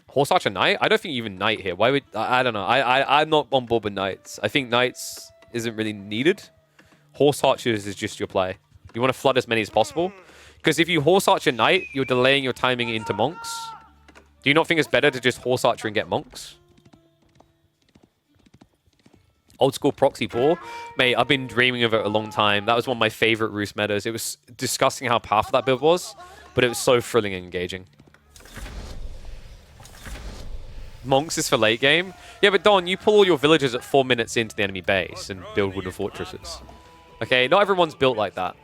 S1: Horse Archer Knight? I don't think even Knight here. Why would... I don't know. I'm not on board with Knights. I think Knights isn't really needed. Horse Archers is just your play. You want to flood as many as possible. Because if you Horse Archer Knight, you're delaying your timing into Monks. Do you not think it's better to just Horse Archer and get Monks? Old school Proxy 4? Mate, I've been dreaming of it a long time. That was one of my favorite Roost metas. It was disgusting how powerful that build was, but it was so thrilling and engaging. Monks is for late game. Yeah, but Don, you pull all your villagers at 4 minutes into the enemy base and build wooden fortresses. Okay, not everyone's built like that.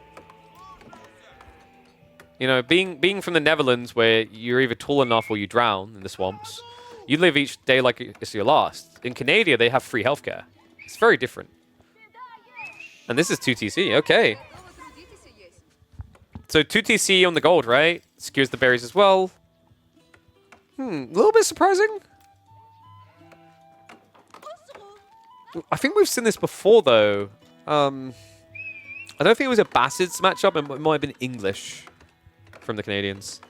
S1: You know, being from the Netherlands, where you're either tall enough or you drown in the swamps, you live each day like it's your last. In Canada, they have free healthcare. It's very different. And this is 2 TC, okay. So 2 TC on the gold, right? Skews the berries as well. A little bit surprising. I think we've seen this before, though. I don't think it was a Abbasid's matchup. It might have been English from the Canadians.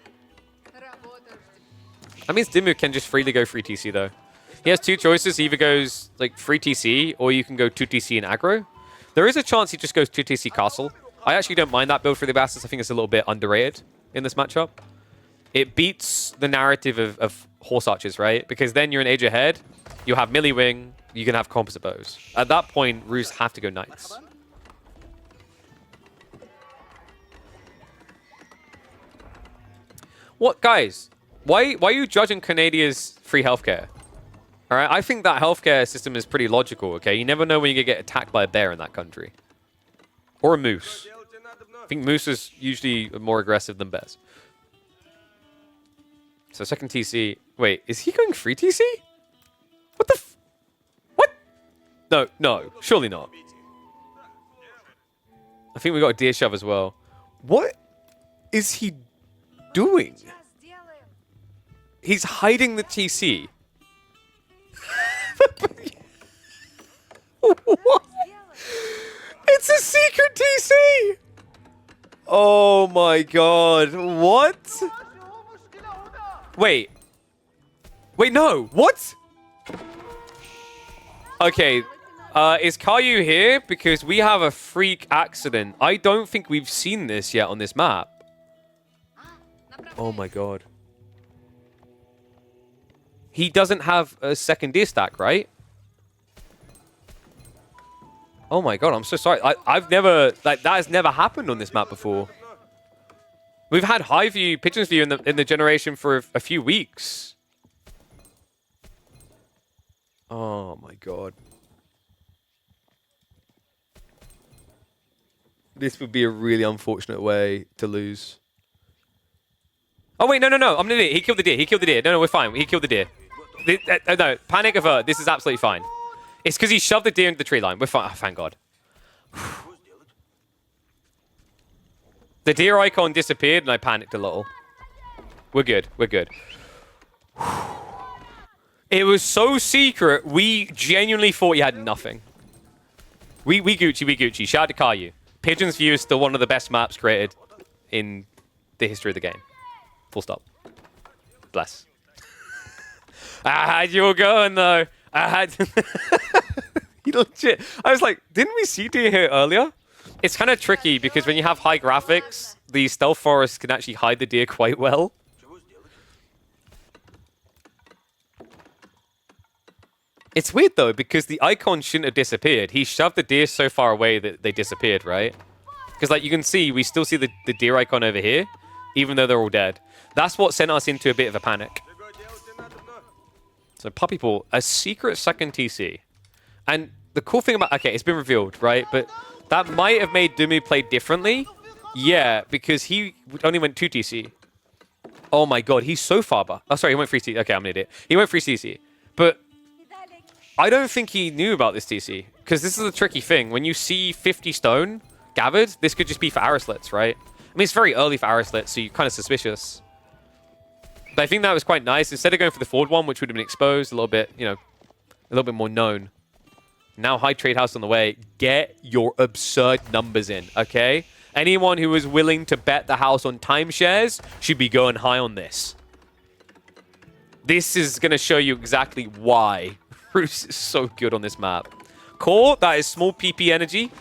S1: That means Dimmu can just freely go free TC, though. He has 2 choices. He either goes like free TC, or you can go 2 TC and aggro. There is a chance he just goes 2 TC castle. I actually don't mind that build for the Abbasid's. I think it's a little bit underrated in this matchup. It beats the narrative of Horse Archers, right? Because then you're an age ahead. You have melee wing. You can have composite bows. At that point, Rus have to go Knights. What, guys? Why are you judging Canada's free healthcare? All right, I think that healthcare system is pretty logical, okay? You never know when you're going to get attacked by a bear in that country. Or a moose. I think moose is usually more aggressive than bears. So second TC. Wait, is he going free TC? What the f... What? No, surely not. I think we got a deer shove as well. What is he doing? He's hiding the TC. What? It's a secret TC! Oh my god. What? Wait, no. What? Okay. Is Caillou here? Because we have a freak accident. I don't think we've seen this yet on this map. Oh my god. He doesn't have a second deer stack, right? Oh my god, I'm so sorry. I've never... Like, that has never happened on this map before. We've had high view, pigeons view in the generation for a few weeks. Oh my god. This would be a really unfortunate way to lose. Oh wait, no. I'm an idiot. He killed the deer. No, we're fine. He killed the deer. No, panic avert. This is absolutely fine. It's because he shoved the deer into the tree line. We're fine. Oh, thank God. The deer icon disappeared and I panicked a little. We're good. We're good. It was so secret, we genuinely thought you had nothing. We Gucci, we Gucci. Shout out to Caillou. Pigeon's View is still one of the best maps created in the history of the game. Full stop. Bless. I had you all going, though. I had... You legit... I was like, didn't we see deer here earlier? It's kind of tricky because when you have high graphics, the stealth forests can actually hide the deer quite well. It's weird, though, because the icon shouldn't have disappeared. He shoved the deer so far away that they disappeared, right? Because, like, you can see, we still see the deer icon over here, even though they're all dead. That's what sent us into a bit of a panic. So, Puppy Paw, a secret second TC. And the cool thing about... Okay, it's been revealed, right? But that might have made Dumu play differently. Yeah, because he only went 2 TC. Oh, my God, he's so far back. Oh, sorry, he went 3 TC. Okay, I'm an idiot. He went 3 TC. But... I don't think he knew about this TC, because this is a tricky thing. When you see 50 stone gathered, this could just be for arrow slits, right? I mean, it's very early for arrow slits, so you're kind of suspicious. But I think that was quite nice. Instead of going for the forward one, which would have been exposed, a little bit, you know, a little bit more known. Now, high trade house on the way. Get your absurd numbers in, okay? Anyone who is willing to bet the house on timeshares should be going high on this. This is going to show you exactly why Bruce is so good on this map. Core, that is small PP energy.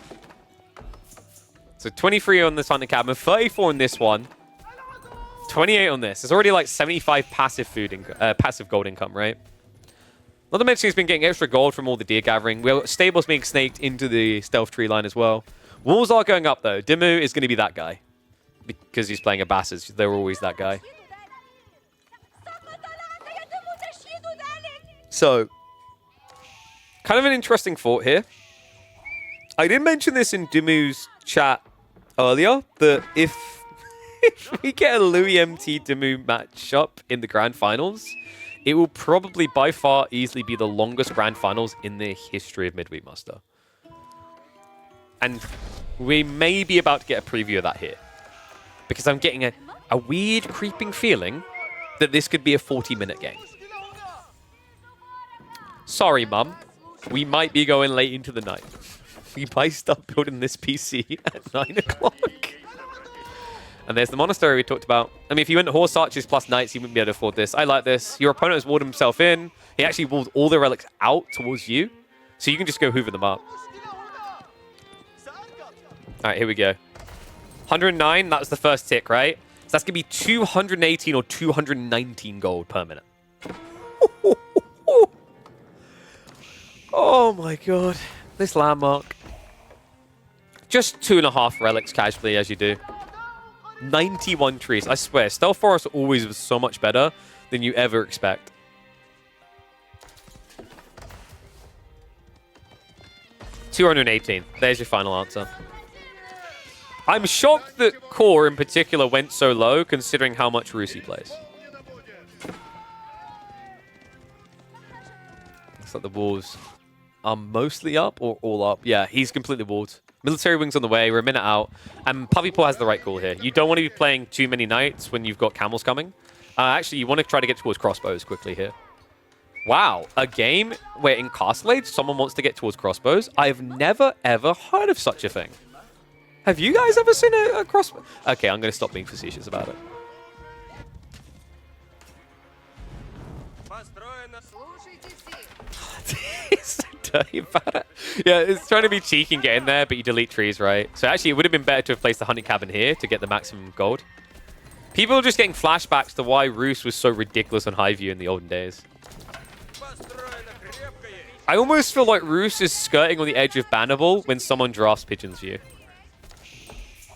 S1: So 23 on this hunting cabin, 34 on this one, 28 on this. It's already like 75 passive passive gold income, right? Not to mention he's been getting extra gold from all the deer gathering. We've got stables being snaked into the stealth tree line as well. Walls are going up though. Dimmu is going to be that guy because he's playing Abbasid. They're always that guy. So, kind of an interesting thought here. I did mention this in Dimmu's chat earlier, that if we get a Louis MT Dimmu matchup in the Grand Finals, it will probably by far easily be the longest Grand Finals in the history of Midweek Muster. And we may be about to get a preview of that here. Because I'm getting a weird creeping feeling that this could be a 40-minute game. Sorry, Mum. We might be going late into the night. We might start building this PC at 9 o'clock. And there's the monastery we talked about. I mean, if you went horse archers plus knights, you wouldn't be able to afford this. I like this. Your opponent has walled himself in. He actually walled all the relics out towards you. So you can just go hoover them up. All right, here we go. 109, that was the first tick, right? So that's going to be 218 or 219 gold per minute. Oh my God. This landmark. Just 2.5 relics casually as you do. 91 trees. I swear, Stealth Forest always was so much better than you ever expect. $218. There's your final answer. I'm shocked that Core in particular went so low considering how much Rusi plays. Looks like the walls are mostly up or all up. Yeah, he's completely walled. Military wings on the way. We're a minute out. And Puppy Paw has the right call here. You don't want to be playing too many knights when you've got camels coming. Actually, you want to try to get towards crossbows quickly here. Wow, a game where in Castle Age someone wants to get towards crossbows? I've never, ever heard of such a thing. Have you guys ever seen a crossbow? Okay, I'm going to stop being facetious about it. It's so dirty about it. Yeah, it's trying to be cheeky and get in there, but you delete trees, right? So actually, it would have been better to have placed the hunting cabin here to get the maximum gold. People are just getting flashbacks to why Roos was so ridiculous on Highview in the olden days. I almost feel like Roos is skirting on the edge of bannable when someone drafts Pigeon's View.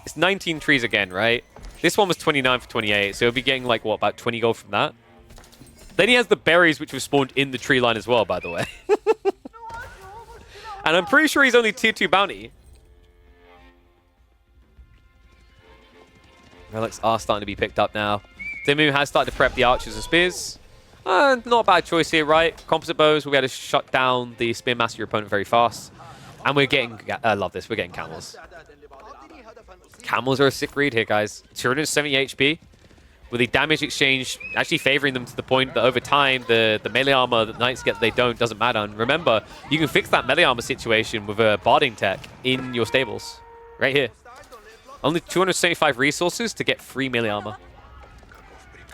S1: It's 19 trees again, right? This one was 29 for 28, so he'll be getting like, what, about 20 gold from that? Then he has the berries, which have spawned in the tree line as well, by the way. And I'm pretty sure he's only tier 2 bounty. Relics are starting to be picked up now. Dimmu has started to prep the archers and spears. Not a bad choice here, right? Composite bows, we'll be able to shut down the spear master your opponent very fast. And we're getting, I love this, we're getting camels. Camels are a sick read here, guys. 270 HP. With the damage exchange actually favoring them to the point that over time, the melee armor that knights get, they don't, doesn't matter. And remember, you can fix that melee armor situation with a barding tech in your stables. Right here. Only 275 resources to get free melee armor.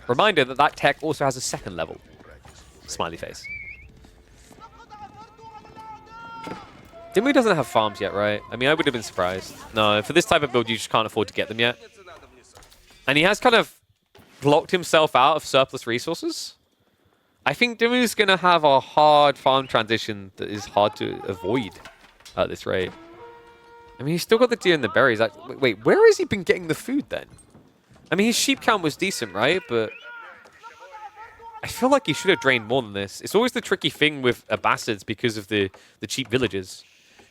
S1: Reminder that that tech also has a second level. Smiley face. Dimmu doesn't have farms yet, right? I mean, I would have been surprised. No, for this type of build, you just can't afford to get them yet. And he has kind of blocked himself out of surplus resources. I think Dimmu's going to have a hard farm transition that is hard to avoid at this rate. I mean, he's still got the deer and the berries. Wait, where has he been getting the food then? I mean, his sheep count was decent, right? But I feel like he should have drained more than this. It's always the tricky thing with Abbasids because of the cheap villages.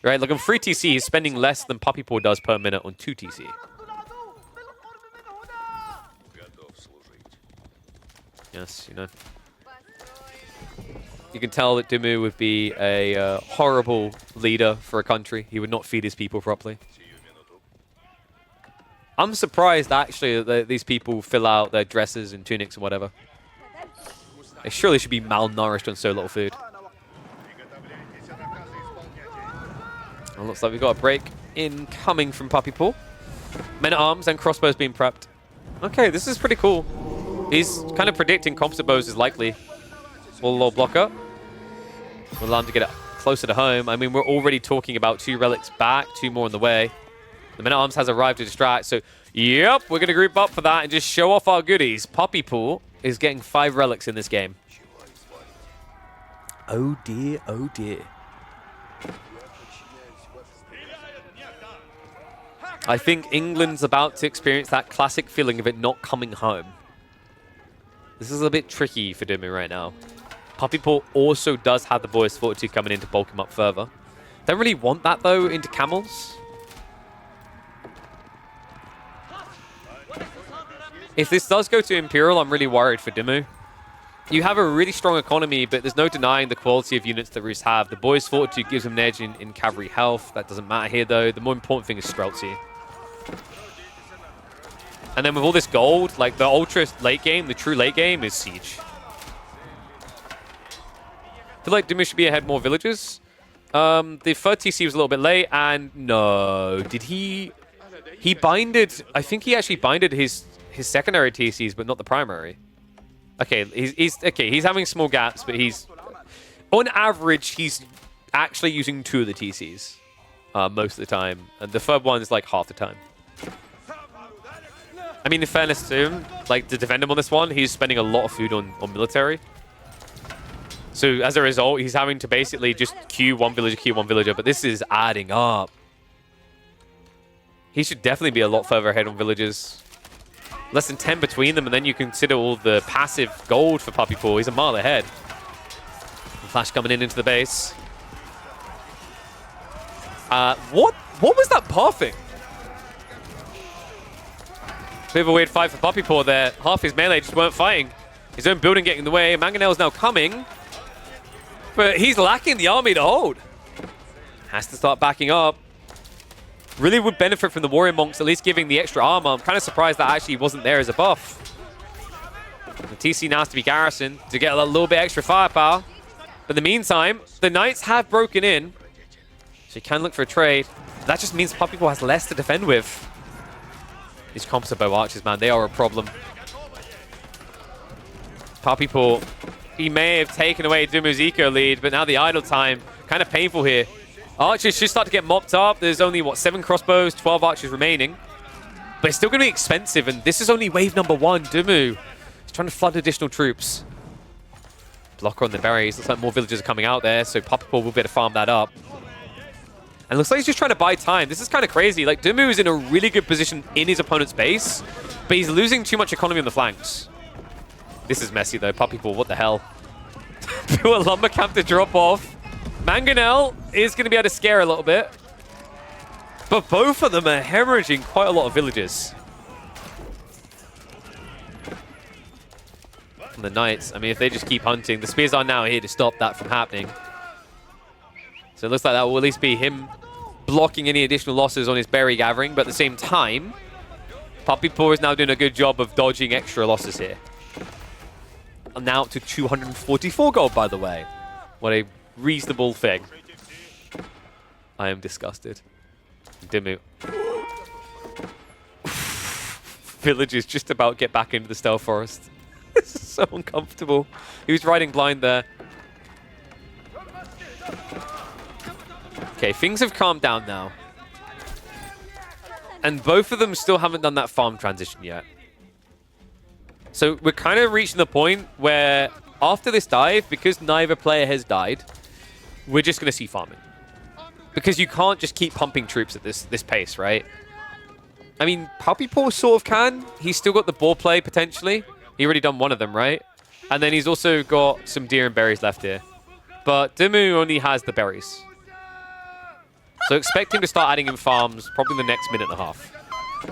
S1: Right? Like on 3 TC, he's spending less than Puppy Paw does per minute on 2 TC. Yes, you know. You can tell that Dimmu would be a horrible leader for a country. He would not feed his people properly. I'm surprised, actually, that these people fill out their dresses and tunics and whatever. They surely should be malnourished on so little food. Well, looks like we've got a break incoming from Puppy Paw. Men-at-arms and crossbows being prepped. Okay, this is pretty cool. He's kind of predicting composite bows is likely. We'll low block up. We'll allow him to get it closer to home. I mean, we're already talking about 2 relics back, 2 more on the way. The Men-at-Arms has arrived to distract, so yep, we're going to group up for that and just show off our goodies. Puppy Paw is getting 5 relics in this game. Oh dear, oh dear. I think England's about to experience that classic feeling of it not coming home. This is a bit tricky for Dimmu right now. Puppy Paw also does have the Boy's Fortitude coming in to bulk him up further. Don't really want that, though, into camels. If this does go to Imperial, I'm really worried for Dimmu. You have a really strong economy, but there's no denying the quality of units that Roos have. The Boy's Fortitude gives him an edge in cavalry health. That doesn't matter here, though. The more important thing is Streltsy. And then with all this gold, like the ultra late game, the true late game is Siege. I feel like Dimmu should be ahead more villages. The third TC was a little bit late, and no, did he binded, I think he actually binded his secondary TCs, but not the primary. Okay, he's having small gaps, but he's, on average, he's actually using 2 of the TCs most of the time, and the third one is like half the time. I mean, in fairness to him, like, to defend him on this one, he's spending a lot of food on military. So, as a result, he's having to basically just queue one villager, but this is adding up. He should definitely be a lot further ahead on villages. Less than 10 between them, and then you consider all the passive gold for Puppy Paw. He's a mile ahead. Flash coming into the base. What was that pathing? Bit of a weird fight for Puppy Paw there. Half his melee just weren't fighting. His own building getting in the way. Mangonel's now coming. But he's lacking the army to hold. Has to start backing up. Really would benefit from the Warrior Monks at least giving the extra armor. I'm kind of surprised that actually wasn't there as a buff. The TC now has to be garrisoned to get a little bit extra firepower. But in the meantime, the Knights have broken in. So you can look for a trade. That just means Puppy Paw has less to defend with. These composite bow archers, man, they are a problem. Puppy Paw, he may have taken away Dimmu's eco lead, but now the idle time, kind of painful here. Archers should start to get mopped up. There's only, what, 7 crossbows, 12 archers remaining. But it's still going to be expensive, and this is only wave number 1. Dimmu is trying to flood additional troops. Blocker on the berries. Looks like more villagers are coming out there, so Puppy Paw will be able to farm that up. And looks like he's just trying to buy time. This is kind of crazy. Like, Dimmu is in a really good position in his opponent's base, but he's losing too much economy on the flanks. This is messy, though. Puppy Paw, what the hell? Pure lumber camp to drop off. Mangonel is going to be able to scare a little bit. But both of them are hemorrhaging quite a lot of villages. from the Knights. I mean, if they just keep hunting, the Spears are now here to stop that from happening. So it looks like that will at least be him blocking any additional losses on his berry gathering, but at the same time, Puppy Paw is now doing a good job of dodging extra losses here. And now up to 244 gold, by the way. What a reasonable thing. I am disgusted. Dimmu. Villagers just about get back into the Stealth Forest. This is so uncomfortable. He was riding blind there. Okay, things have calmed down now. And both of them still haven't done that farm transition yet. So we're kind of reaching the point where after this dive, because neither player has died, we're just going to see farming. Because you can't just keep pumping troops at this pace, right? I mean, Puppy Paw sort of can. He's still got the ball play, potentially. He already done one of them, right? And then he's also got some deer and berries left here. But Dimmu only has the berries. So expect him to start adding in farms probably in the next minute and a half.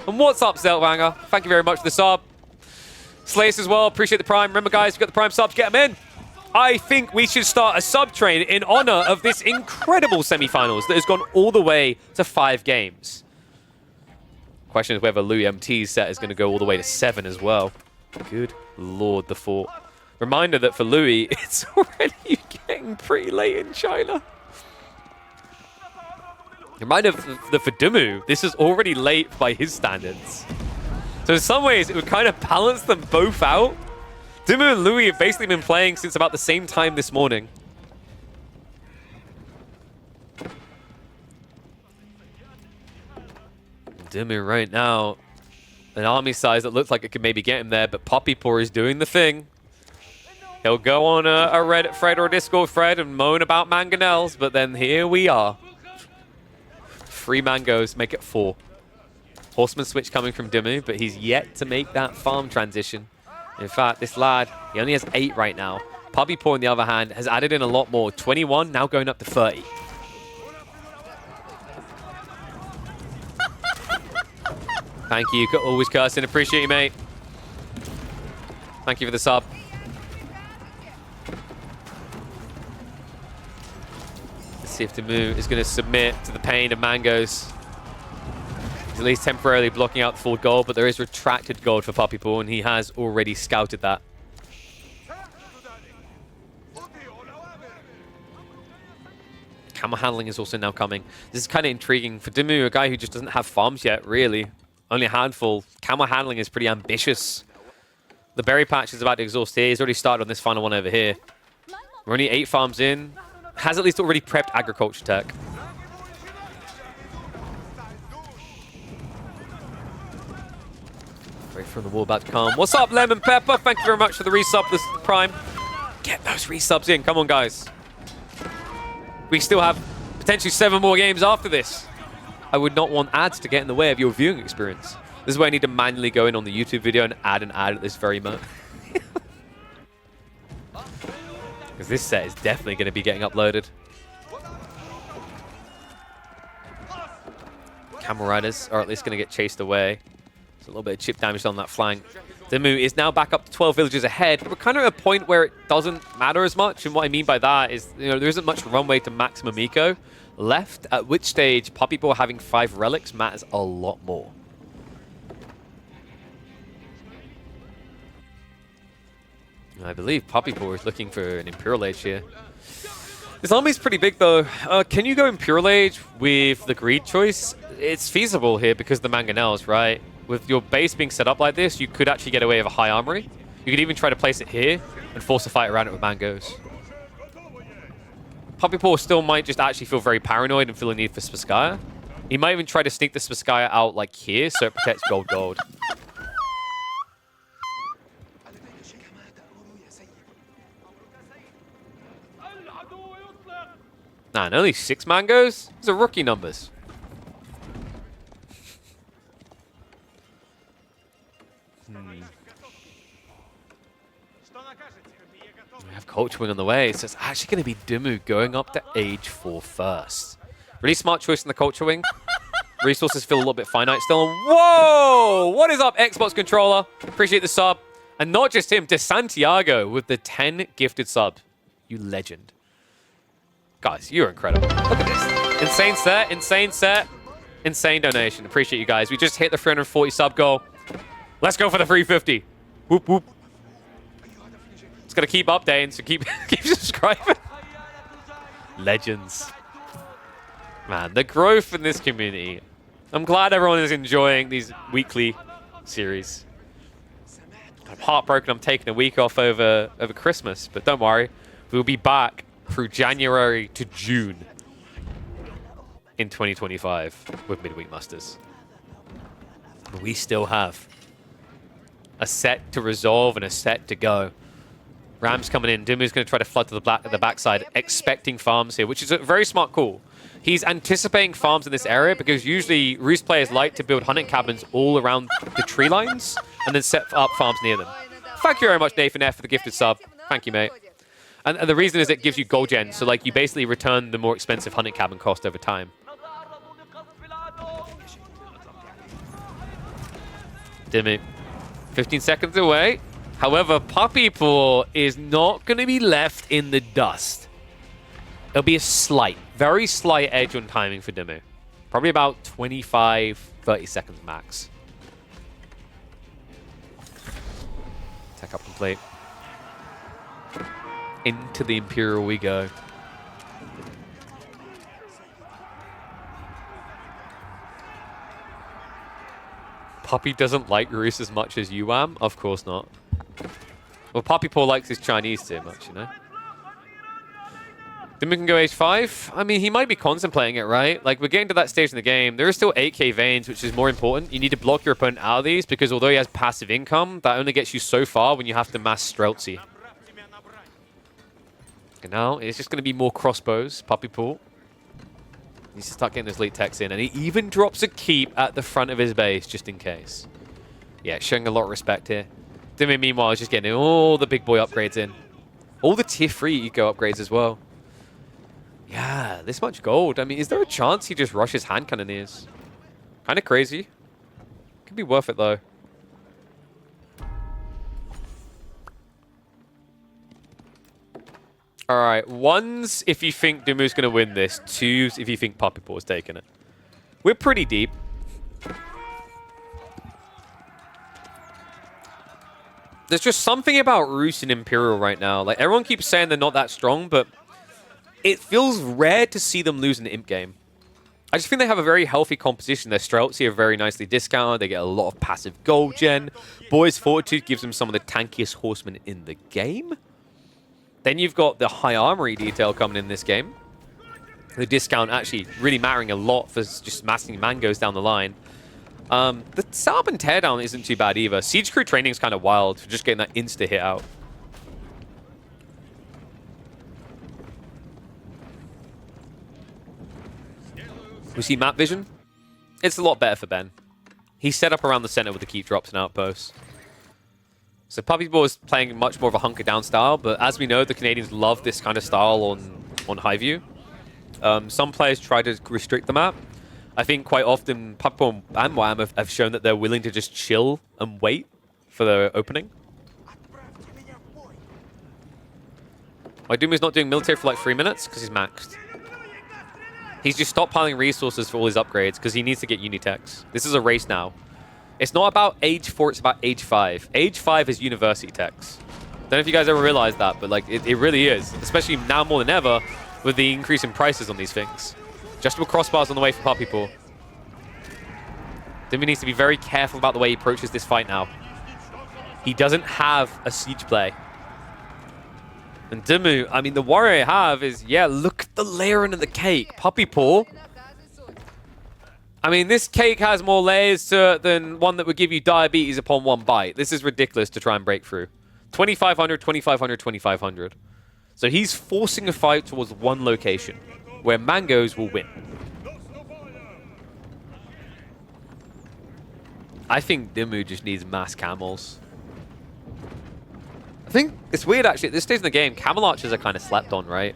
S1: And what's up, Zeltwanger? Thank you very much for the sub. Slays as well, appreciate the Prime. Remember, guys, you've got the Prime subs, get them in. I think we should start a sub train in honor of this incredible semifinals that has gone all the way to 5 games. Question is whether Louis MT's set is going to go all the way to 7 as well. Good lord, the fort. Reminder that for Louis, it's already getting pretty late in China. Reminder that for Dimmu, this is already late by his standards. So in some ways, it would kind of balance them both out. Dimmu and Louis have basically been playing since about the same time this morning. Dimmu right now, an army size that looks like it could maybe get him there, but Puppy Paw is doing the thing. He'll go on a Reddit thread or a Discord thread and moan about mangonels, but then here we are. 3 mangoes, make it 4. Horseman switch coming from Dimmu, but he's yet to make that farm transition. In fact, this lad, he only has 8 right now. Puppy Paw, on the other hand, has added in a lot more. 21, now going up to 30. Thank you. Always cursing. Appreciate you, mate. Thank you for the sub. Let's see if Dimmu is going to submit to the pain of mangoes. He's at least temporarily blocking out the full gold, but there is retracted gold for Puppy Paw, and he has already scouted that. Camel handling is also now coming. This is kind of intriguing. For Dimmu, a guy who just doesn't have farms yet, really. Only a handful. Camel handling is pretty ambitious. The berry patch is about to exhaust here. He's already started on this final one over here. We're only 8 farms in. Has at least already prepped agriculture tech. Break from the wall about to come. What's up, Lemon Pepper? Thank you very much for the resub this Prime. Get those resubs in. Come on, guys. We still have potentially 7 more games after this. I would not want ads to get in the way of your viewing experience. This is where I need to manually go in on the YouTube video and add an ad at this very moment. Because this set is definitely going to be getting uploaded. Camel Riders are at least going to get chased away. There's a little bit of chip damage on that flank. Dimmu is now back up to 12 villages ahead, but we're kind of at a point where it doesn't matter as much. And what I mean by that is, you know, there isn't much runway to maximum eco left, at which stage Puppy Paw having 5 relics matters a lot more. I believe Puppy Paw is looking for an Imperial Age here. This army's pretty big, though. Can you go Imperial Age with the greed choice? It's feasible here because of the mangonels, right? With your base being set up like this, you could actually get away with a high armory. You could even try to place it here and force a fight around it with mangoes. Puppy Paw still might just actually feel very paranoid and feel a need for Spitskaya. He might even try to sneak the Spitskaya out like here so it protects gold. Nah, and only 6 mangoes? Those are rookie numbers. We have Culture Wing on the way, so it's actually going to be Dimmu going up to Age 4 first. Really smart choice in the Culture Wing. Resources feel a little bit finite still. Whoa! What is up, Xbox controller? Appreciate the sub. And not just him, De Santiago with the 10 gifted sub. You legend. Guys, you're incredible. Look at this. Insane set, insane set, insane donation. Appreciate you guys. We just hit the 340 sub goal. Let's go for the 350. Whoop, whoop. It's going to keep updating, so keep subscribing. Legends. Man, the growth in this community. I'm glad everyone is enjoying these weekly series. I'm heartbroken I'm taking a week off over Christmas, but don't worry. We'll be back through January to June in 2025 with Midweek Musters. We still have a set to resolve and a set to go. Ram's coming in. Dumu's going to try to flood to the backside, expecting farms here, which is a very smart call. He's anticipating farms in this area because usually Roost players like to build hunting cabins all around the tree lines and then set up farms near them. Thank you very much, Nathan F, for the gifted sub. Thank you, mate. And the reason is it gives you gold gen, so like you basically return the more expensive hunting cabin cost over time. Dimmy, 15 seconds away. However, Puppy Paw is not going to be left in the dust. It'll be a slight, very slight edge on timing for Dimmu. Probably about 25, 30 seconds max. Tech up complete. Into the Imperial we go. Puppy doesn't like Roos as much as you am? Of course not. Well, Puppy Paw likes his Chinese too much, you know? Dimmu can go H5. I mean, he might be contemplating it, right? Like, we're getting to that stage in the game. There are still 8k veins, which is more important. You need to block your opponent out of these, because although he has passive income, that only gets you so far when you have to mass Streltsy. And now, it's just going to be more crossbows. Puppy Paw needs to start getting those late techs in, and he even drops a keep at the front of his base, just in case. Yeah, showing a lot of respect here. Dimmu, meanwhile, is just getting all the big boy upgrades in. All the tier 3 eco upgrades as well. Yeah, this much gold. I mean, is there a chance he just rushes hand cannoneers? Kind of crazy. Could be worth it, though. All right, ones if you think Dumu's going to win this. Twos if you think Puppy Paw is taking it. We're pretty deep. There's just something about Roos and Imperial right now. Like, everyone keeps saying they're not that strong, but it feels rare to see them lose in the imp game. I just think they have a very healthy composition. Their Streltsy are very nicely discounted. They get a lot of passive gold gen. Boy's Fortitude gives them some of the tankiest horsemen in the game. Then you've got the high armory detail coming in this game. The discount actually really mattering a lot for just massing mangoes down the line. The setup and teardown isn't too bad either. Siege Crew training is kind of wild for just getting that insta hit out. We see map vision. It's a lot better for Ben. He's set up around the center with the keep drops and outposts. So Puppy Paw is playing much more of a hunker down style, but as we know, the Canadians love this kind of style on high view. Some players try to restrict the map. I think quite often Puppy Paw and Wham have shown that they're willing to just chill and wait for the opening. Why Dumu's not doing military for like 3 minutes? Because he's maxed. He's just stockpiling resources for all his upgrades because he needs to get Unitechs. This is a race now. It's not about age 4, it's about age 5. Age 5 is university techs. Don't know if you guys ever realized that, but like it really is. Especially now more than ever with the increase in prices on these things. Adjustable crossbars on the way for Puppy Paw. Dimmu needs to be very careful about the way he approaches this fight now. He doesn't have a siege play. And Dimmu, I mean, the worry I have is, yeah, look at the layering of the cake. Puppy Paw. I mean, this cake has more layers to it than one that would give you diabetes upon one bite. This is ridiculous to try and break through. 2,500, 2,500, 2,500. So he's forcing a fight towards one location where mangoes will win. I think Dimmu just needs mass camels. I think it's weird, actually. At this stage in the game, camel archers are kind of slept on, right?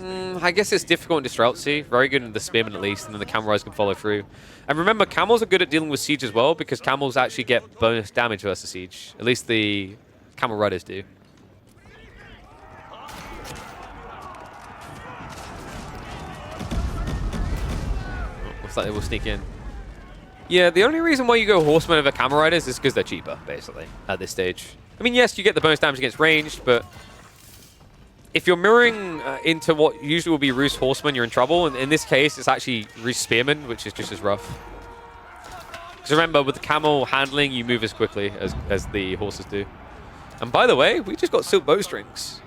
S1: I guess it's difficult in Streltsy. Very good in the Spearman at least, and then the Camel Riders can follow through. And remember, Camels are good at dealing with Siege as well, because Camels actually get bonus damage versus Siege. At least the Camel Riders do. Looks like they will sneak in. Yeah, the only reason why you go Horsemen over Camel Riders is because they're cheaper, basically, at this stage. I mean, yes, you get the bonus damage against ranged, but if you're mirroring into what usually will be Roost Horsemen, you're in trouble. And in this case, it's actually Roost Spearmen, which is just as rough. Because remember, with the Camel handling, you move as quickly as the horses do. And by the way, we just got Silk Bowstrings.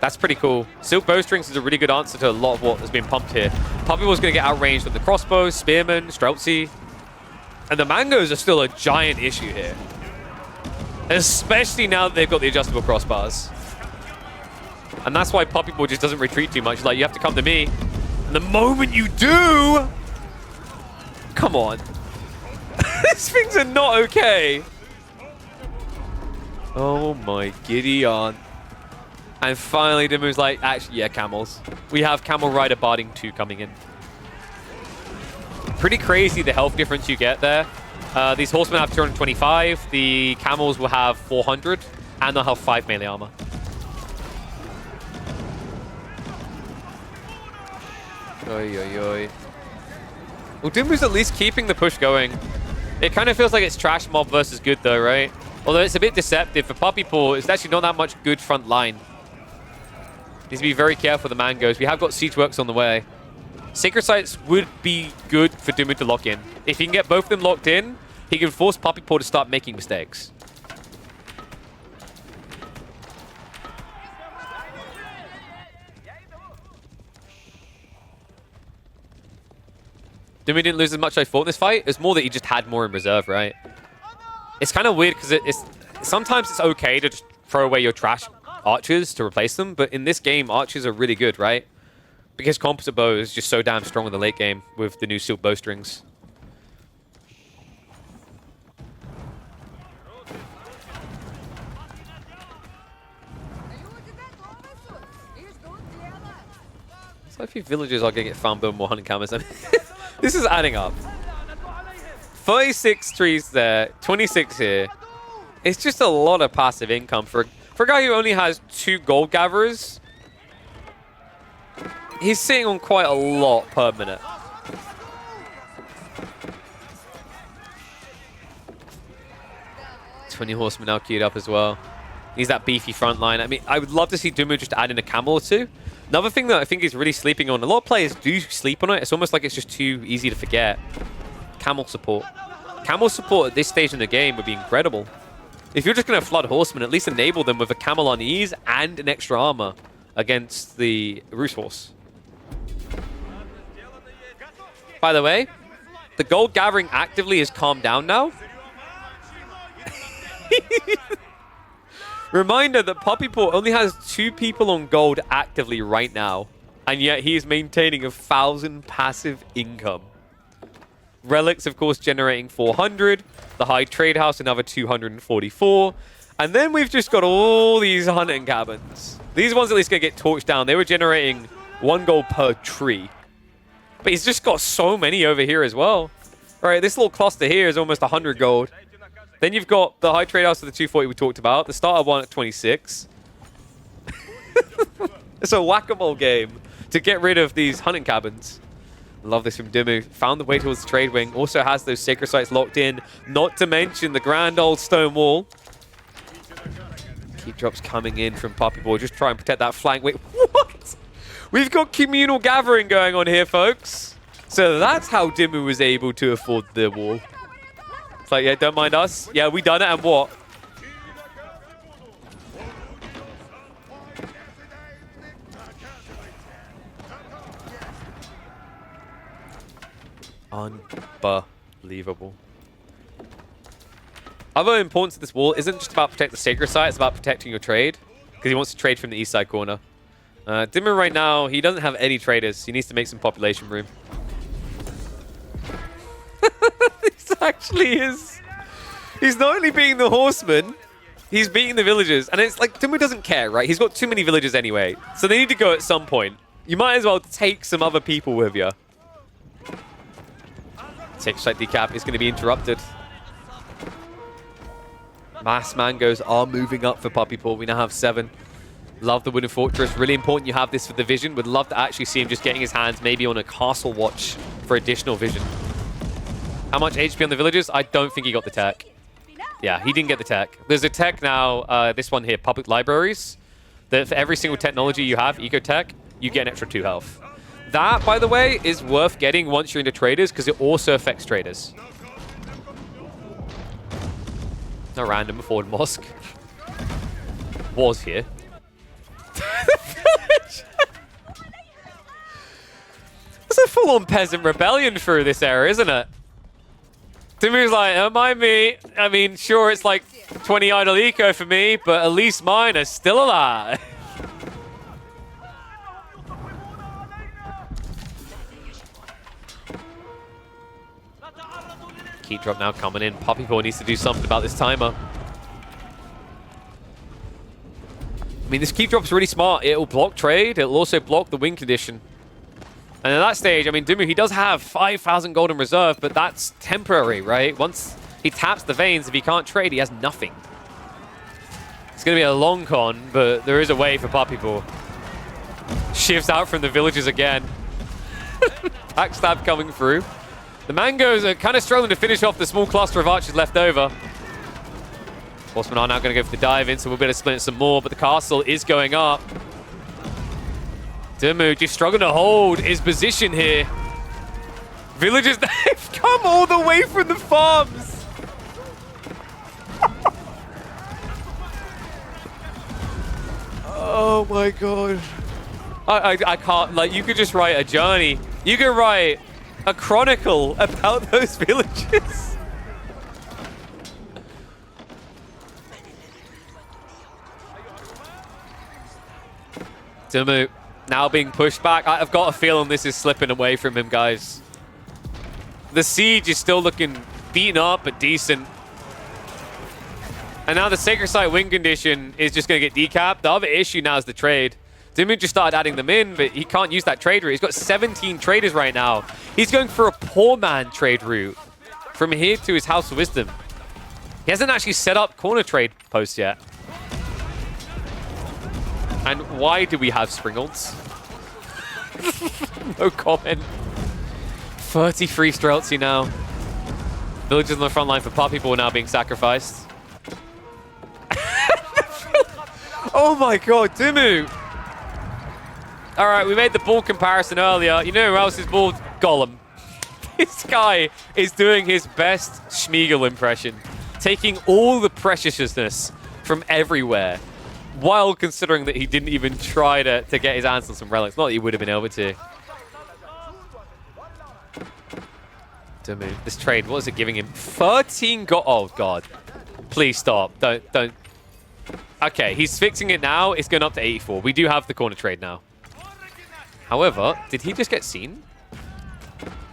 S1: That's pretty cool. Silk Bowstrings is a really good answer to a lot of what has been pumped here. Puppy was going to get outranged with the crossbows, Spearmen, Streltsy. And the Mangoes are still a giant issue here. Especially now that they've got the adjustable crossbars. And that's why Puppy Boy just doesn't retreat too much. Like, you have to come to me. And the moment you do... Come on. These things are not okay. Oh my giddy aunt. And finally, Dimu's like, actually, yeah, camels. We have Camel Rider Barding 2 coming in. Pretty crazy the health difference you get there. These horsemen have 225. The camels will have 400. And they'll have 5 melee armor. Oi, oi, oi. Well, Dimu's at least keeping the push going. It kind of feels like it's trash mob versus good, though, right? Although it's a bit deceptive. For Puppy Paw, it's actually not that much good front line. Needs to be very careful with the Mangoes. We have got Siege Works on the way. Sacred Sites would be good for Dimu to lock in. If he can get both of them locked in, he can force Puppy Paw to start making mistakes. Dimu didn't lose as much as I thought in this fight. It's more that he just had more in reserve, right? It's kind of weird because sometimes it's okay to just throw away your trash archers to replace them, but in this game, archers are really good, right? Because composite bow is just so damn strong in the late game with the new Silk Bowstrings. So a few villagers are going to get farm build more hunting cameras. This is adding up. 36 trees there, 26 here. It's just a lot of passive income for a guy who only has 2 gold gatherers. He's sitting on quite a lot per minute. "20 horsemen now queued up as well. He's that beefy front line. I mean, I would love to see Dimu just add in a camel or 2. Another thing that I think he's really sleeping on, a lot of players do sleep on it. It's almost like it's just too easy to forget. Camel support. Camel support at this stage in the game would be incredible. If you're just going to flood horsemen, at least enable them with a camel on ease and an extra armor against the Roost Horse. By the way, the gold gathering actively has calmed down now. Reminder that Puppy Paw only has 2 people on gold actively right now, and yet he is maintaining 1,000 passive income. Relics, of course, generating 400. The High Trade House, another 244. And then we've just got all these hunting cabins. These ones at least going to get torched down. They were generating 1 gold per tree. But he's just got so many over here as well. All right, this little cluster here is almost 100 gold. Then you've got the High Trade House with the 240 we talked about. The starter one at 26. It's a whack-a-mole game to get rid of these hunting cabins. Love this from Dimu. Found the way towards the trade wing. Also has those sacred sites locked in. Not to mention the grand old stone wall. Keep drops coming in from Puppy Boy. Just try and protect that flank. Wait, what? We've got communal gathering going on here, folks. So that's how Dimu was able to afford the wall. It's like, yeah, don't mind us. Yeah, we done it, and what? Unbelievable. Other importance of this wall isn't just about protecting the sacred site, it's about protecting your trade. Because he wants to trade from the east side corner. Dimmer right now, he doesn't have any traders. He needs to make some population room. This actually is... He's not only beating the horsemen, he's beating the villagers. And it's like, Dimmer doesn't care, right? He's got too many villagers anyway. So they need to go at some point. You might as well take some other people with you. Sacred Site decap is going to be interrupted. Mass Mangoes are moving up for Puppy Paw. We now have 7. Love the Wooden Fortress. Really important you have this for the vision. Would love to actually see him just getting his hands maybe on a castle watch for additional vision. How much HP on the villagers? I don't think he got the tech. Yeah, he didn't get the tech. There's a tech now, this one here, Public Libraries, that for every single technology you have, Ecotech, you get an extra 2 health. That, by the way, is worth getting once you're into traders because it also affects traders. No random forward mosque. Was here. It's a full-on peasant rebellion through this era, isn't it? Timu's like, don't mind me. I mean, sure, it's like 20 idle eco for me, but at least mine are still alive. Key drop now coming in. Puppy Paw needs to do something about this timer. I mean, this key drop's really smart. It'll block trade. It'll also block the win condition. And at that stage, I mean, Dumu, he does have 5,000 gold in reserve, but that's temporary, right? Once he taps the veins, if he can't trade, he has nothing. It's going to be a long con, but there is a way for Puppy Paw. Shifts out from the villages again. Backstab coming through. The Mangoes are kind of struggling to finish off the small cluster of archers left over. Horsemen are now going to go for the dive in, so we'll be able to split it some more, but the castle is going up. Dumu just struggling to hold his position here. Villagers, they've come all the way from the farms. Oh my god. I can't, like, you could just write a journey. You could write a chronicle about those villages. Dumu now being pushed back. I've got a feeling this is slipping away from him, guys. The siege is still looking beaten up but decent. And now the Sacred Site win condition is just going to get decapped. The other issue now is the trade. Dumu just started adding them in, but he can't use that trade route. He's got 17 traders right now. He's going for a poor man trade route from here to his House of Wisdom. He hasn't actually set up corner trade posts yet. And why do we have Springolds? No comment. 33 Streltsy now. Villagers on the front line for Puppy Paw now being sacrificed. Oh my god, Dumu! Alright, we made the ball comparison earlier. You know who else is bald? Gollum. This guy is doing his best Schmeagol impression. Taking all the preciousness from everywhere. While considering that he didn't even try to get his hands on some relics. Not that he would have been able to. Dumu, this trade, what is it giving him? 13 gold. Oh, God. Please stop. Don't. Okay, he's fixing it now. It's going up to 84. We do have the corner trade now. However, did he just get seen?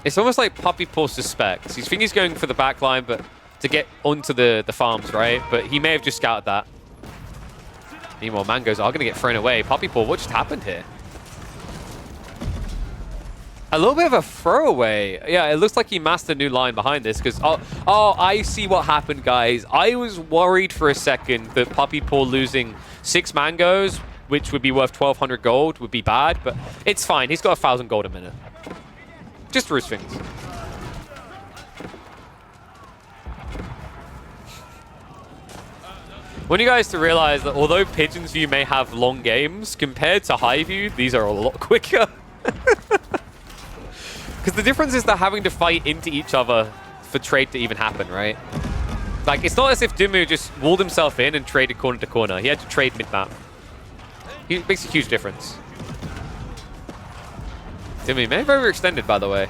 S1: It's almost like Puppy Paw suspects. He's thinking he's going for the back line, but to get onto the farms, right? But he may have just scouted that. Meanwhile, Mangoes are going to get thrown away. Puppy Paw, what just happened here? A little bit of a throwaway. Yeah, it looks like he masked a new line behind this because... Oh, I see what happened, guys. I was worried for a second that Puppy Paw losing 6 Mangoes, which would be worth 1,200 gold, would be bad, but it's fine. He's got 1,000 gold a minute. Just for his things. I want you guys to realize that although Pigeon's View may have long games, compared to High View, these are a lot quicker. Because the difference is they're having to fight into each other for trade to even happen, right? Like, it's not as if Dumu just walled himself in and traded corner to corner. He had to trade mid-map. It makes a huge difference. Dumu may have overextended, by the way.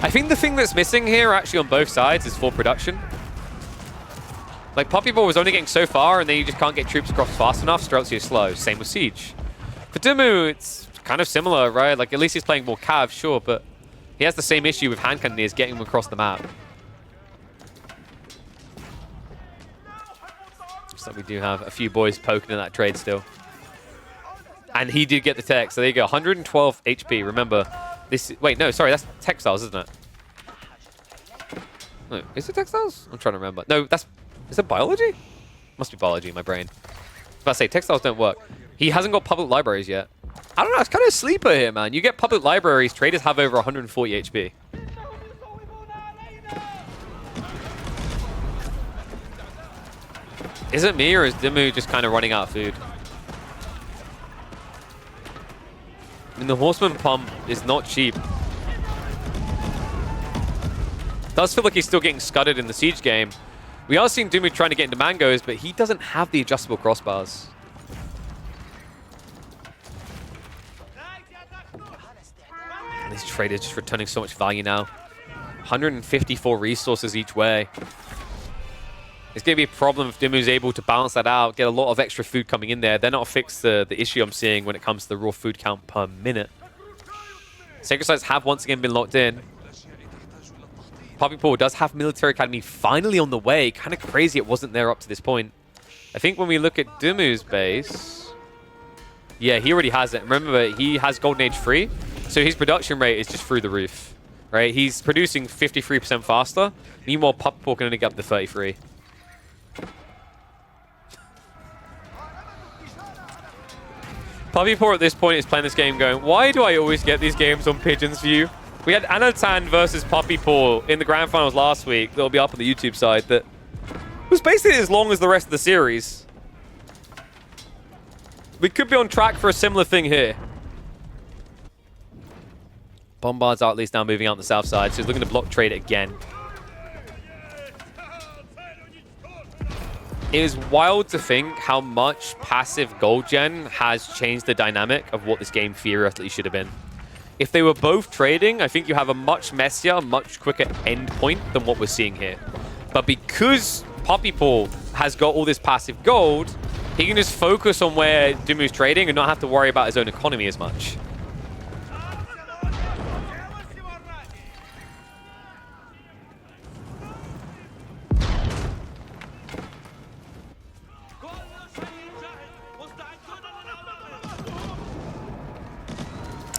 S1: I think the thing that's missing here, actually, on both sides is full production. Like, Puppy Paw was only getting so far, and then you just can't get troops across fast enough. Streltsy is slow. Same with Siege. For Dumu, it's kind of similar, right? Like, at least he's playing more Cav, sure, but he has the same issue with hand cannoneers getting him across the map. Looks like we do have a few boys poking in that trade still. And he did get the tech. So there you go. 112 HP. Remember, this... Wait, no, sorry. That's textiles, isn't it? No, is it textiles? I'm trying to remember. No, that's... Is it biology? Must be biology in my brain. I was about to say, textiles don't work. He hasn't got public libraries yet. I don't know. It's kind of a sleeper here, man. You get public libraries. Traders have over 140 HP. Is it me or is Dimmu just kind of running out of food? I mean, the Horseman pump is not cheap. Does feel like he's still getting scudded in the Siege game. We are seeing Dimmu trying to get into mangoes, but he doesn't have the adjustable crossbars. And these traders just returning so much value now. 154 resources each way. It's going to be a problem if Dimmu's able to balance that out, get a lot of extra food coming in there. They're not fix the issue I'm seeing when it comes to the raw food count per minute. Sacred Sites have once again been locked in. Poppy Paw does have Military Academy finally on the way. Kind of crazy it wasn't there up to this point. I think when we look at Dimmu's base... Yeah, he already has it. Remember, he has Golden Age free, so his production rate is just through the roof. Right? He's producing 53% faster. Meanwhile, Poppy Paw can only get up to 33. Puppy Paw at this point is playing this game going, why do I always get these games on Pigeon's View? We had Anatan versus Puppy Paw in the grand finals last week. That'll be up on the YouTube side. That was basically as long as the rest of the series. We could be on track for a similar thing here. Bombard's are at least now moving out on the south side, so he's looking to block trade again. It is wild to think how much passive gold gen has changed the dynamic of what this game theoretically should have been. If they were both trading, I think you have a much messier, much quicker end point than what we're seeing here. But because Puppy Paw has got all this passive gold, he can just focus on where Dimmu's trading and not have to worry about his own economy as much.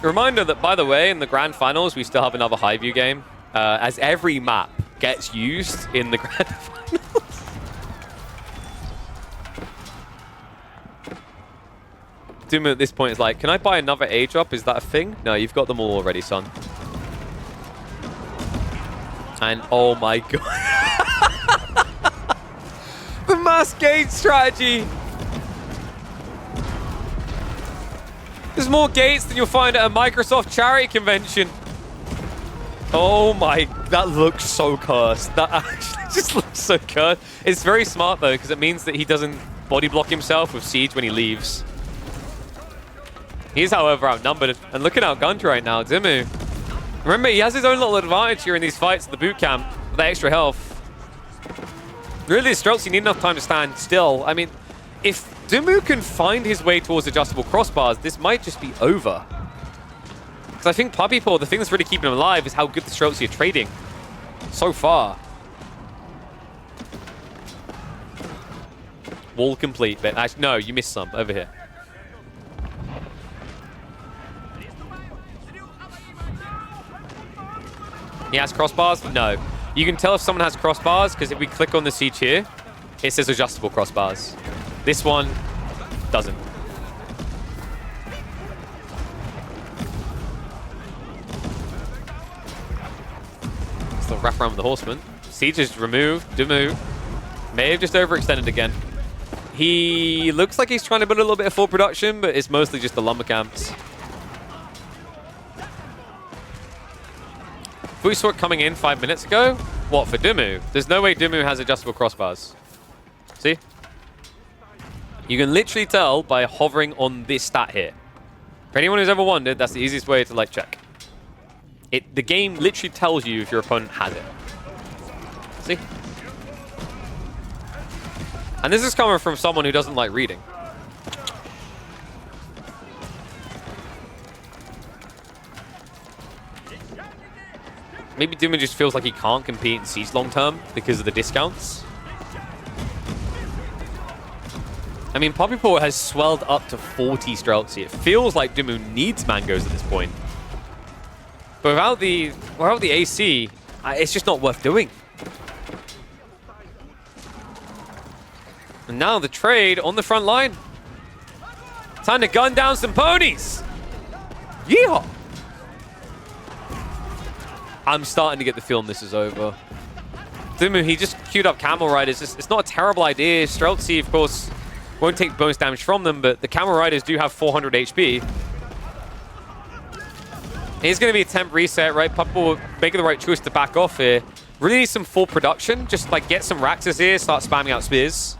S1: Reminder that, by the way, in the grand finals, we still have another high view game, as every map gets used in the grand finals. Dimmu at this point is like, can I buy another A drop? Is that a thing? No, you've got them all already, son. And oh my god. The mass gate strategy. There's more gates than you'll find at a Microsoft charity convention. Oh my, that looks so cursed. That actually just looks so cursed. It's very smart though, because it means that he doesn't body block himself with siege when he leaves. He's, however, outnumbered. And look at outgunned right now, Dimmu. Remember, he has his own little advantage here in these fights at the boot camp with that extra health. Really, Streltsy need enough time to stand still. I mean, if Dimmu can find his way towards adjustable crossbars, this might just be over. Because I think Puppy Paw, the thing that's really keeping him alive is how good the Streltsy are trading so far. Wall complete, but actually, no, you missed some over here. He has crossbars? No. You can tell if someone has crossbars because if we click on the siege here, it says adjustable crossbars. This one doesn't. Still wrap around with the horseman. Siege is removed. Dimmu may have just overextended again. He looks like he's trying to build a little bit of full production, but it's mostly just the lumber camps. We saw it coming in 5 minutes ago. What, for Dimmu? There's no way Dimmu has adjustable crossbars. See? You can literally tell by hovering on this stat here. For anyone who's ever wondered, that's the easiest way to like check. The game literally tells you if your opponent has it. See? And this is coming from someone who doesn't like reading. Maybe Dimmu just feels like he can't compete in Siege long term because of the discounts. I mean, Poppypaw has swelled up to 40 Streltsy. It feels like Dumu needs mangoes at this point. But without the AC, it's just not worth doing. And now the trade on the front line. Time to gun down some ponies. Yeehaw! I'm starting to get the feeling this is over. Dumu, he just queued up Camel Riders. It's not a terrible idea. Streltsy, of course, won't take bonus damage from them, but the Camel Riders do have 400 HP. Here's going to be a temp reset, right? Puppy making the right choice to back off here. Really need some full production. Just like get some Raxes here, start spamming out spears.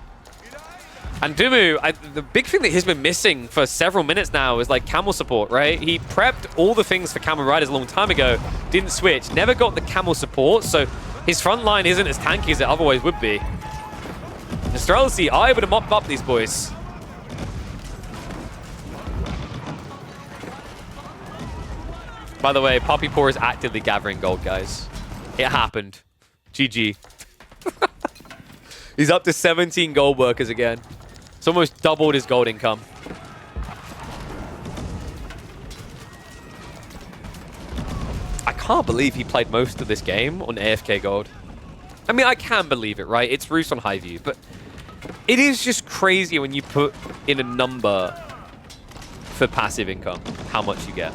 S1: And Dumu, the big thing that he's been missing for several minutes now is like camel support, right? He prepped all the things for Camel Riders a long time ago, didn't switch, never got the camel support, so his front line isn't as tanky as it otherwise would be. Streltsy, I would have mopped up these boys. By the way, Poppypaw is actively gathering gold, guys. It happened. GG. He's up to 17 gold workers again. It's almost doubled his gold income. I can't believe he played most of this game on AFK gold. I mean, I can believe it, right? It's Roost on high view, but it is just crazy when you put in a number for passive income, how much you get.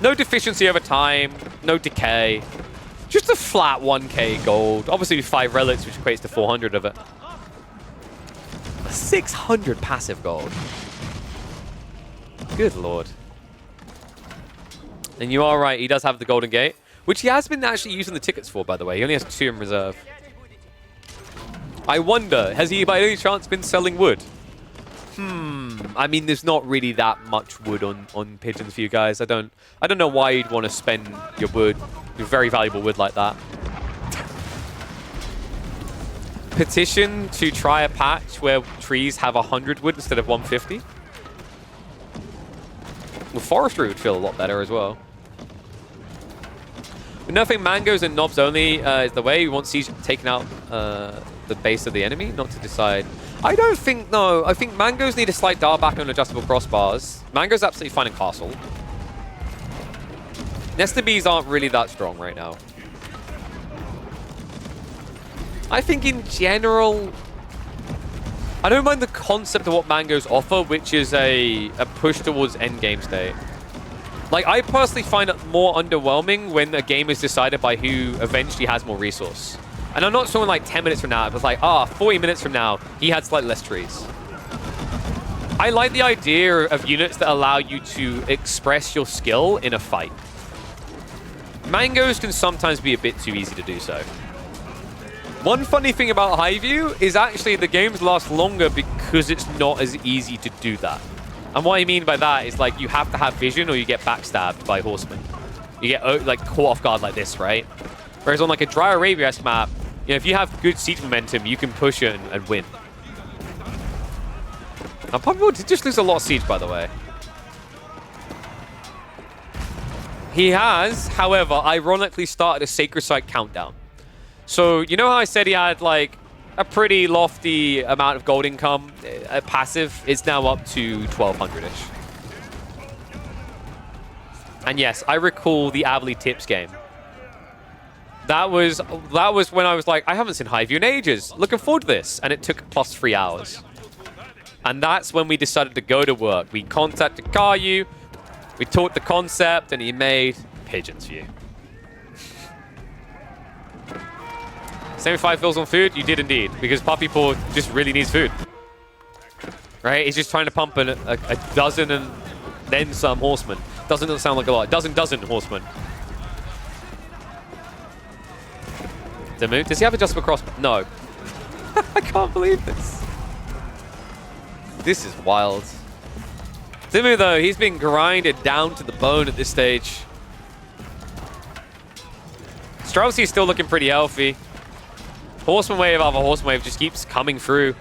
S1: No deficiency over time, no decay. Just a flat 1k gold. Obviously 5 relics, which equates to 400 of it. 600 passive gold. Good lord. And you are right, he does have the Golden Gate, which he has been actually using the tickets for, by the way. He only has 2 in reserve. I wonder, has he by any chance been selling wood? I mean, there's not really that much wood on pigeons for you guys. I don't know why you'd want to spend your wood, your very valuable wood like that. Petition to try a patch where trees have 100 wood instead of 150. Well, forestry would feel a lot better as well. But nothing mangoes and knobs only is the way. We want Siege taking out the base of the enemy, not to decide. I don't think, no. I think mangoes need a slight dial back on adjustable crossbars. Mango's absolutely fine in castle. Nester bees aren't really that strong right now. I think in general, I don't mind the concept of what mangoes offer, which is a push towards endgame state. Like, I personally find it more underwhelming when a game is decided by who eventually has more resource. And I'm not talking like 10 minutes from now. It was like, 40 minutes from now, he had slightly less trees. I like the idea of units that allow you to express your skill in a fight. Mangoes can sometimes be a bit too easy to do so. One funny thing about Highview is actually the games last longer because it's not as easy to do that. And what I mean by that is like you have to have vision or you get backstabbed by horsemen. You get like caught off guard like this, right? Whereas on like a Dry Arabia-esque map, you know, if you have good siege momentum, you can push it and win. Now, Poppypaw did just lose a lot of siege, by the way. He has, however, ironically started a Sacred Site countdown. So, you know how I said he had like a pretty lofty amount of gold income, passive? It's now up to 1200-ish. And yes, I recall the Abbasid tips game. That was when I was like, I haven't seen Highview in ages. Looking forward to this. And it took plus 3 hours. And that's when we decided to go to work. We contacted Caillou, we taught the concept, and he made pigeons for you. 75 fills on food? You did indeed, because Poppypaw just really needs food. Right? He's just trying to pump a dozen and then some horsemen. Doesn't sound like a lot. Dozen horsemen. Does he have adjustable crossbow? No. I can't believe this. This is wild. Dimu, though, he's been grinded down to the bone at this stage. Streltsy's still looking pretty healthy. Horseman wave after horseman wave just keeps coming through.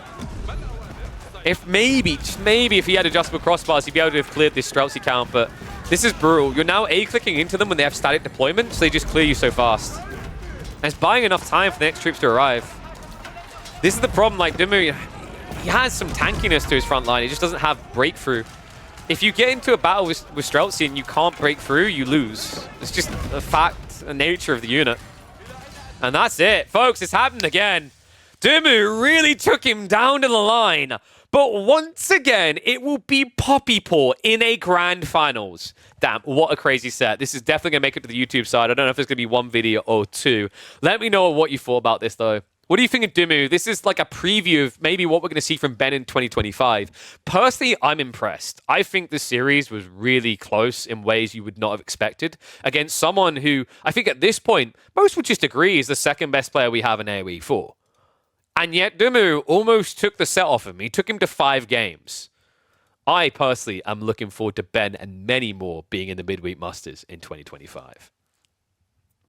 S1: If maybe, just maybe, if he had adjustable crossbars, he'd be able to have cleared this Streltsy count, but this is brutal. You're now A-clicking into them when they have static deployment, so they just clear you so fast. And it's buying enough time for the next troops to arrive. This is the problem, like, Dimu, he has some tankiness to his front line. He just doesn't have breakthrough. If you get into a battle with Streltsy and you can't break through, you lose. It's just a fact, a nature of the unit. And that's it. Folks, it's happened again. Dumu really took him down to the line. But once again, it will be Poppy Paw in a grand finals. Damn, what a crazy set. This is definitely going to make it to the YouTube side. I don't know if there's going to be one video or two. Let me know what you thought about this, though. What do you think of Dumu? This is like a preview of maybe what we're going to see from Ben in 2025. Personally, I'm impressed. I think the series was really close in ways you would not have expected against someone who, I think at this point, most would just agree is the second best player we have in AoE 4. And yet Dumu almost took the set off of him. He took him to 5 games. I personally am looking forward to Ben and many more being in the midweek musters in 2025.